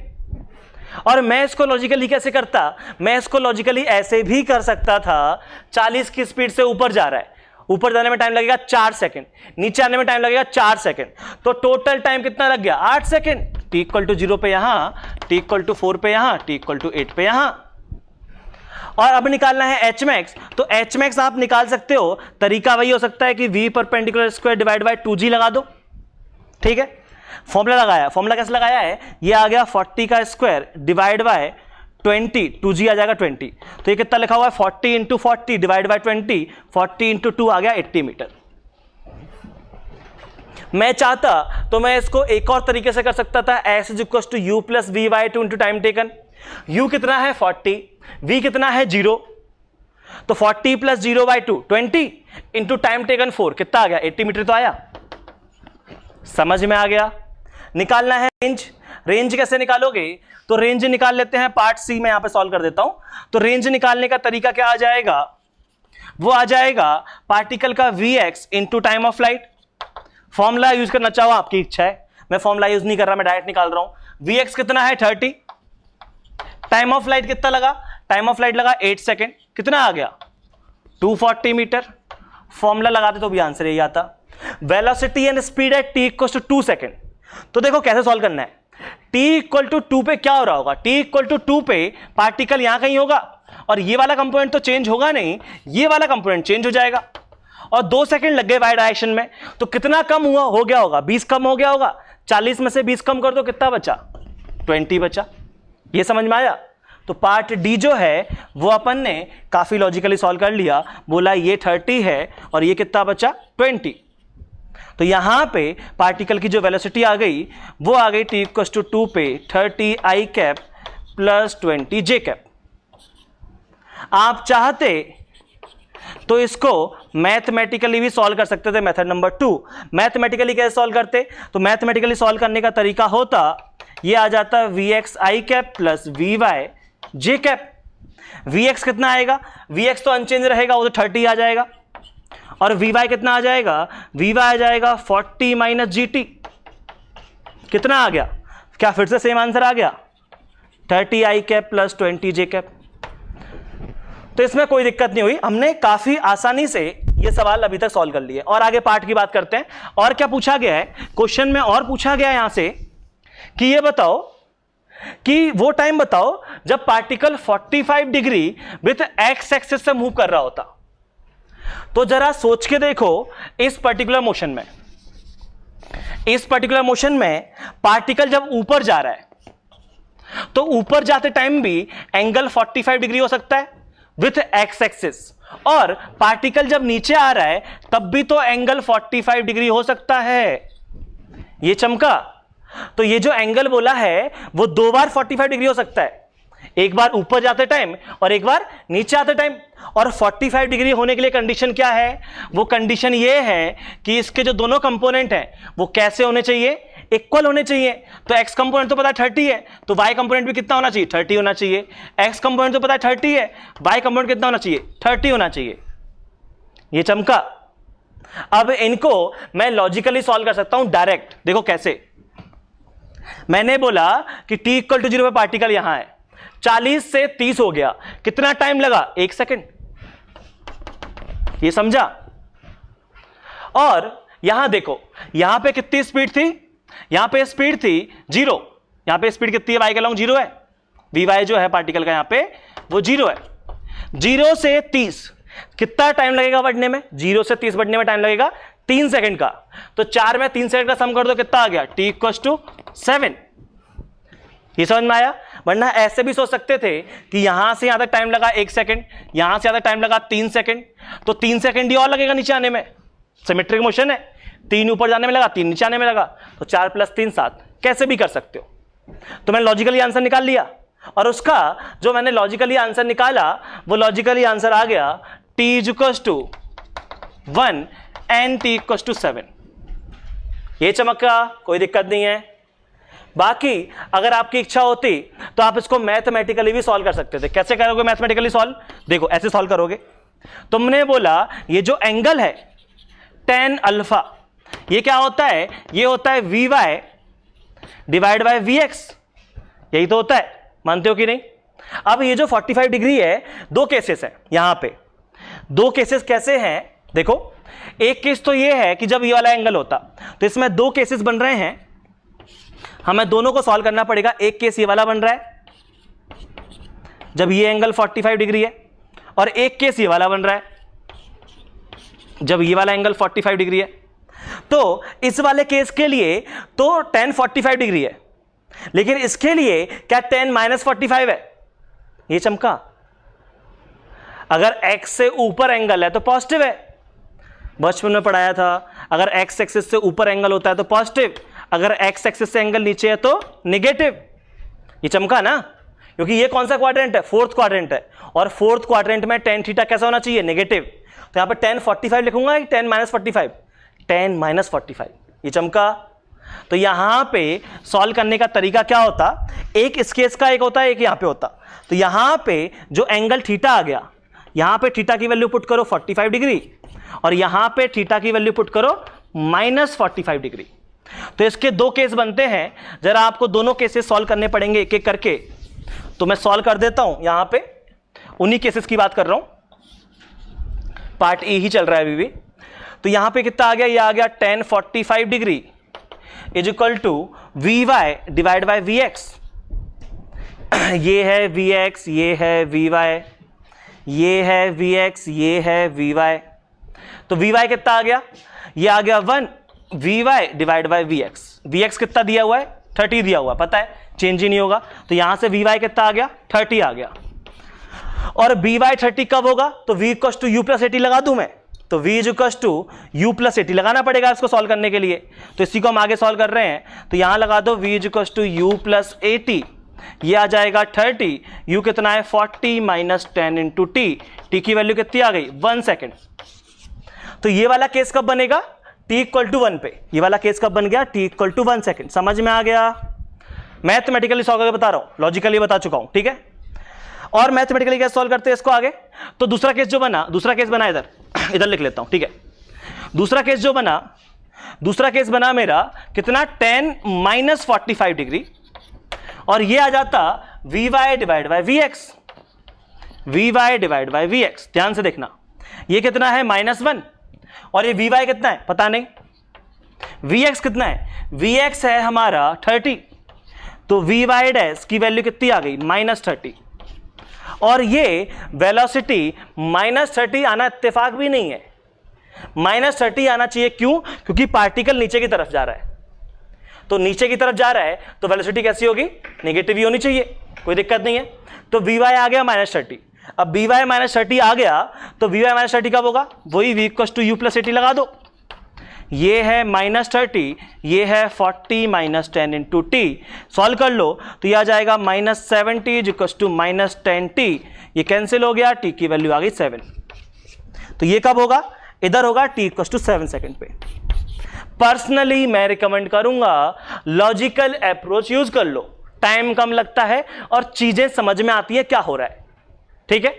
और मैं इसको लॉजिकली कैसे करता, मैं इसको लॉजिकली ऐसे भी कर सकता था, 40 की स्पीड से ऊपर जा रहा है, ऊपर जाने में टाइम लगेगा 4 सेकंड, नीचे आने में टाइम लगेगा 4 सेकंड, तो टोटल टाइम कितना लग गया 8 सेकंड। t इक्वल टू 0 पे यहां, t इक्वल टू 4 पे यहां, t इक्वल टू 8 पे यहां। और अब निकालना है एच मैक्स, तो एच मैक्स आप निकाल सकते हो, तरीका वही हो सकता है कि v perpendicular square divide by 2g लगा दो, ठीक है। फॉर्मूला लगाया, फॉर्मूला कैसे लगाया है, ये आ गया 40 का स्क्वायर डिवाइड बाय 20, 2g आ जाएगा 20, तो ये कितना लिखा हुआ है 40 इंटू 40 डिवाइड बाय 20, 40 इंटू 2 आ गया 80 मीटर। मैं चाहता तो मैं इसको एक और तरीके से कर सकता था, s is equal to u plus V by 2 into time taken. u कितना है 40, v कितना है 0, तो 40 plus 0 by 2 20 into time taken 4 कितना आ गया 80 मीटर तो आया, समझ में आ गया। निकालना है रेंज, रेंज कैसे निकालोगे, तो रेंज निकाल लेते हैं, पार्ट सी में यहां पे सॉल्व कर देता हूं। तो रेंज निकालने का तरीका क्या आ जाएगा, वो आ जाएगा पार्टिकल का vx into time of flight. Formula use करना चाहो आपकी इच्छा है, मैं फॉर्मूला यूज नहीं कर रहा, मैं डायरेक्ट निकाल रहा हूं। vx कितना है 30, टाइम ऑफ फ्लाइट कितना लगा, टाइम ऑफ फ्लाइट लगा 8 सेकेंड, कितना आ गया 240 मीटर। फॉर्मूला लगाते तो भी आंसर यही आता। वेलोसिटी एंड स्पीड है t इक्वल टू 2 सेकेंड। तो देखो कैसे सॉल्व करना है, t इक्वल टू 2 पे क्या हो रहा होगा, t इक्वल टू 2 पे पार्टिकल यहां कहीं होगा, और ये वाला कंपोनेंट तो चेंज होगा नहीं, ये वाला कंपोनेंट चेंज हो जाएगा, और 2 सेकंड लग गए वाई डायरेक्शन में, तो कितना कम हुआ हो गया होगा 20 कम हो गया होगा। 40 में से 20 कम कर दो कितना बचा 20 बचा। ये समझ में आया। तो पार्ट डी जो है वो अपन ने काफी लॉजिकली सॉल्व कर लिया, बोला ये 30 है और ये कितना बचा 20। तो यहां पे पार्टिकल की जो वेलोसिटी आ गई वो आ गई t इक्वल टू 2 पे 30 i cap plus 20 j cap. आप चाहते तो इसको मैथमेटिकली भी सॉल्व कर सकते थे, मेथड नंबर 2। मैथमेटिकली कैसे सॉल्व करते, तो मैथमेटिकली सॉल्व करने का तरीका होता, ये आ जाता vx i cap plus vy j cap. vx कितना आएगा, vx तो अनचेंज रहेगा, वो तो 30 आ जाएगा, और vy कितना आ जाएगा, vy आ जाएगा 40 माइनस gt, कितना आ गया, क्या फिर से सेम आंसर आ गया 30 i cap plus 20 j cap. तो इसमें कोई दिक्कत नहीं हुई, हमने काफी आसानी से ये सवाल अभी तक सॉल्व कर लिए। और आगे पार्ट की बात करते हैं। और क्या पूछा गया है क्वेश्चन में, और पूछा गया है यहां से कि ये बताओ कि वो टाइम बताओ जब particle 45 degree with x axis से मूव कर रहा होता। तो जरा सोच के देखो, इस पर्टिकुलर मोशन में, इस पर्टिकुलर मोशन में पार्टिकल जब ऊपर जा रहा है तो ऊपर जाते टाइम भी एंगल 45 डिग्री हो सकता है विथ एक्स एक्सिस, और पार्टिकल जब नीचे आ रहा है तब भी तो एंगल 45 डिग्री हो सकता है। ये चमका, तो ये जो एंगल बोला है वो 2 बार 45 डिग्री हो सकता है, एक बार ऊपर जाते टाइम और एक बार नीचे आते टाइम। और 45 डिग्री होने के लिए कंडीशन क्या है? वो कंडीशन ये है कि इसके जो दोनों कंपोनेंट हैं वो कैसे होने चाहिए? इक्वल होने चाहिए। तो x कंपोनेंट तो पता है 30 है, तो y कंपोनेंट भी कितना होना चाहिए? 30 होना चाहिए। x कंपोनेंट तो पता है 30 है, y कंपोनेंट कितना होना चाहिए? 30 होना चाहिए। ये चमका। अब इनको मैं लॉजिकली सॉल्व कर सकता हूं डायरेक्ट। देखो कैसे। मैंने बोला कि t इक्वल टू 0 पे पार्टिकल यहां है, 40 से 30 हो गया, कितना टाइम लगा? 1 सेकेंड। ये समझा? और यहां देखो, यहां पे कितनी स्पीड थी? यहां पे स्पीड थी 0। यहां पे स्पीड कितनी है? y के अलोंग 0 है। vy जो है पार्टिकल का यहां पे वो 0 है। 0 से 30 कितना टाइम लगेगा बढ़ने में? 0 से 30 बढ़ने में टाइम लगेगा 3 सेकंड का। तो 4 में 3 सेकंड का सम कर दो, कितना आ गया? t equal to 7। ये समझ में आया? वरना ऐसे भी सोच सकते थे कि यहां से यहां तक टाइम लगा 1 सेकंड, यहां से यहां तक टाइम लगा 3 सेकंड, तो 3 सेकंड ही और लगेगा नीचे आने में। सिमेट्रिक मोशन है, 3 ऊपर जाने में लगा, 3 नीचे आने में लगा, तो 4 + 3 7। कैसे भी कर सकते हो। तो मैंने लॉजिकली आंसर निकाल लिया, और उसका जो मैंने लॉजिकली आंसर निकाला वो लॉजिकली आंसर आ गया t equals to 1 and t equals to 7। ये चमका, कोई दिक्कत नहीं है। बाकी अगर आपकी इच्छा होती तो आप इसको मैथमेटिकली भी सॉल्व कर सकते थे। कैसे करोगे मैथमेटिकली सॉल्व? देखो ऐसे सॉल्व करोगे। तुमने बोला ये जो एंगल है tan अल्फा, ये क्या होता है? ये होता है vy डिवाइड बाय vx। यही तो होता है, मानते हो कि नहीं? अब ये जो 45 डिग्री है, दो केसेस है यहां पे। दो केसेस कैसे हैं? देखो, एक केस तो ये है कि जब ये वाला एंगल होता, तो इसमें दो केसेस बन रहे हैं, हमें दोनों को सॉल्व करना पड़ेगा। एक केस ये वाला बन रहा है जब ये एंगल 45 डिग्री है, और एक केस ये वाला बन रहा है जब ये वाला एंगल 45 डिग्री है। तो इस वाले केस के लिए तो tan 45 डिग्री है, लेकिन इसके लिए क्या tan -45 है? ये चमका। अगर x से ऊपर एंगल है तो पॉजिटिव है, बचपन में पढ़ाया था। अगर x एक्सिस से ऊपर एंगल होता है तो पॉजिटिव, अगर x एक्सिस से एंगल नीचे है तो नेगेटिव। ये चमका ना, क्योंकि ये कौन सा क्वाड्रेंट है? 4th क्वाड्रेंट है, और 4th क्वाड्रेंट में tan थीटा कैसा होना चाहिए? नेगेटिव। तो यहां पर tan 45 लिखूंगा कि tan -45? tan -45। ये चमका। तो यहां पे सॉल्व करने का तरीका क्या होता? एक इस केस का एक होता है, एक यहां पे होता। तो यहां पे जो एंगल थीटा आ गया, यहां पे थीटा की वैल्यू पुट करो 45 डिग्री, और यहां पे थीटा की वैल्यू पुट करो -45 डिग्री। तो इसके दो केस बनते हैं। जरा आपको दोनों केसेस सॉल्व करने पड़ेंगे एक एक करके। तो मैं सॉल्व कर देता हूं। यहां पे उन्हीं केसेस की बात कर रहा हूं, पार्ट ए ही चल रहा है अभी भी। तो यहां पे कितना आ गया? ये आ गया tan 45 degree is equal to vy divide by vx। ये है vx, ये है vy, ये है vx, ये है vy। तो vy कितना आ गया? ये आ गया 1 vy divide by vx। vx कितना दिया हुआ है? 30 दिया हुआ, पता है, चेंज ही नहीं होगा। तो यहां से vy कितना आ गया? 30 आ गया। और by 30 कब होगा? तो v इक्वल टू u + 80 लगा दूं मैं। तो v इक्वल टू u + 80 लगाना पड़ेगा इसको सॉल्व करने के लिए। तो इसी को हम आगे सॉल्व कर रहे हैं। तो यहां लगा दो v इक्वल टू u + 80। ये आ जाएगा 30। u कितना है? 40 - 10 × t। t की वैल्यू कितनी आ गई? 1 सेकेंड। तो ये वाला केस कब बनेगा? t इक्वल टू 1 पे। ये वाला केस कब बन गया? t equal to 1 second. समझ में आ गया? मैथमेटिकली सॉल्व करके बता रहा हूं, लॉजिकली बता चुका हूं, ठीक है। और मैथमेटिकली कैसे सॉल्व करते हैं इसको आगे? तो दूसरा केस जो बना, दूसरा केस बना इधर लिख लेता हूं, ठीक है। दूसरा केस जो बना, दूसरा केस बना मेरा कितना? tan -45 डिग्री, और ये आ जाता vy divide by vx। vy divide by vx, ध्यान से देखना। ये कितना है? -1। और ये vy कितना है? पता नहीं। vx कितना है? vx है हमारा 30। तो vy डैश की वैल्यू कितनी आ गई? -30। और ये वेलोसिटी -30 आना इत्तेफाक भी नहीं है, -30 आना चाहिए। क्यों? क्योंकि पार्टिकल नीचे की तरफ जा रहा है। तो नीचे की तरफ जा रहा है तो वेलोसिटी कैसी होगी? नेगेटिव ही होनी चाहिए, कोई दिक्कत नहीं है। तो vy आ गया -30। अब vy -30 आ गया, तो vy -30 कब होगा? वही v इक्वल टू u + 80 लगा दो। ये है -30, ये है 40 - 10 इंटू टी। सॉल्व कर लो तो ये आ जाएगा -70 इक्वल्स टू -10t। ये कैंसिल हो गया, t की वैल्यू आ गई 7। तो ये कब होगा? इधर होगा t इक्वल्स टू 7 सेकेंड पे। पर्सनली मैं रिकमेंड करूंगा लॉजिकल अप्रोच यूज कर लो, टाइम कम लगता है और चीजें समझ में आती है क्या हो रहा है। ठीक है,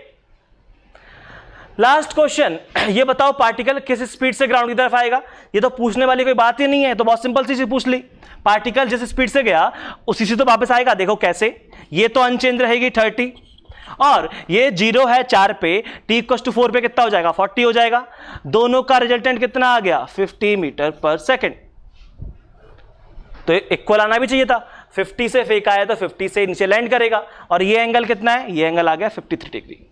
लास्ट क्वेश्चन, ये बताओ पार्टिकल किस स्पीड से ग्राउंड की तरफ आएगा? ये तो पूछने वाली कोई बात ही नहीं है, तो बहुत सिंपल सी चीज पूछ ली। पार्टिकल जिस स्पीड से गया उसी से तो वापस आएगा। देखो कैसे, ये तो अनचेंज रहेगी 30 और ये 0 है 4 पे, t इक्वल्स टू 4 पे कितना हो जाएगा? 40 हो जाएगा। दोनों का रिजल्टेंट कितना आ गया? 50 मीटर पर सेकेंड। तो इक्वल आना भी चाहिए था, 50 से फेंक आया तो 50 से नीचे लैंड करेगा। और ये एंगल कितना है? ये एंगल आ गया 53 डिग्री।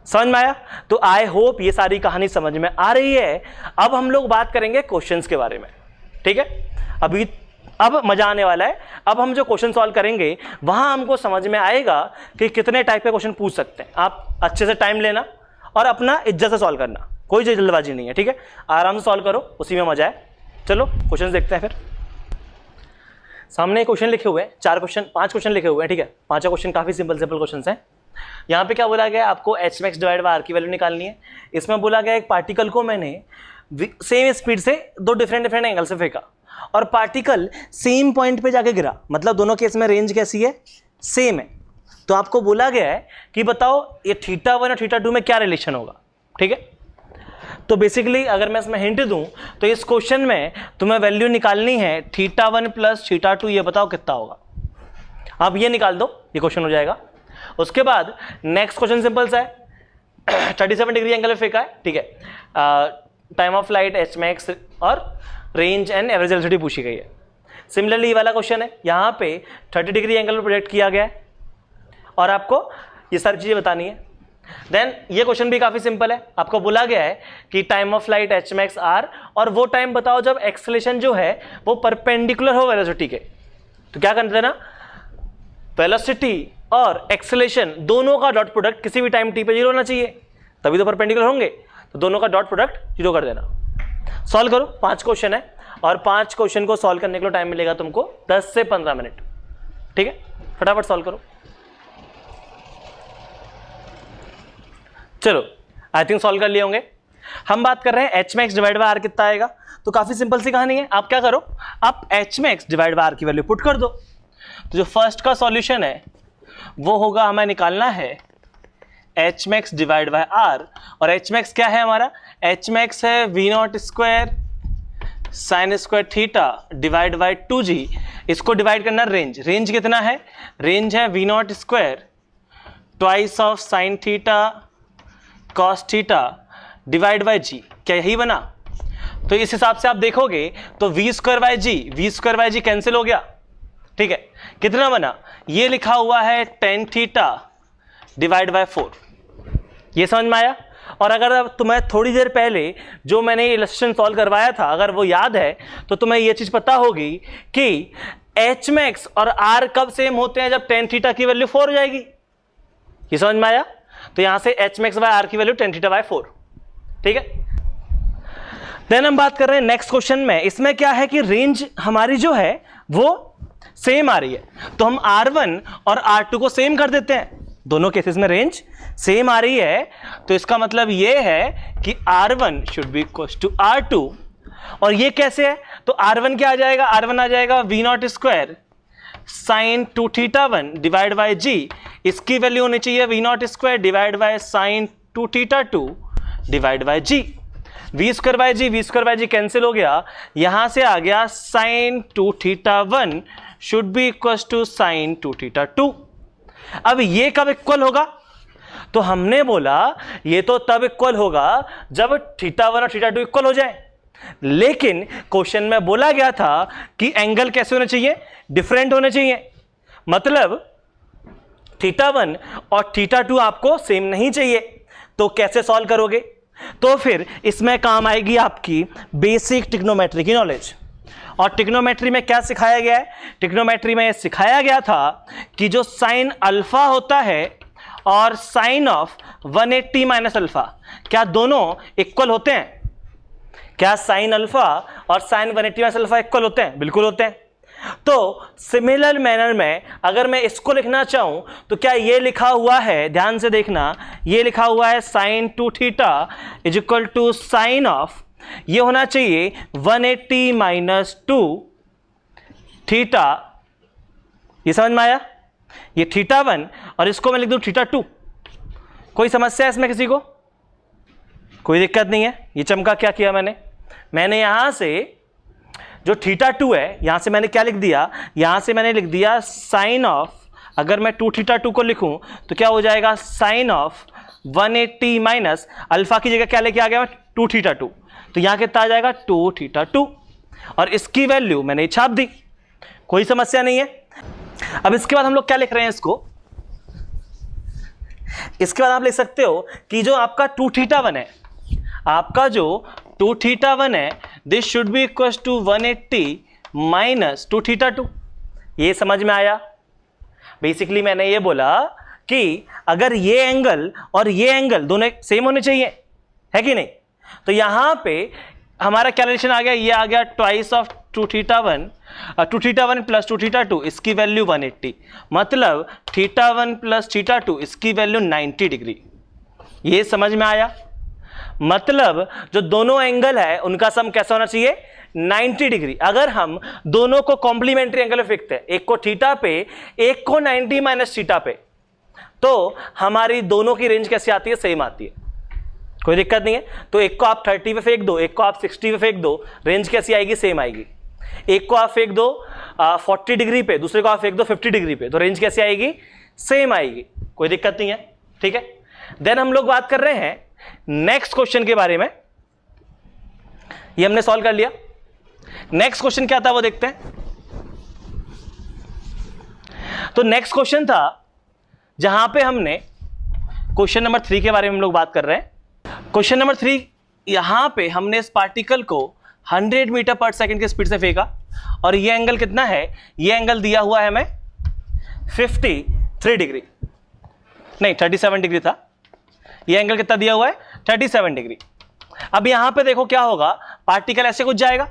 समझ में आया? तो आई होप ये सारी कहानी समझ में आ रही है। अब हम लोग बात करेंगे क्वेश्चंस के बारे में। ठीक है, अब मजा आने वाला है। अब हम जो क्वेश्चन सॉल्व करेंगे वहां हमको समझ में आएगा कि कितने टाइप के क्वेश्चन पूछ सकते हैं। आप अच्छे से टाइम लेना और अपना इज्जत से सॉल्व करना, कोई जल्दबाजी नहीं है। ठीक है, आराम से सॉल्व करो, उसी में मजा है। चलो क्वेश्चन देखते हैं। फिर सामने क्वेश्चन लिखे हुए हैं, 5 क्वेश्चन लिखे हुए हैं। ठीक है, 5 क्वेश्चन काफी सिंपल क्वेश्चन हैं। यहाँ पे क्या बोला गया? आपको H max divide by R की वैल्यू निकालनी है। इसमें बोला गया एक पार्टिकल को मैंने सेम स्पीड से दो डिफरेंट एंगल से फेंका और पार्टिकल सेम पॉइंट पे जाके गिरा, मतलब दोनों केस में रेंज कैसी है? सेम है। तो आपको बोला गया है कि बताओ ये θ1 और θ2 में क्या रिलेशन होगा। ठीक है, तो बेसिकली अगर मैं इसमें हिंट दूं तो इस क्वेश्चन में तुम्हें वैल्यू निकालनी है θ1 प्लस θ2। ये बताओ कितना होगा? आप ये निकाल दो, ये क्वेश्चन हो जाएगा। उसके बाद नेक्स्ट क्वेश्चन सिंपल सा है, 37 डिग्री एंगल में फेंका है। ठीक है, time of flight, H max और रेंज एंड एवरेज वेलोसिटी पूछी गई है। सिमिलरली ये वाला क्वेश्चन है, यहाँ पे 30 डिग्री एंगल में प्रोजेक्ट किया गया है और आपको ये सारी चीजें बतानी है। देन ये क्वेश्चन भी काफी सिंपल है, आपको बोला गया है कि time of flight H max R, और वो टाइम बताओ जब एक्सेलरेशन जो है वो परपेंडिकुलर हो वेलोसिटी के। तो क्या करना देना, वेलोसिटी और एक्सेलरेशन दोनों का डॉट प्रोडक्ट किसी भी टाइम टी पे 0 होना चाहिए, तभी तो परपेंडिकुलर होंगे। तो दोनों का डॉट प्रोडक्ट 0 कर देना। सॉल्व करो, 5 क्वेश्चन है और 5 क्वेश्चन को सॉल्व करने के लिए टाइम मिलेगा तुमको 10 से 15 मिनट। ठीक है, फटाफट सॉल्व करो। चलो, आई थिंक सॉल्व कर लिए होंगे। हम बात कर रहे हैं H max divide by R कितना आएगा। तो काफी सिंपल सी कहानी है, आप क्या करो, आप H max divide by R की वैल्यू पुट कर दो। तो जो फर्स्ट का सॉल्यूशन है वो होगा, हमें निकालना है H max divide by R. और एच मैक्स क्या है हमारा? एच मैक्स है v0 square sine square theta divide by 2g। इसको डिवाइड करना रेंज, रेंज कितना है? रेंज है v0 square twice of sine theta cos theta divide by g। क्या यही बना? तो इस हिसाब से आप देखोगे तो v square by ji cancel हो गया। ठीक है, कितना बना? ये लिखा हुआ है tan थीटा डिवाइड बाय 4। ये समझ में आया? और अगर तुम्हें थोड़ी देर पहले जो मैंने इलस्ट्रेशन सॉल्व करवाया था अगर वो याद है तो तुम्हें ये चीज पता होगी कि एच मैक्स और आर कब सेम होते हैं? जब tan थीटा की वैल्यू 4 हो जाएगी। ये समझ में आया? तो यहां से एच मैक्स बाय आर की वैल्यू tan थीटा बाय 4। ठीक है, देन हम बात कर रहे हैं नेक्स्ट क्वेश्चन में। इसमें क्या है कि रेंज हमारी जो है वो सेम आ रही है, तो हम R1 और R2 को सेम कर देते हैं। दोनों केसेस में रेंज सेम आ रही है, तो इसका मतलब ये है कि R1 should be equal to R2। और ये कैसे है? तो R1 क्या आ जाएगा? R1 आ जाएगा v0 square sine 2 θ1 divide by g। इसकी वैल्यू होनी चाहिए v0 square divide by sine 2 θ2 divide by g। v square by ji cancel हो गया, यहां से आ गया sine 2 θ1 should be equal to sine 2 θ2। अब ये कब इक्वल होगा? तो हमने बोला ये तो तब इक्वल होगा जब θ1 और θ2 इक्वल हो जाए। लेकिन क्वेश्चन में बोला गया था कि एंगल कैसे होने चाहिए? डिफरेंट होने चाहिए। मतलब θ1 और θ2 आपको सेम नहीं चाहिए। तो कैसे सॉल्व करोगे? तो फिर इसमें काम आएगी आपकी बेसिक ट्रिग्नोमेट्री की नॉलेज। और ट्रिग्नोमेट्री में क्या सिखाया गया है? ट्रिग्नोमेट्री में सिखाया गया था कि जो साइन अल्फा होता है और साइन ऑफ 180 माइनस अल्फा, क्या दोनों इक्वल होते हैं? क्या साइन अल्फा और साइन 180 माइनस अल्फा इक्वल होते हैं? बिल्कुल होते हैं। तो सिमिलर मैनर में अगर मैं इसको लिखना चाहूं तो क्या ये लिखा हुआ है, ध्यान से देखना, ये लिखा हुआ है sine 2 theta is equal to sine of, ये होना चाहिए 180 माइनस 2 थीटा। ये समझ में आया? ये थीटा 1 और इसको मैं लिख दूं थीटा 2। कोई समस्या है इसमें किसी को? कोई दिक्कत नहीं है। ये चमका क्या किया मैंने यहां से जो थीटा 2 है, यहां से मैंने क्या लिख दिया, यहां से मैंने लिख दिया साइन ऑफ, अगर मैं 2 थीटा 2 को लिखूं तो क्या हो जाएगा, साइन ऑफ 180 माइनस अल्फा की जगह क्या लेके आ गया मैं, 2 थीटा 2, तो यहां कितना आ जाएगा 2 थीटा 2, और इसकी वैल्यू मैंने छाप दी। कोई समस्या नहीं है। अब इसके बाद हम लोग क्या लिख रहे हैं इसको, इसके बाद आप लिख सकते हो कि जो आपका 2 थीटा 1 है, आपका जो 2 थीटा 1 है, this should be equal to 180 minus 2 theta 2। ये समझ में आया? बेसिकली मैंने ये बोला कि अगर ये एंगल और ये एंगल दोनों सेम होने चाहिए, है कि नहीं? तो यहां पे हमारा क्या रिलेशन आ गया, ये आ गया twice of 2 theta 1, 2 theta 1 plus 2 theta 2, इसकी वैल्यू 180, मतलब थीटा 1 प्लस थीटा 2, इसकी वैल्यू 90 डिग्री। ये समझ में आया? मतलब जो दोनों एंगल है उनका सम कैसा होना चाहिए, 90 डिग्री। अगर हम दोनों को कॉम्प्लीमेंट्री एंगल में फेंकते हैं, एक को थीटा पे, एक को 90 माइनस थीटा पे, तो हमारी दोनों की रेंज कैसी आती है, सेम आती है। कोई दिक्कत नहीं है। तो एक को आप 30 पे फेंक दो, एक को आप 60 पे फेंक दो, रेंज कैसी आएगी, सेम आएगी। एक को आप फेंक दो 40 डिग्री पे, दूसरे को आप फेंक दो 50 डिग्री पे, तो रेंज कैसी आएगी, सेम आएगी। कोई दिक्कत नहीं है, ठीक है। देन हम लोग बात कर रहे हैं नेक्स्ट क्वेश्चन के बारे में। ये हमने सॉल्व कर लिया। नेक्स्ट क्वेश्चन क्या था वो देखते हैं। तो नेक्स्ट क्वेश्चन था जहां पे हमने क्वेश्चन नंबर 3 के बारे में हम लोग बात कर रहे हैं। क्वेश्चन नंबर 3, यहां पे हमने इस पार्टिकल को 100 मीटर पर सेकंड की स्पीड से फेंका, और ये एंगल कितना है, ये एंगल दिया हुआ है हमें 53 डिग्री, नहीं 37 डिग्री था। ये एंगल कितना दिया हुआ है, 37 डिग्री। अब यहां पे देखो क्या होगा, पार्टिकल ऐसे कुछ जाएगा,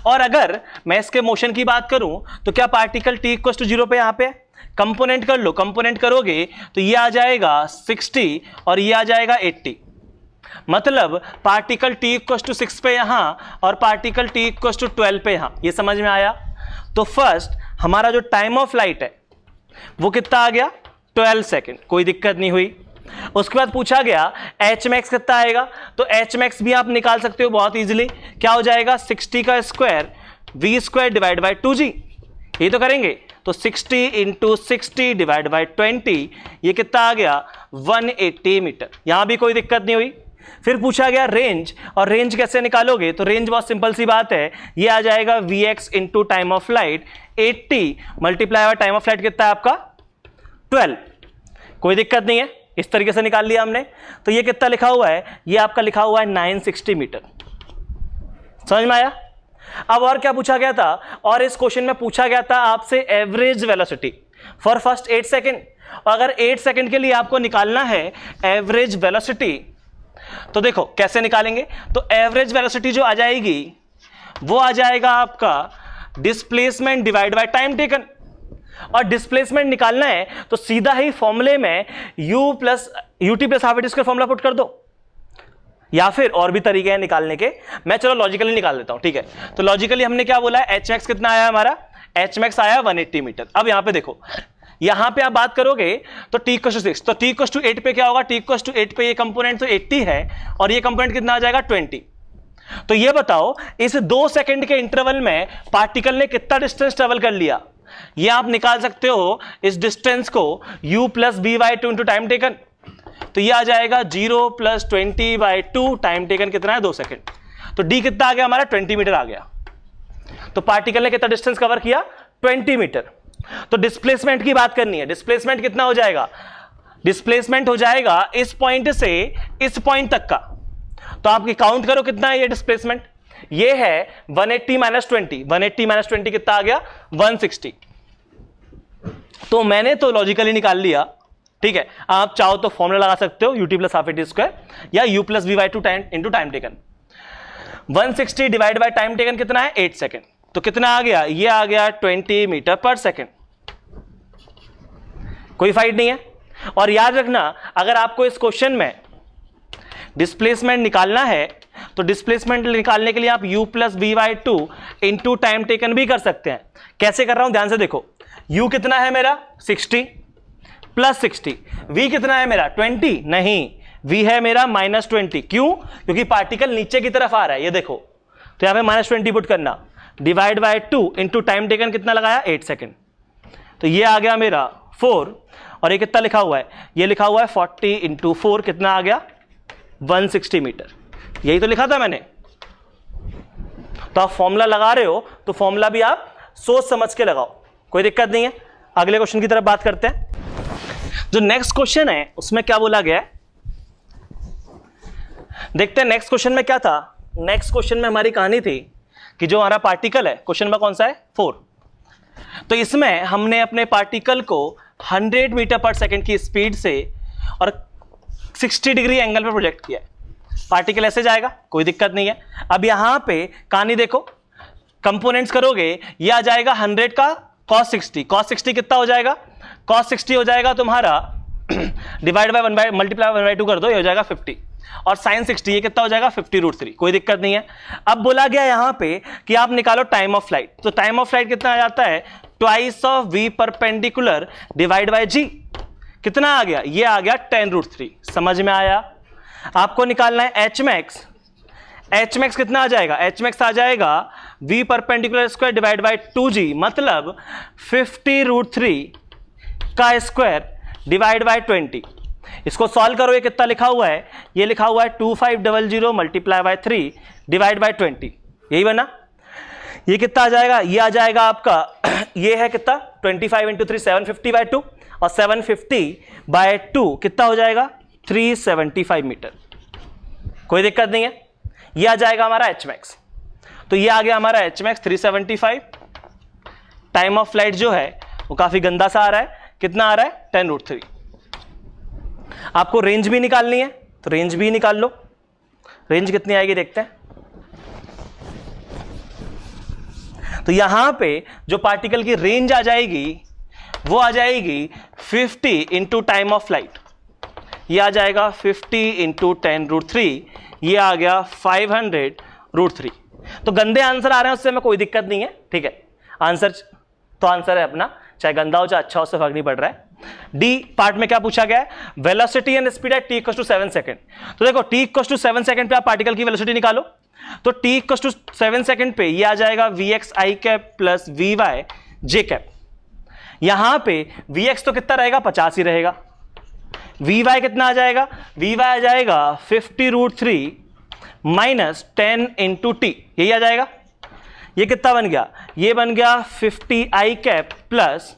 और अगर मैं इसके मोशन की बात करूं तो क्या पार्टिकल t इक्वल टू 0 पे यहां पे कंपोनेंट कर लो, कंपोनेंट करोगे तो ये आ जाएगा 60 और ये आ जाएगा 80। मतलब पार्टिकल t इक्वल टू 6 पे यहां और पार्टिकल t इक्वल टू 12 पे यहां। ये समझ में आया? तो फर्स्ट हमारा जो टाइम ऑफ लाइट है वो कितना आ गया, 12 सेकेंड। कोई दिक्कत नहीं हुई। उसके बाद पूछा गया एच मैक्स कितना आएगा, तो एच मैक्स भी आप निकाल सकते हो बहुत इजीली। क्या हो जाएगा, 60 का square v square divide by 2g। ये तो करेंगे, तो 60 इंटू 60 डिवाइड बाई 20, ये कितना आ गया, 180 मीटर। यहां भी कोई दिक्कत नहीं हुई। फिर पूछा गया रेंज, और रेंज कैसे निकालोगे, तो रेंज बहुत सिंपल सी बात है, ये आ जाएगा vx into time of light, 80 multiply by time of light कितना है आपका, 12। कोई दिक्कत नहीं है, इस तरीके से निकाल लिया हमने। तो ये कितना लिखा हुआ है, ये आपका लिखा हुआ है 960 मीटर। समझ में आया? अब और क्या पूछा गया था, और इस क्वेश्चन में पूछा गया था आपसे average velocity for first 8 second. अगर 8 सेकेंड के लिए आपको निकालना है एवरेज वेलोसिटी, तो देखो कैसे निकालेंगे। तो एवरेज वेलोसिटी जो आ जाएगी वो आ जाएगा आपका displacement divide by time taken, और डिस्प्लेसमेंट निकालना है तो सीधा ही फॉर्मूले में u plus ut plus half square formula put कर दो, या फिर और भी तरीके हैं निकालने के। मैं चलो लॉजिकली निकाल देता हूं, ठीक है। तो लॉजिकली हमने क्या बोला है, एच मैक्स कितना आया हमारा, एच मैक्स आया 180 मीटर। अब यहां पे देखो, यहां पे आप बात करोगे तो t इक्वल टू 6, तो t इक्वल टू 8 पे क्या होगा, t इक्वल टू 8 पे ये कंपोनेंट तो 80 है, और ये कंपोनेंट कितना आ जाएगा 20। तो ये बताओ इस 2 सेकंड के इंटरवल में पार्टिकल ने कितना डिस्टेंस ट्रेवल कर लिया। ये आप निकाल सकते हो इस डिस्टेंस को u plus B by 2 into time taken, तो ये आ जाएगा 0 प्लस 20 बाई 2, टाइम टेकन कितना है 2 सेकंड। तो d कितना आ गया हमारा, 20 मीटर आ गया। तो पार्टिकल ने कितना डिस्टेंस कवर किया, 20 मीटर। तो डिस्प्लेसमेंट की बात करनी है, डिस्प्लेसमेंट कितना हो जाएगा, डिस्प्लेसमेंट हो जाएगा इस पॉइंट से इस पॉइंट तक का। तो आपकी काउंट करो कितना है ये डिस्प्लेसमेंट, ये है 180 माइनस 20, 180 माइनस 20 कितना आ गया, 160। तो मैंने तो लॉजिकली निकाल लिया, ठीक है। आप चाहो तो फॉर्मूला लगा सकते हो ut plus half A T square या u plus V by 2 into time taken. 160 divide by time taken कितना है 8 सेकेंड, तो कितना आ गया, ये आ गया 20 मीटर पर सेकेंड। कोई फाइट नहीं है। और याद रखना, अगर आपको इस क्वेश्चन में डिस्प्लेसमेंट निकालना है तो डिस्प्लेसमेंट निकालने के लिए आप u plus V by two into time taken भी कर सकते हैं। कैसे कर रहा हूं ध्यान से देखो, u कितना है मेरा 60 प्लस 60, v कितना है मेरा 20, नहीं v है मेरा -20। क्यों? क्योंकि पार्टिकल नीचे की तरफ आ रहा है, ये देखो, तो यहां पे -20 पुट करना, divide by 2 into time taken कितना लगाया 8 सेकेंड, तो ये आ गया मेरा 4, और ये कितना लिखा हुआ है, ये लिखा हुआ है 40 इंटू 4, कितना आ गया 160 मीटर। यही तो लिखा था मैंने। तो आप फॉर्मूला लगा रहे हो तो फॉर्मूला भी आप सोच समझ के लगाओ, कोई दिक्कत नहीं है। अगले क्वेश्चन की तरफ बात करते हैं। जो नेक्स्ट क्वेश्चन है उसमें क्या बोला गया है, देखते हैं नेक्स्ट क्वेश्चन में क्या था। नेक्स्ट क्वेश्चन में हमारी कहानी थी कि जो हमारा पार्टिकल है, क्वेश्चन में कौन सा है 4, तो इसमें हमने अपने पार्टिकल को 100 मीटर पर सेकेंड की स्पीड से और 60 डिग्री एंगल पर प्रोजेक्ट किया है। पार्टिकल ऐसे जाएगा, कोई दिक्कत नहीं है। अब यहां पे कहानी देखो, कंपोनेंट्स करोगे, ये आ जाएगा 100 का cos 60, cos 60 कितना हो जाएगा, cos 60 हो जाएगा तुम्हारा डिवाइड बाय 1 बाय मल्टीप्लाई 1/2 कर दो, ये हो जाएगा 50, और sin 60 ये कितना हो जाएगा 50√3, कोई दिक्कत नहीं है। अब बोला गया यहां पे कि आप निकालो टाइम ऑफ फ्लाइट, तो टाइम ऑफ फ्लाइट कितना आ जाता है, twice of v perpendicular divide by g, कितना आ गया, ये आ गया 10√3। समझ में आया? आपको निकालना है एच मैक्स, एच मैक्स कितना आ जाएगा, एच मैक्स आ जाएगा v perpendicular square divide by 2g, मतलब 50√3 का स्क्वायर डिवाइड बाय 20। इसको सॉल्व करो, ये कितना लिखा हुआ है, ये लिखा हुआ है 2500 मल्टीप्लाई बाय 3 डिवाइड बाय 20, यही बना। ये कितना आ जाएगा, ये आ जाएगा आपका ये है कितना 25 इंटू 3 750/2, और 750/2 कितना हो जाएगा 375 मीटर, कोई दिक्कत नहीं है। ये आ जाएगा हमारा एच मैक्स, तो ये आ गया हमारा H max 375। Time of flight जो है वो काफी गंदा सा आ रहा है, कितना आ रहा है 10√3। आपको रेंज भी निकालनी है तो रेंज भी निकाल लो, रेंज कितनी आएगी देखते हैं। तो यहां पे जो पार्टिकल की रेंज आ जाएगी वो आ जाएगी 50 इंटू टाइम ऑफ फ्लाइट, ये आ जाएगा 50 इंटू 10√3, ये आ गया 500√3। तो गंदे आंसर आ रहे हैं उससे हमें कोई दिक्कत नहीं है, ठीक है। आंसर तो आंसर है अपना, चाहे गंदा हो चाहे अच्छा हो, उससे फर्क नहीं पड़ रहा है। डी पार्ट में क्या पूछा गया है, velocity and speed eight t = 7 second. तो देखो t = 7 सेकंड पे आप पार्टिकल की वेलोसिटी निकालो, तो t = 7 सेकंड पे ये आ जाएगा vx i cap plus vy j cap. यहां पे vx तो कितना रहेगा 50 ही रहेगा, vy कितना आ जाएगा, vy आ जाएगा 50√3 माइनस 10 इंटू टी, यही आ जाएगा। ये कितना बन गया, ये बन गया 50 i cap plus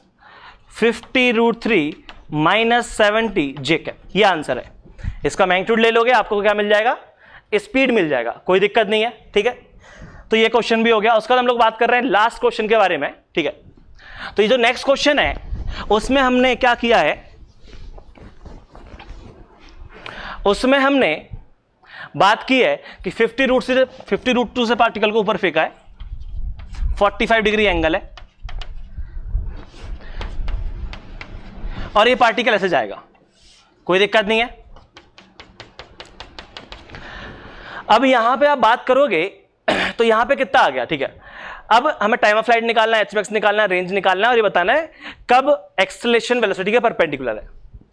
50√3 minus 70 j cap, ये आंसर है। इसका मैग्नीट्यूड ले लोगे आपको क्या मिल जाएगा, स्पीड मिल जाएगा, कोई दिक्कत नहीं है, ठीक है। तो ये क्वेश्चन भी हो गया। उसका हम लोग बात कर रहे हैं लास्ट क्वेश्चन के बारे में, ठीक है। तो ये जो नेक्स्ट क्वेश्चन है उसमें हमने क्या किया है, उसमें हमने बात की है कि 50√2 से पार्टिकल को ऊपर फेंका है, 45 डिग्री एंगल है, और ये पार्टिकल ऐसे जाएगा, कोई दिक्कत नहीं है। अब यहां पे आप बात करोगे तो यहां पे कितना आ गया, ठीक है। अब हमें टाइम ऑफ फ्लाइट निकालना है, एच मैक्स निकालना है, रेंज निकालना है, और ये बताना है कब एक्सेलरेशन वेलोसिटी के परपेंडिकुलर है।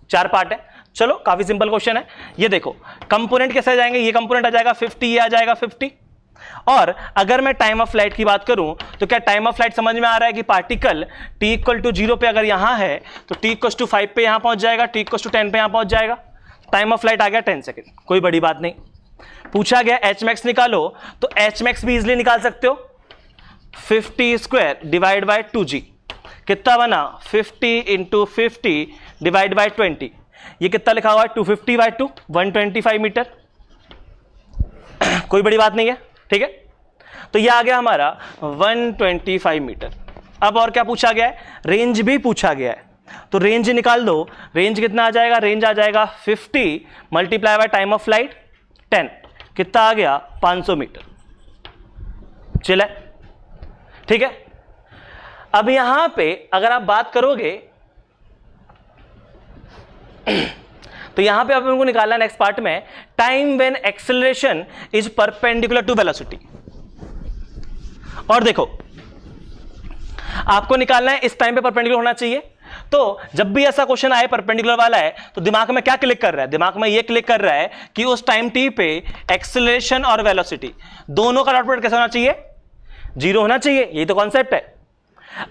4 पार्ट है, चलो काफी सिंपल क्वेश्चन है। ये देखो कंपोनेंट कैसे आ जाएंगे, ये कंपोनेंट आ जाएगा 50, ये आ जाएगा 50। और अगर मैं टाइम ऑफ फ्लाइट की बात करूं तो क्या टाइम ऑफ फ्लाइट समझ में आ रहा है कि पार्टिकल t = 0 पे अगर यहां है तो t = 5 पे यहां पहुंच जाएगा, t = 10 पे यहां पहुंच जाएगा। टाइम ऑफ फ्लाइट आ गया 10 सेकेंड, कोई बड़ी बात नहीं। पूछा गया एच मैक्स निकालो, तो एच मैक्स भी इजिली निकाल सकते हो, 50² डिवाइड बाय 2g, कितना बना 50 इंटू 50 डिवाइड बाय 20, ये कितना लिखा हुआ है 250/2 125 मीटर, कोई बड़ी बात नहीं है, ठीक है। तो ये आ गया हमारा 125 मीटर। अब और क्या पूछा गया है, रेंज भी पूछा गया है, तो रेंज निकाल दो। रेंज कितना आ जाएगा, रेंज आ जाएगा 50 multiply by time of flight 10, कितना आ गया 500 मीटर। चिल है, ठीक है। अब यहां पे अगर आप बात करोगे तो यहां पे अपन को निकालना नेक्स्ट पार्ट में time when acceleration is perpendicular to velocity. और देखो आपको निकालना है इस टाइम पे परपेंडिकुलर होना चाहिए। तो जब भी ऐसा क्वेश्चन आए परपेंडिकुलर वाला है तो दिमाग में क्या क्लिक कर रहा है, दिमाग में ये क्लिक कर रहा है कि उस टाइम टी पे एक्सेलरेशन और वेलोसिटी दोनों का डॉट प्रोडक्ट कैसा होना चाहिए, 0 होना चाहिए। यही तो कॉन्सेप्ट है।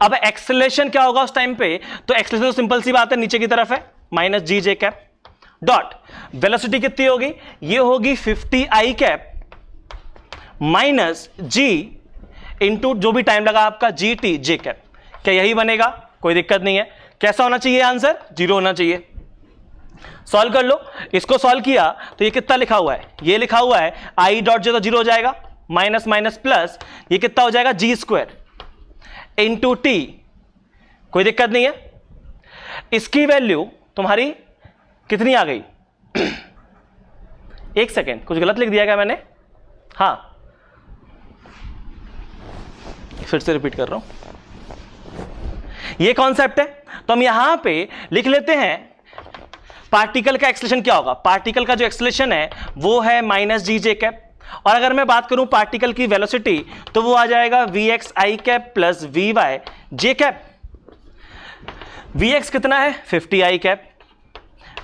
अब एक्सेलरेशन क्या होगा उस टाइम पे, तो एक्सेलरेशन तो सिंपल सी बात है, नीचे की तरफ है माइनस जी जे कैप डॉट, वेलोसिटी कितनी होगी, ये होगी 50 आई कैप माइनस जी इंटू जो भी टाइम लगा आपका जी टी जे कैप। क्या यही बनेगा, कोई दिक्कत नहीं है। कैसा होना चाहिए आंसर, 0 होना चाहिए। सॉल्व कर लो, इसको सॉल्व किया तो ये कितना लिखा हुआ है, ये लिखा हुआ है आई डॉट जो तो 0 हो जाएगा, माइनस माइनस प्लस ये कितना हो जाएगा जी स्क्वायर इंटू टी, कोई दिक्कत नहीं है। इसकी वैल्यू तुम्हारी कितनी आ गई, एक सेकेंड कुछ गलत लिख दिया क्या मैंने, हाँ फिर से रिपीट कर रहा हूं, ये कॉन्सेप्ट है। तो हम यहां पे लिख लेते हैं पार्टिकल का एक्सेलरेशन क्या होगा, पार्टिकल का जो एक्सेलरेशन है वो है माइनस जी जे कैप, और अगर मैं बात करूं पार्टिकल की वेलोसिटी तो वो आ जाएगा V X I cap plus V Y J cap. V X कितना है 50 आई कैप,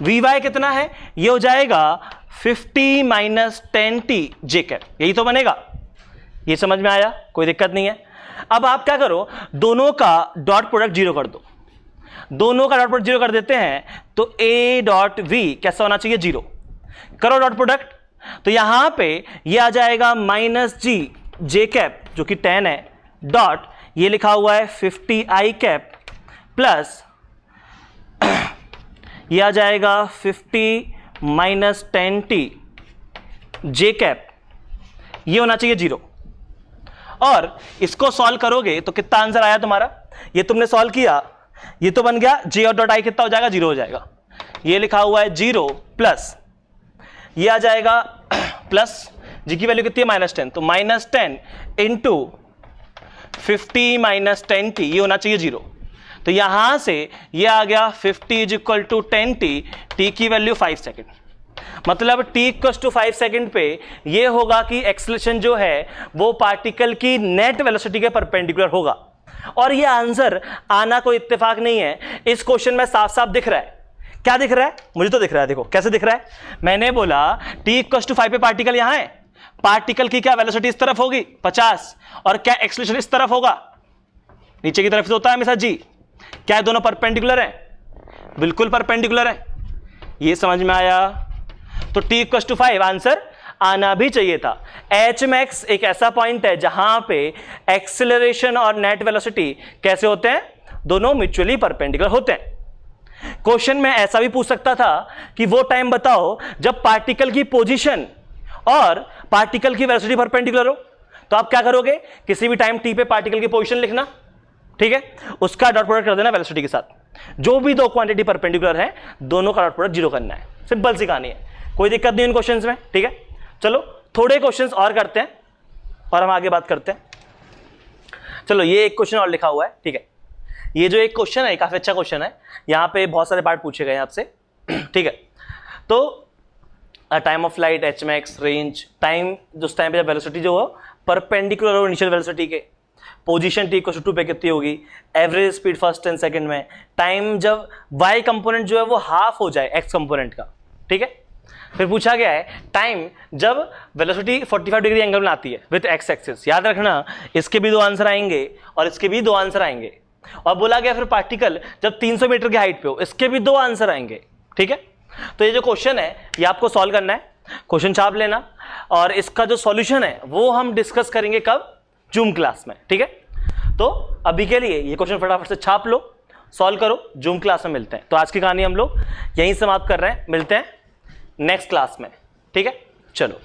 वी वाई कितना है, ये हो जाएगा 50 माइनस 10 टी जे कैप, यही तो बनेगा। ये समझ में आया, कोई दिक्कत नहीं है। अब आप क्या करो, दोनों का डॉट प्रोडक्ट 0 कर दो, दोनों का डॉट प्रोडक्ट 0 कर देते हैं तो ए डॉट वी कैसा होना चाहिए, 0। करो डॉट प्रोडक्ट, तो यहां पे ये आ जाएगा माइनस जी जे कैप जो कि 10 है डॉट, ये लिखा हुआ है 50 आई कैप प्लस ये आ जाएगा 50 माइनस 10 टी जे कैप, ये होना चाहिए 0। और इसको सॉल्व करोगे तो कितना आंसर आया तुम्हारा, ये तुमने सॉल्व किया, ये तो बन गया जे और डॉट आई कितना हो जाएगा, 0 हो जाएगा। ये लिखा हुआ है 0 प्लस ये आ जाएगा प्लस जी की वैल्यू कितनी है -10, तो -10 इंटू 50 माइनस 10 टी, ये होना चाहिए 0। तो यहां से ये आ गया 50 is equal to 10 T, T की वैल्यू 5 सेकेंड, मतलब t इक्वल टू 5 सेकेंड पे ये होगा कि एक्सेलरेशन जो है वो पार्टिकल की नेट वेलोसिटी के परपेंडिकुलर होगा। और ये आंसर आना कोई इत्तेफाक नहीं है, इस क्वेश्चन में साफ साफ दिख रहा है। क्या दिख रहा है, मुझे तो दिख रहा है, देखो कैसे दिख रहा है। मैंने बोला t इक्वल टू 5 पे पार्टिकल यहां है, पार्टिकल की क्या वेलोसिटी इस तरफ होगी 50, और क्या एक्सेलरेशन इस तरफ होगा, नीचे की तरफ से होता है हमेशा जी। क्या दोनों परपेंडिकुलर है, बिल्कुल परपेंडिकुलर है। ये समझ में आया, तो t इक्वल टू 5 आंसर आना भी चाहिए था। एच मैक्स एक ऐसा पॉइंट है जहां पे एक्सेलरेशन और नेट वेलोसिटी कैसे होते हैं, दोनों म्यूचुअली परपेंडिकुलर होते हैं। क्वेश्चन में ऐसा भी पूछ सकता था कि वो टाइम बताओ जब पार्टिकल की पोजीशन और पार्टिकल की वेलोसिटी परपेंडिकुलर हो, तो आप क्या करोगे, किसी भी टाइम t पे पार्टिकल की पोजीशन लिखना, ठीक है, उसका डॉट प्रोडक्ट कर देना वेलोसिटी के साथ। जो भी दो क्वांटिटी परपेंडिकुलर है दोनों का डॉट प्रोडक्ट 0 करना है, सिंपल सी कहानी है, कोई दिक्कत नहीं इन क्वेश्चंस में, ठीक है। चलो थोड़े क्वेश्चंस और करते हैं और हम आगे बात करते हैं। चलो ये एक क्वेश्चन और लिखा हुआ है, ठीक है। ये जो एक क्वेश्चन है काफी अच्छा क्वेश्चन है, यहाँ पे बहुत सारे पार्ट पूछे गए हैं आपसे, ठीक है। तो time of flight, H max, range, time उस टाइम पे जब वेलोसिटी जो हो परपेंडिकुलर हो इनिशियल वेलोसिटी के, पोजीशन t को 2 पे कितनी होगी, एवरेज स्पीड फर्स्ट 10 सेकंड में, टाइम जब y कंपोनेंट जो है वो हाफ हो जाए x कंपोनेंट का, ठीक है। फिर पूछा गया है टाइम जब वेलोसिटी 45 डिग्री एंगल में आती है विद x एक्सिस। याद रखना इसके भी 2 आंसर आएंगे और इसके भी 2 आंसर आएंगे। और बोला गया फिर पार्टिकल जब 300 मीटर की हाइट पे हो, इसके भी 2 आंसर आएंगे, ठीक है। तो ये जो क्वेश्चन है ये आपको सॉल्व करना है, क्वेश्चन छाप लेना, और इसका जो सॉल्यूशन है वो हम डिस्कस करेंगे कब, जूम क्लास में, ठीक है। तो अभी के लिए ये क्वेश्चन फटाफट से छाप लो, सॉल्व करो, जूम क्लास में मिलते हैं। तो आज की कहानी हम लोग यहीं समाप्त कर रहे हैं, मिलते हैं नेक्स्ट क्लास में, ठीक है। चलो।